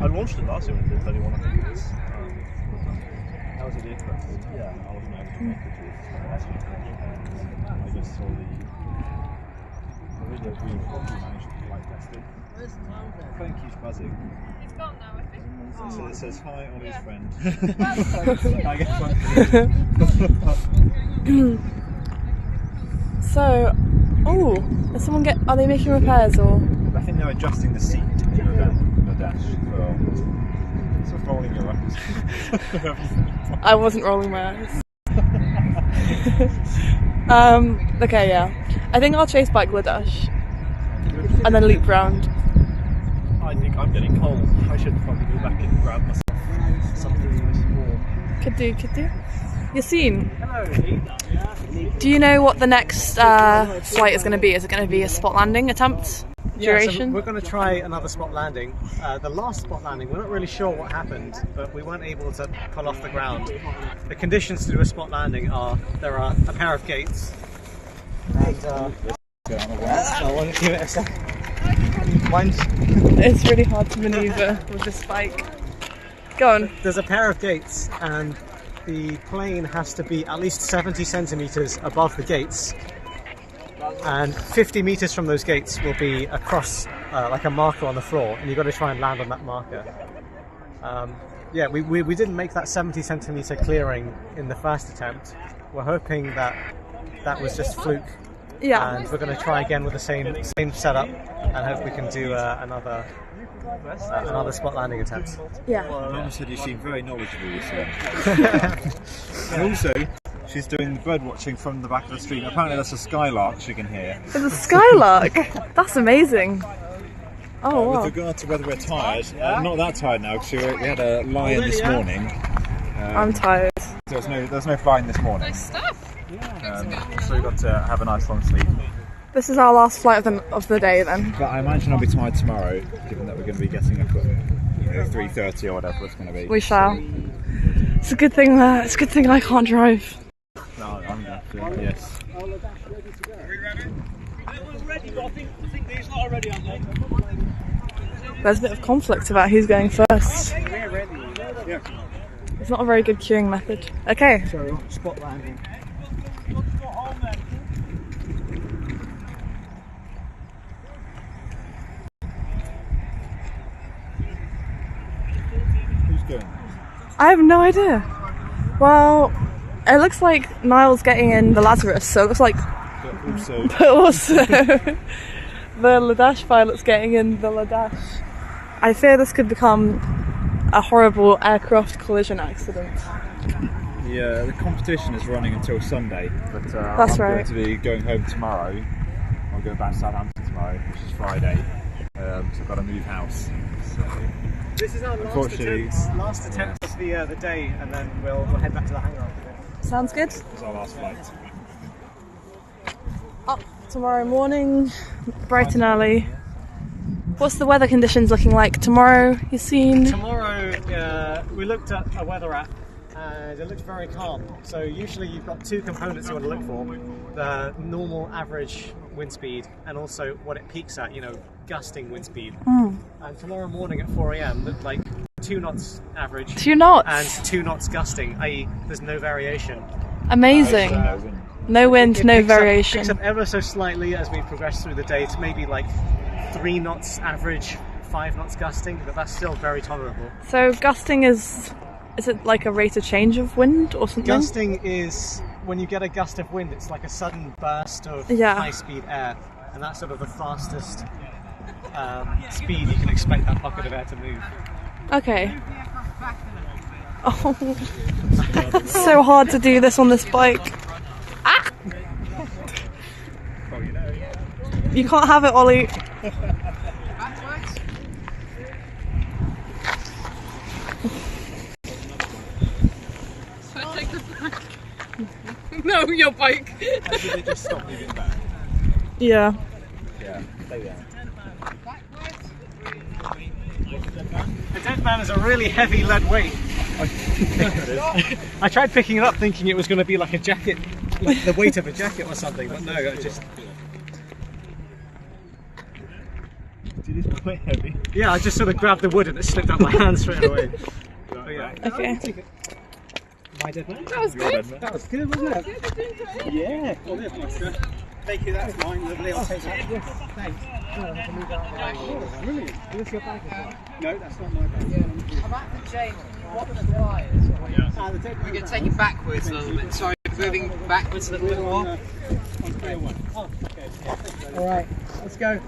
I launched it last year when it did 31, I think it was. That was a the Icarus. Yeah, I wasn't able to make it to I just saw the video we managed to flight tested. The phone keeps buzzing. It's gone now, I think. So it says hi, Ollie's Yeah. friend. I guess one. So, does someone are they making repairs or? I think they're adjusting the seat in the dash for sort of rolling your eyes. I wasn't rolling my eyes. Okay, yeah. I think I'll chase bike Ladash and then loop round. I think I'm getting cold. I should probably go back and grab myself something nice and warm. Could do. Yassine, Hello. do you know what the next flight is going to be? Is it going to be a spot landing attempt? Duration? So we're going to try another spot landing. The last spot landing, we're not really sure what happened, but we weren't able to pull off the ground. The conditions to do a spot landing are there are a pair of gates, and I want to give it a second. It's really hard to manoeuvre with this bike. Go on. There's a pair of gates, and the plane has to be at least 70 centimeters above the gates. And 50 meters from those gates will be across like a marker on the floor, and you've got to try and land on that marker. Yeah, we didn't make that 70 centimeter clearing in the first attempt. We're hoping that was just fluke. Yeah. And we're going to try again with the same setup, and hope we can do another spot landing attempt. Yeah. Mum said you seem very knowledgeable, you said. And also, she's doing bird watching from the back of the street. Apparently that's a skylark she can hear. There's a skylark? That's amazing. Oh, wow. With regard to whether we're tired, not that tired now because we had a lie-in this morning. I'm tired. There's no flying this morning. So we've got to have a nice long sleep. This is our last flight of the day then. But I imagine I'll be tired tomorrow, given that we're going to be getting up at 3:30 or whatever it's going to be. We shall. It's a good thing I can't drive. No, I'm going to have to, yes. Are we ready? We're ready, but I think these lot are ready, aren't they? There's a bit of conflict about who's going first. We're ready. Yeah. It's not a very good queuing method. Okay. So, spot landing. Who's going? I have no idea. Well, it looks like Niall's getting in the Lazarus, so it looks like... But also the Ladash pilot's getting in the Ladash. I fear this could become a horrible aircraft collision accident. Yeah, the competition is running until Sunday, but That's I'm right. going to be going home tomorrow. I'll go back to Southampton tomorrow, which is Friday. So I've got to move house. So, This is our last attempt of the day, and then we'll head back to the hangar after this. Sounds good. It's our last flight. Up tomorrow morning, bright and early. What's the weather conditions looking like tomorrow, Yassine? Tomorrow, we looked at a weather app and it looked very calm. So usually you've got two components you want to look for. The normal average wind speed and also what it peaks at, you know, gusting wind speed. Mm. And tomorrow morning at 4 AM looked like 2 knots average. 2 knots? And 2 knots gusting, i.e. there's no variation. Amazing. No wind, no variation. It picks up ever so slightly as we progress through the day to maybe like 3 knots average, 5 knots gusting, but that's still very tolerable. So gusting is it like a rate of change of wind or something? Gusting is when you get a gust of wind, it's like a sudden burst of high-speed air, and that's sort of the fastest speed you can expect that pocket of air to move. Okay. Oh, it's so hard to do this on this bike. Ah! Oh, you know. You can't have it, Ollie. No, your bike. How did they just stop moving back? Yeah. Yeah, stay there. The dead man is a really heavy lead weight. I tried picking it up thinking it was going to be like a jacket, like the weight of a jacket or something, but no, it just... Dude, it's quite heavy. Yeah, I just sort of grabbed the wood and it slipped out my hand straight away. But yeah. Okay. My dead man? That was good. That was good, wasn't it? Yeah. Oh, there, thank you, that's mine. Lovely, I'll take that. Yes, thanks. Brilliant. Is this your bag as well? No, that's not my bag. I'm at the chain. What was the wires? We're going to take it backwards a little bit. Sorry, moving backwards a little bit more. Oh, okay. Yeah. Alright, let's go.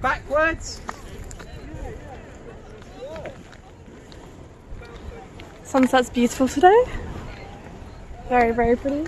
Backwards. Sunset's beautiful today. Very, very pretty.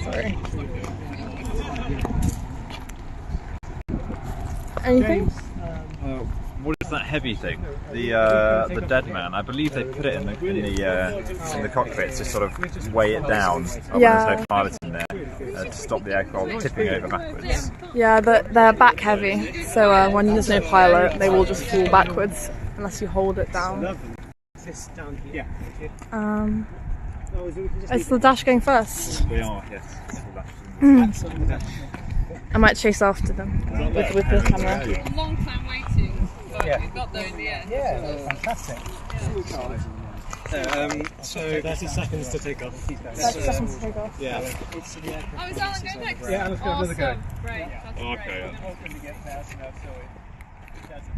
Sorry. Anything? What is that heavy thing? The dead man. I believe they put it in the cockpit to sort of weigh it down when there's no pilot in there to stop the aircraft tipping over backwards. Yeah, but they're back heavy, so when there's no pilot, they will just fall backwards unless you hold it down. Yeah. Is the dash going first? We are, yes. I might chase after them with the camera. Long time waiting, but we got there in the end. Yeah, fantastic. So 30 seconds to take off. 30 seconds to take off. Yeah. Oh, is Alan going next? Yeah, let's go another go. Great, that's Okay.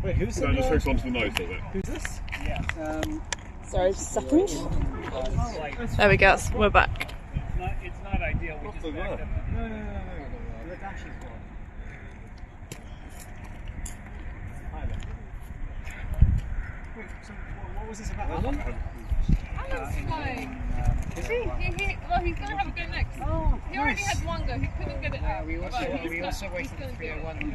Wait, who's that? Just hooks onto the nose of it. Who's this? Yeah. Sorry, just a second. There we go, we're back. It's not ideal. We just backed up. No. The dash is gone. Wait, so what was this about? Alan's flying. He's going to have a go next. Oh, he already had one go, he couldn't get it out. We also waited for 301.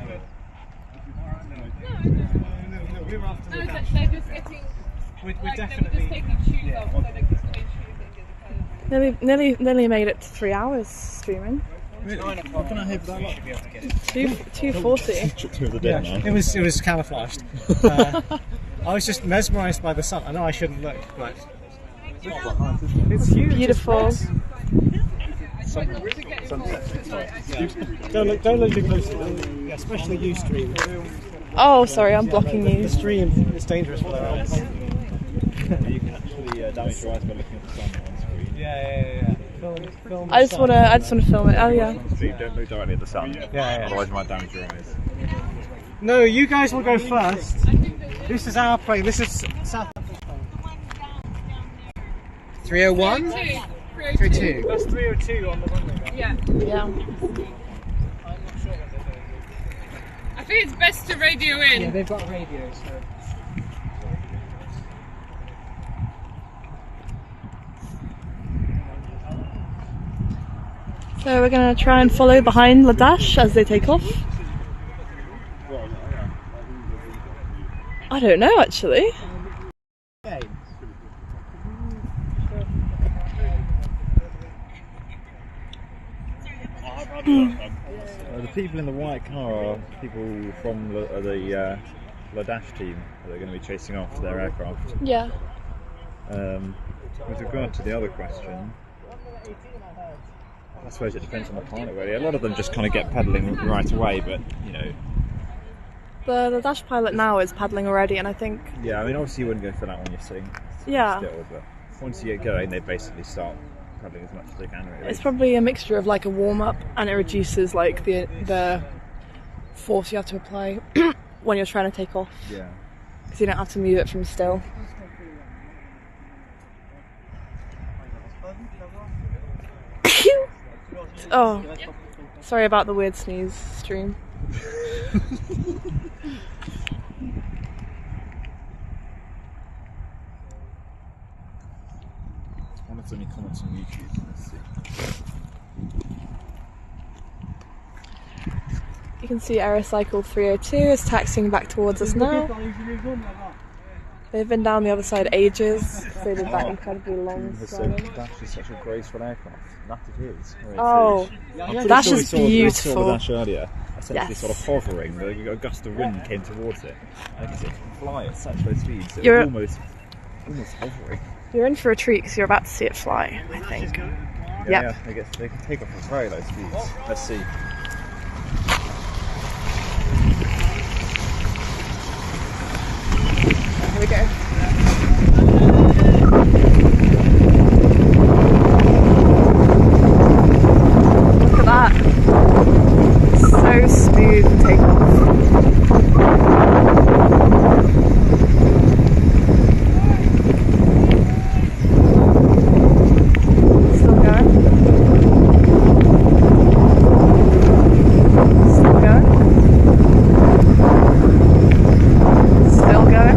No, we were after the No, dash. they're just getting... We're like, definitely... they were just taking shoes off, so they could change shoes and get the Nearly made it to 3 hours streaming. What can I hope that? 2:40. Tripped over the dead man. It was camouflaged. I was just mesmerised by the sun. I know I shouldn't look, but it's huge. Beautiful. Don't look too closely. Yeah, especially you, stream. Oh, sorry, I'm blocking you. The stream is dangerous for their eyes. You can actually damage your eyes by looking at the sun on screen. Yeah. Film I just wanna film it. Oh yeah. Don't look directly at the sun. Yeah. Otherwise you might damage your eyes. No, you guys will go first. This is our plane. This is South. 301? 302. That's 302 on the runway. Yeah. I think it's best to radio in. Yeah, they've got radios, so... So we're gonna try and follow behind Ladash as they take off. I don't know actually. The people in the white car are people from the Dash team that are going to be chasing off their aircraft. Yeah. With regard to the other question, I suppose it depends on the pilot really. A lot of them just kind of get pedalling right away, but you know. The Dash pilot now is paddling already, and I think. Yeah, I mean obviously you wouldn't go for that when you're sitting Yeah. still, but once you get going, they basically start paddling as much as they can. Really. It's probably a mixture of like a warm up, and it reduces like the force you have to apply when you're trying to take off. Yeah. Because you don't have to move it from still. Oh, sorry about the weird sneeze stream. I wonder if there's any comments on YouTube. Let's see. You can see Aerocycle 302 is taxiing back towards us now. They've been down the other side ages. They did that incredibly long slide. Dash is such a graceful aircraft. That it is. Oh, Dash is beautiful. We saw the Dash earlier, essentially Yes. sort of hovering. A gust of wind came towards it. And it can fly at such low speeds. So You're- it was almost hovering. You're in for a treat because you're about to see it fly, I think. Yeah, they can take off at very low speeds. Let's see. Here we go. Look at that. So smooth to take off. Still going. Still going. Still going.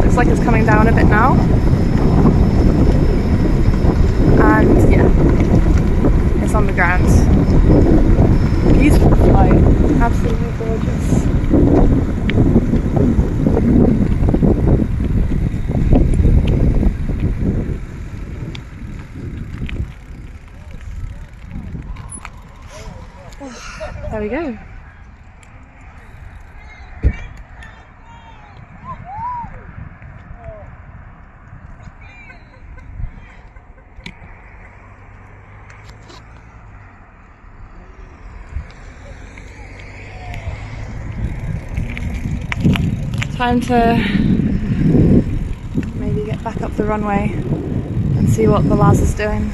Looks like it's coming down a bit now. And yeah, it's on the ground. Beautiful flight, absolutely gorgeous. There we go. Time to maybe get back up the runway and see what the Laz is doing.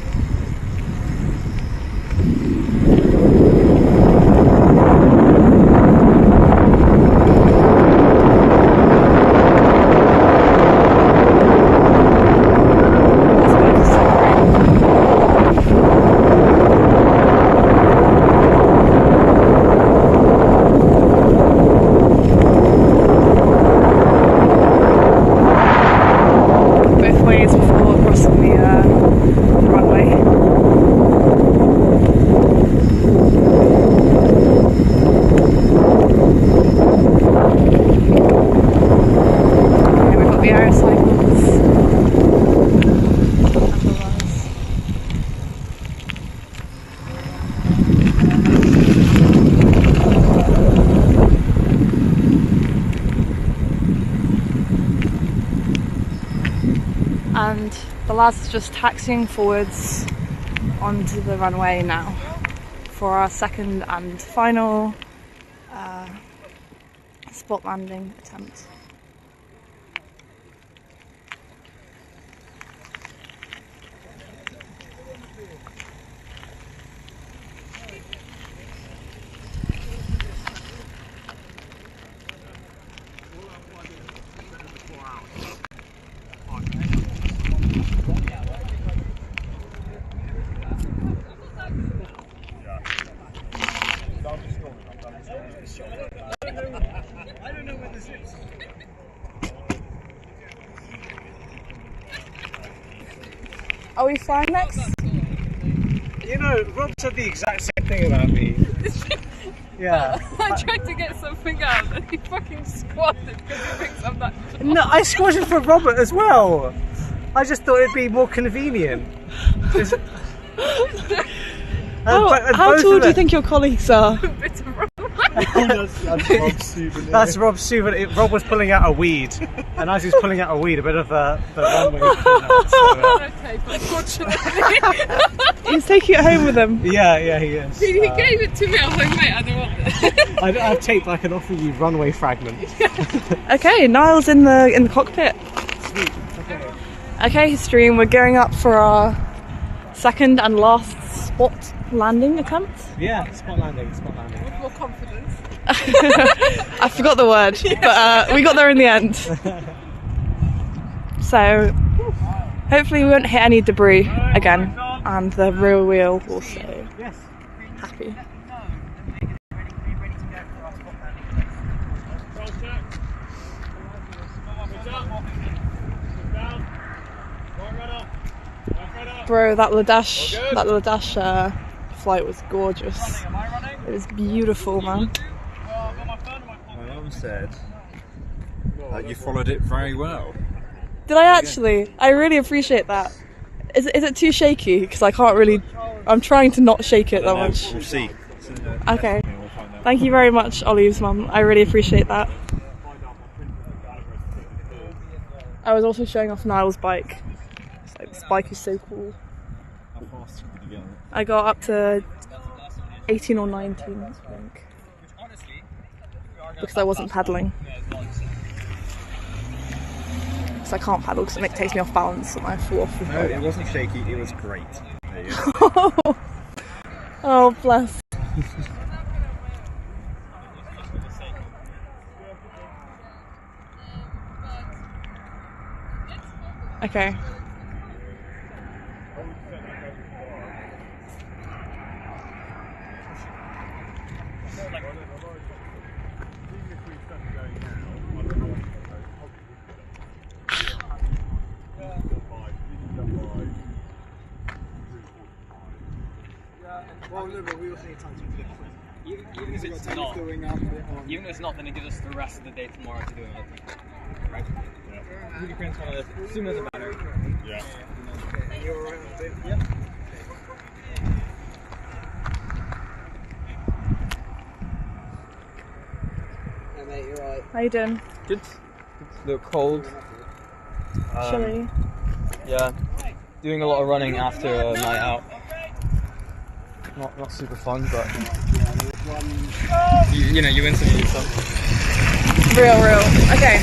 Both ways before crossing the runway. Okay, we've got the Aerocycles and the Laz. And the Laz is just taxiing forwards onto the runway now for our second and final spot landing attempt. I don't know where this is. Are we flying next? You know, Rob said the exact same thing about me. Yeah. I tried to get something out and he fucking squatted because he thinks I'm that. No, I squatted for Robert as well. I just thought it'd be more convenient. How tall do you think your colleagues are? That's Rob's souvenir. That's Rob's souvenir. Rob was pulling out a weed, and as he was pulling out a weed, a bit of the runway was pulling out, He's taking it home with him. Yeah, he is. He gave it to me. I was like, mate, I don't want this. I've taped. I can offer you runway fragments. Okay, Niall's in the cockpit. Sweet. Okay, stream. We're gearing up for our second and last spot landing attempt. Yeah, spot landing. With more confidence. I forgot the word, but we got there in the end. So hopefully we won't hit any debris again, and the rear wheel will stay happy. Bro, that Ladash flight was gorgeous. It was beautiful, man. My mum said that you followed it very well. Did I actually? I really appreciate that. Is it too shaky? Because I can't really. I'm trying to not shake it that much. We'll see. Okay. Thank you very much, Olive's mum. I really appreciate that. I was also showing off Niall's bike. So this bike is so cool. How fast did you get on it? I got up to 18 or 19, I think. Because I wasn't paddling. Because I can't paddle because it takes me off balance and I fall off. No, it wasn't shaky, it was great. There you go. Oh, bless. Okay. Well, no, but we also need time to flip. Even if it's not, even if it's not, then it gives us the rest of the day tomorrow to do it. Right? Yeah. Really depends on it. Sooner the better. Yeah. And you're alright with it? Yep. Hey mate, you're right. How you doing? Good. It's a little cold. Chilly. Yeah. Doing a lot of running after a night out. Not super fun, but you know, you win some, you lose some. Real. Okay.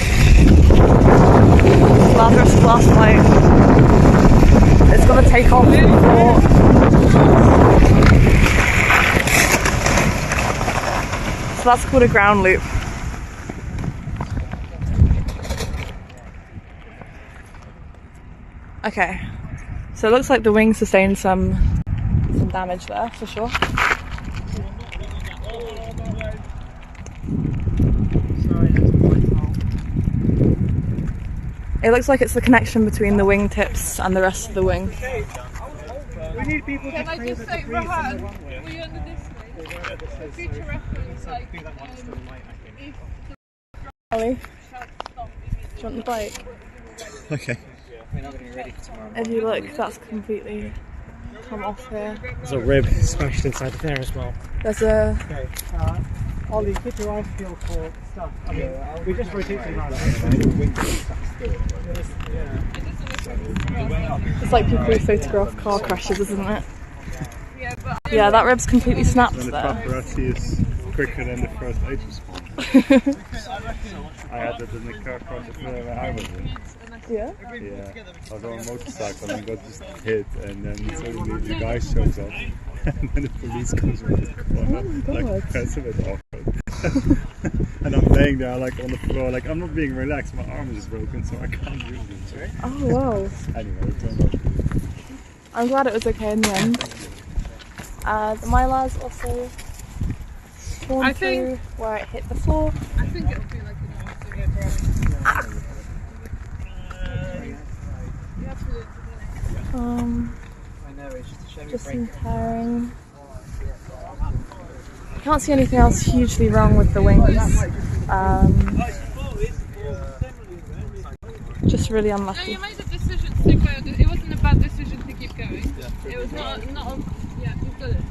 Lazarus last flight. It's gonna take off before. So that's called a ground loop. Okay. So it looks like the wing sustained some damage there for sure. It looks like it's the connection between the wing tips and the rest of the wing. We need people Can to I clear just the say, debris from the Rahan, runway. were you under this way? For future reference, like, Ollie, do you want the bike? Okay. We're not going to be ready for tomorrow. If you look, that's completely come off here. There's a rib smashed inside there as well. There's a... Okay, Ollie, keep your eyes peeled for stuff. I mean, we just rotate them around. It's like people who photograph car crashes, isn't it? Yeah, that rib's completely snapped And the there. paparazzi is quicker than the first aid response. I had that in the car crash where I was in. Yeah? Yeah. I was on a motorcycle and got just hit, and then suddenly the guy shows up, and then the police comes around the corner. Oh my like, God. that's a bit awkward. And I'm laying there like on the floor, like I'm not being relaxed, my arm is just broken, so I can't really do it. Oh wow. Anyway, it turned out. I'm glad it was okay in the end. The Mylar's also torn through where it hit the floor. I think it'll be like just some tearing. I can't see anything else hugely wrong with the wings. Just really unlucky. No, you made a decision to go. It wasn't a bad decision to keep going. It was not yeah, you've got it.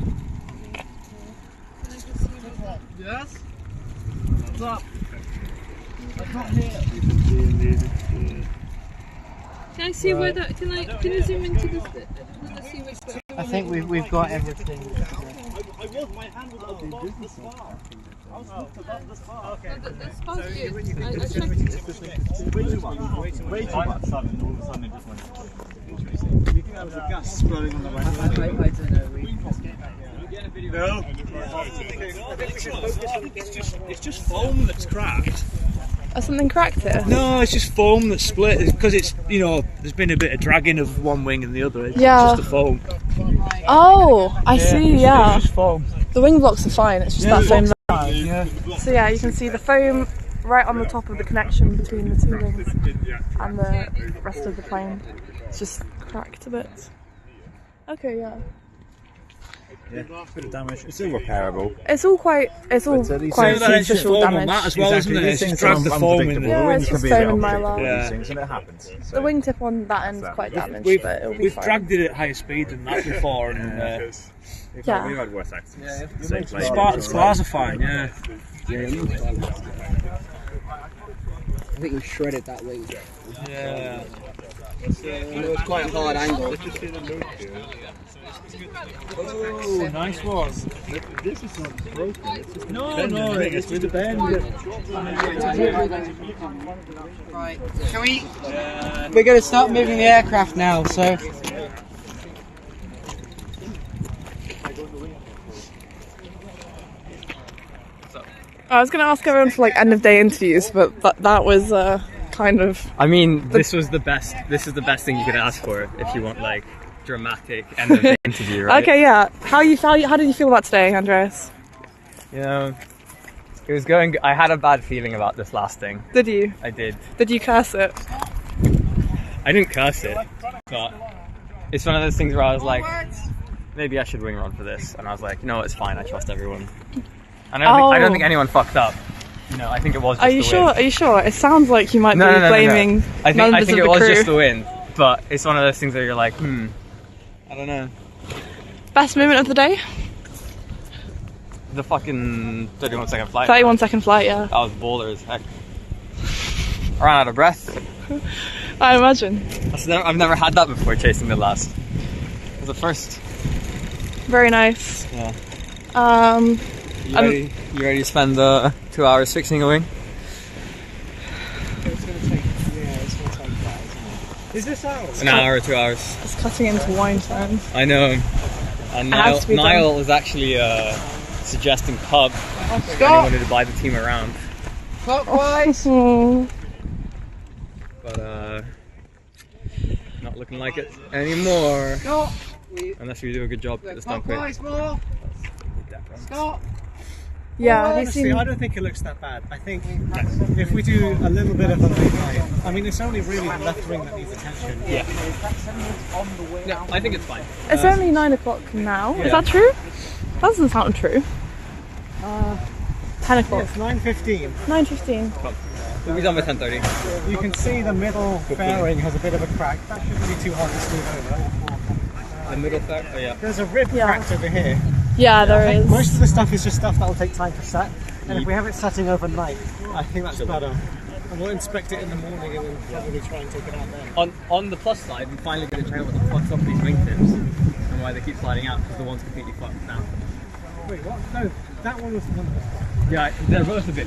Yes? What's up? I can't hear. Can I see where that? Can you zoom into this bit? Let us see which bit. I think we've got everything. I was, my hand was above the spar. I was hooked above the spar. Okay. The spar's good. I checked. Way too much. Way too much. All of a sudden it just went. Do you think that was a gas spraying on the way? I don't know. No. It's just foam that's cracked. Oh, something cracked here? No, it's just foam that's split because it's, you know, there's been a bit of dragging of one wing and the other. It's yeah. just the foam. Oh, I see, yeah. It's just foam. The wing blocks are fine, it's just that foam. Yeah. So yeah, you can see the foam right on the top of the connection between the two wings and the rest of the plane. It's just cracked a bit. Okay, yeah. Yeah, a bit of damage. It's still repairable. It's all quite superficial damage. That as well, isn't it? It's just dragged the foam in. Yeah, it's just foam in Mylar. Yeah. And it happens. So. The wingtip on that end is quite damaged, but it'll be We've fine. dragged it at higher speed than that before, and yeah. We've had worse accidents. The spars are fine, yeah. I think we shredded that wing. Yeah. It was quite a hard angle. Oh, nice one. This is not broken. It's just no, it's with the bend. Right. Can we? We're going to start moving the aircraft now, so. I was going to ask everyone for like end of day interviews, but that was kind of. I mean, this was the best. This is the best thing you could ask for if you want like dramatic end of day interview, right? Okay, yeah. How did you feel about today, Andreas? You know, it was going. I had a bad feeling about this last thing. Did you? I did. Did you curse it? I didn't curse it, but it's one of those things where I was like, maybe I should wing run for this, and I was like, you know what, it's fine. I trust everyone. And I don't think anyone fucked up. You know, I think it was just Are you sure? Are you sure? It sounds like you might be blaming I think members of the it was crew. just the wind, but it's one of those things where you're like, I don't know. Best moment of the day? The fucking 31-second flight. 31-second flight, yeah. That was baller as heck. I ran out of breath. I imagine. I've never had that before, chasing the last. It was the first. Very nice. Yeah. You ready to spend 2 hours fixing a wing? It's going to take that, isn't it? Is this ours? An hour or 2 hours. It's cutting into wine time. I know. And Niall was actually suggesting pub. If anyone wanted to buy the team around. Clockwise! But not looking like it anymore. Stop! Unless we do a good job at this time. Clockwise more! Stop! Yeah, well, honestly, I don't think it looks that bad. I think if we do a little bit of a late night, I mean, it's only really the left wing that needs attention. Yeah. No, I think it's fine. It's only 9 o'clock now. Yeah. Is that true? That doesn't sound true. 10 o'clock. It's 9:15. 9:15. We'll be done by 10:30. You can see the middle fairing has a bit of a crack. That shouldn't be too hard to smooth over. The middle fairing? Oh yeah. There's a rib cracked over here. Yeah, there is. Most of the stuff is just stuff that will take time to set. And if we have it setting overnight, I think that's better. And we'll inspect it in the morning and then probably try and take it out there. On the plus side, we finally get to train what the fuck's up these wingtips and why they keep sliding out, because the one's completely fucked now. Wait, what? No, that one was the one. Yeah, they're both a bit.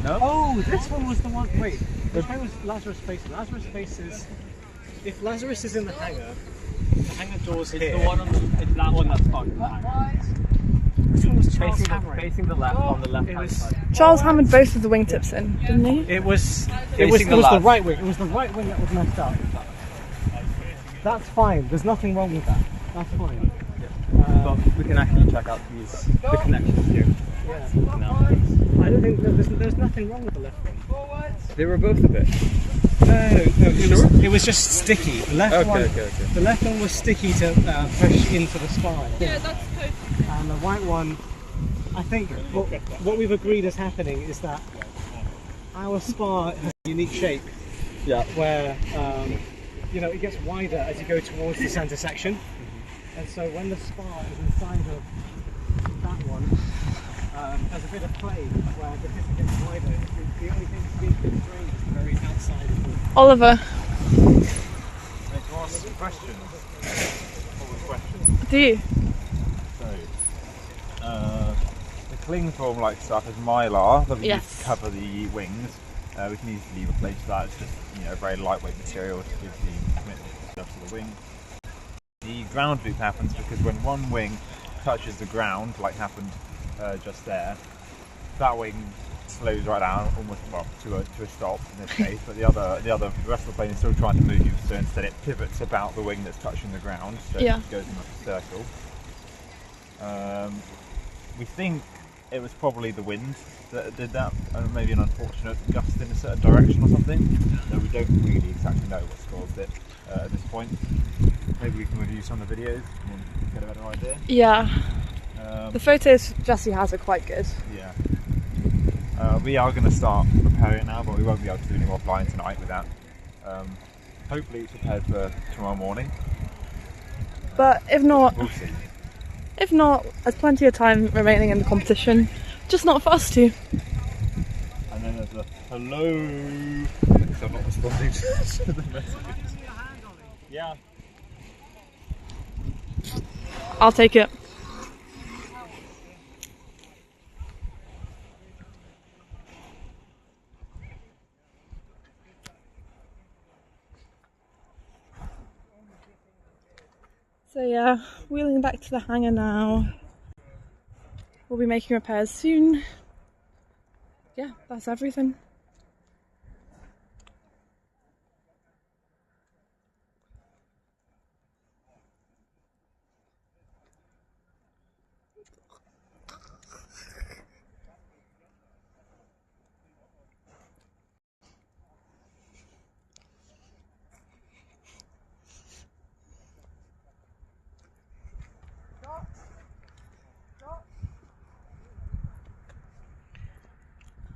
No? Oh, this one was the one. Wait, which one was Lazarus Face? Lazarus Face is. If Lazarus is in the hangar doors it's here. The one it's that one that's fucked. Which one was Charles hammering? Facing the left, on the left hand side. Charles hammered both of the wingtips in, didn't he? It was the right wing. It was the right wing that was messed up. That's fine. There's nothing wrong with that. That's fine. can actually check out the connections here. Yeah. No. I don't think there's nothing wrong with the left one. They were both a bit. No, it was just sticky. The left one, okay. The left one was sticky to push into the spine. Yeah, that's good. And the white one, I think what we've agreed is happening is that our spar has a unique shape. Yeah. Where you know, it gets wider as you go towards the centre section, and so when the spar is inside of that one, there's a bit of play where because it gets wider, the only thing that's being constrained is the very outside of the... Oliver, To ask some questions. What was the question? do you? So, the cling film like stuff is mylar that we use Yes. to cover the wings. We can easily replace that. It's just, you know, a very lightweight material to give the commitment stuff to the wing. The ground loop happens because when one wing touches the ground, like happened just there, that wing slows right down, almost to a stop in this case. But the rest of the plane is still trying to move, so instead it pivots about the wing that's touching the ground, so Yeah. it goes in like a circle. We think it was probably the wind that did that, and maybe an unfortunate gust in a certain direction or something. No, we don't really exactly know what's caused it at this point. Maybe we can review some of the videos and get a better idea. Yeah. The photos Jesse has are quite good. Yeah. We are going to start repairing it now, but we won't be able to do any more flying tonight with that. Hopefully it's prepared for tomorrow morning. But if not, we'll see. If not, there's plenty of time remaining in the competition. Just not for us to. And then there's a hello, because I'm not responding to the messages. Yeah. I'll take it. So yeah, wheeling back to the hangar now. We'll be making repairs soon. Yeah, that's everything.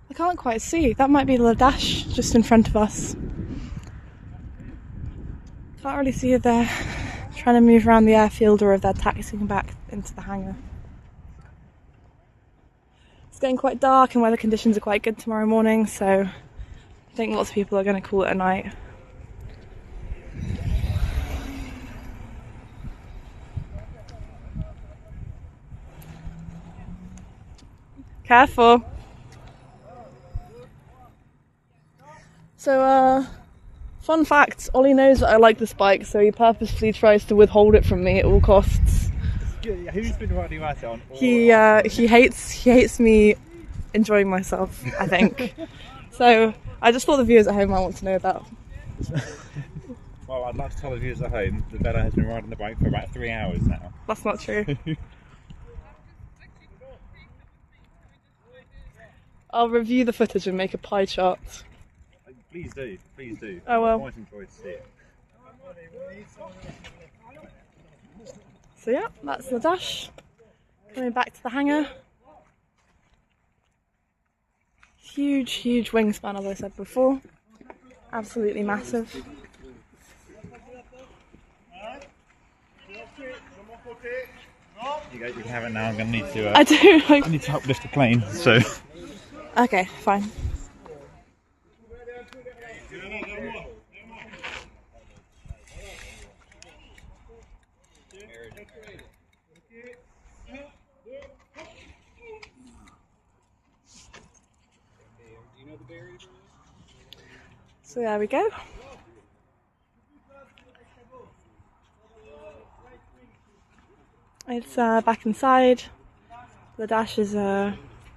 I can't quite see. That might be the dash just in front of us. Can't really see if they're trying to move around the airfield or if they're taxiing back into the hangar. It's getting quite dark and weather conditions are quite good tomorrow morning, so I think lots of people are going to call it a night. Careful. So, fun fact, Ollie knows that I like this bike, so he purposefully tries to withhold it from me at all costs. Who's been riding that on? He hates me enjoying myself, I think. So, I just thought the viewers at home might want to know that. Well, I'd like to tell the viewers at home that Bella has been riding the bike for about 3 hours now. That's not true. I'll review the footage and make a pie chart. Please do, please do. I will. I might enjoy to see it. So yeah, that's the dash. Coming back to the hangar. Huge, huge wingspan, as I said before. Absolutely massive. You can have it now. I'm going to need to. I do. I need to uplift the plane. So. Okay, fine. So there we go. It's back inside. The dash is a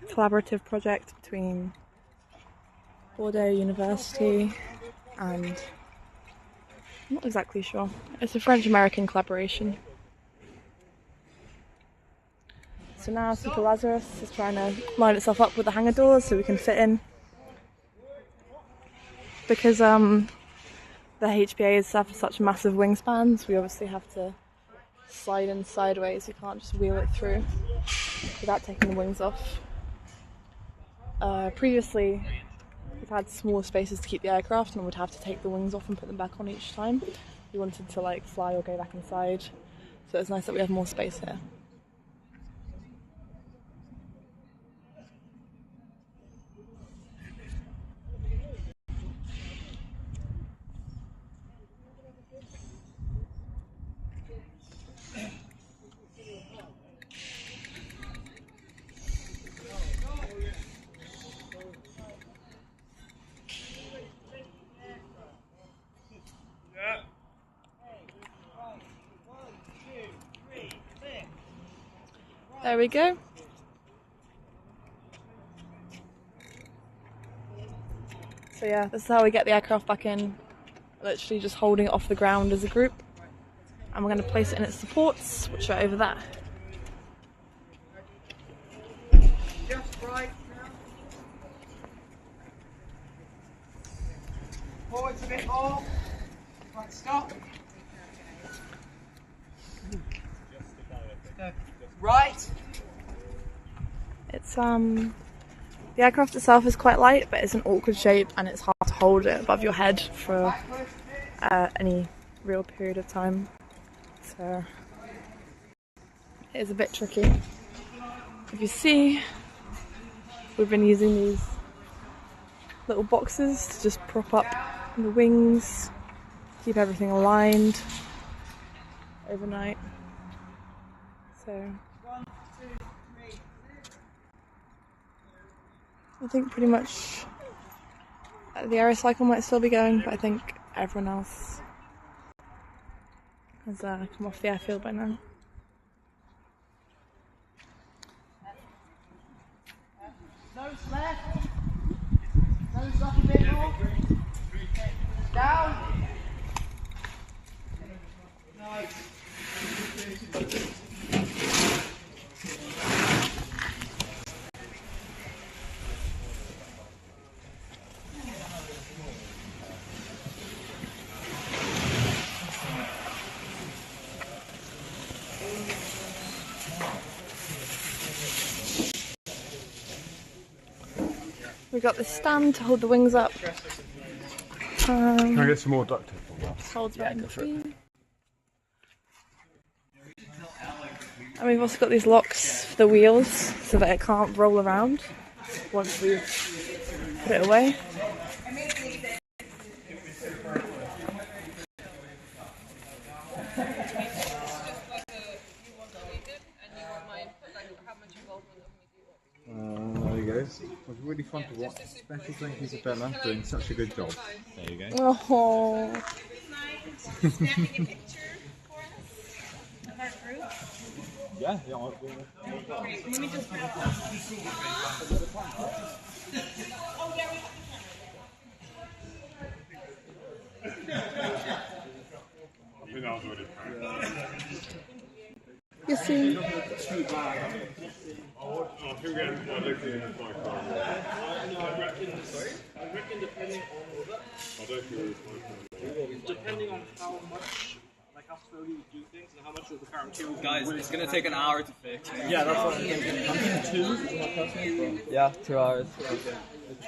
collaborative project between Bordeaux University and I'm not exactly sure. It's a French-American collaboration. So now Super Lazarus is trying to line itself up with the hangar doors so we can fit in. Because the HPAs have such massive wingspans, we obviously have to slide in sideways. You can't just wheel it through without taking the wings off. Previously, we've had smaller spaces to keep the aircraft and we'd have to take the wings off and put them back on each time. We wanted to like fly or go back inside, so it's nice that we have more space here. There we go. So yeah, this is how we get the aircraft back in. Literally just holding it off the ground as a group. And we're going to place it in its supports, which are over there. Just right. Forwards a bit more. Right, stop. Right. It's the aircraft itself is quite light, but it's an awkward shape and it's hard to hold it above your head for any real period of time. So it is a bit tricky. If you see, we've been using these little boxes to just prop up the wings, keep everything aligned overnight. So I think pretty much the Aerocycle might still be going, but I think everyone else has come off the airfield by now. Nose left. Nose up a bit more. Down. Nice. We got this stand to hold the wings up. Can I get some more duct tape on that? Holds right in between. And we've also got these locks for the wheels so that it can't roll around once we put it away. There you go. It was really fun to watch. Special thank you to Bella doing such a good job. There you go. Oh. Yeah, Let me just You see? Depending on how much, like how slowly you do things and how much of the car material. Guys, it's gonna take an hour to fix. Yeah, that's what I'm thinking. I'm thinking 2. Yeah, 2 hours.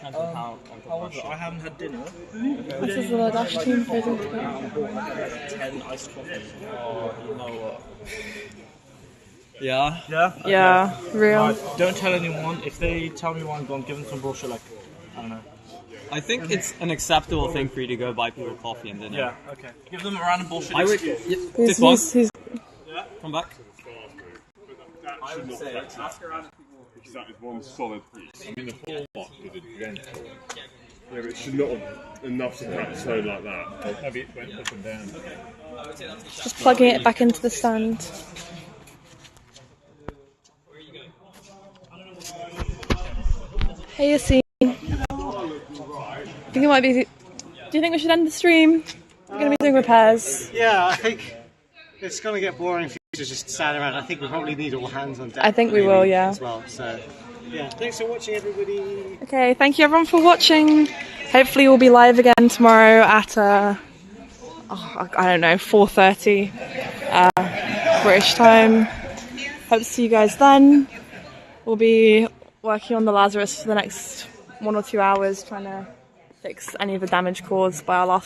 I haven't had dinner. This is the dash team present. 10 iced coffees. Oh, you know what? Yeah? Yeah? Okay. Yeah, real. Don't tell anyone. If they tell me where I'm going, give them some bullshit like, I don't know. I think it's an acceptable thing for you to go buy people coffee and dinner. Yeah, okay. Give them a random bullshit I would. excuse. This one. Yeah? Come back. I would say ask around people because that is one solid piece. I mean, the whole lot is identical. Yeah, but it should not have enough to crack the stone like that. Maybe it went up and down. Just plugging it back into the stand. Hey Yassine. I think it might be. Do you think we should end the stream? We're going to be doing repairs. Yeah, I think it's going to get boring if to just stand around. I think we probably need all hands on deck. I think we will, yeah. As well. So, yeah. Thanks for watching, everybody. Okay, thank you everyone for watching. Hopefully we'll be live again tomorrow at I don't know, 4:30 British time. Hope to see you guys then. We'll be working on the Lazarus for the next 1 or 2 hours, trying to fix any of the damage caused by our last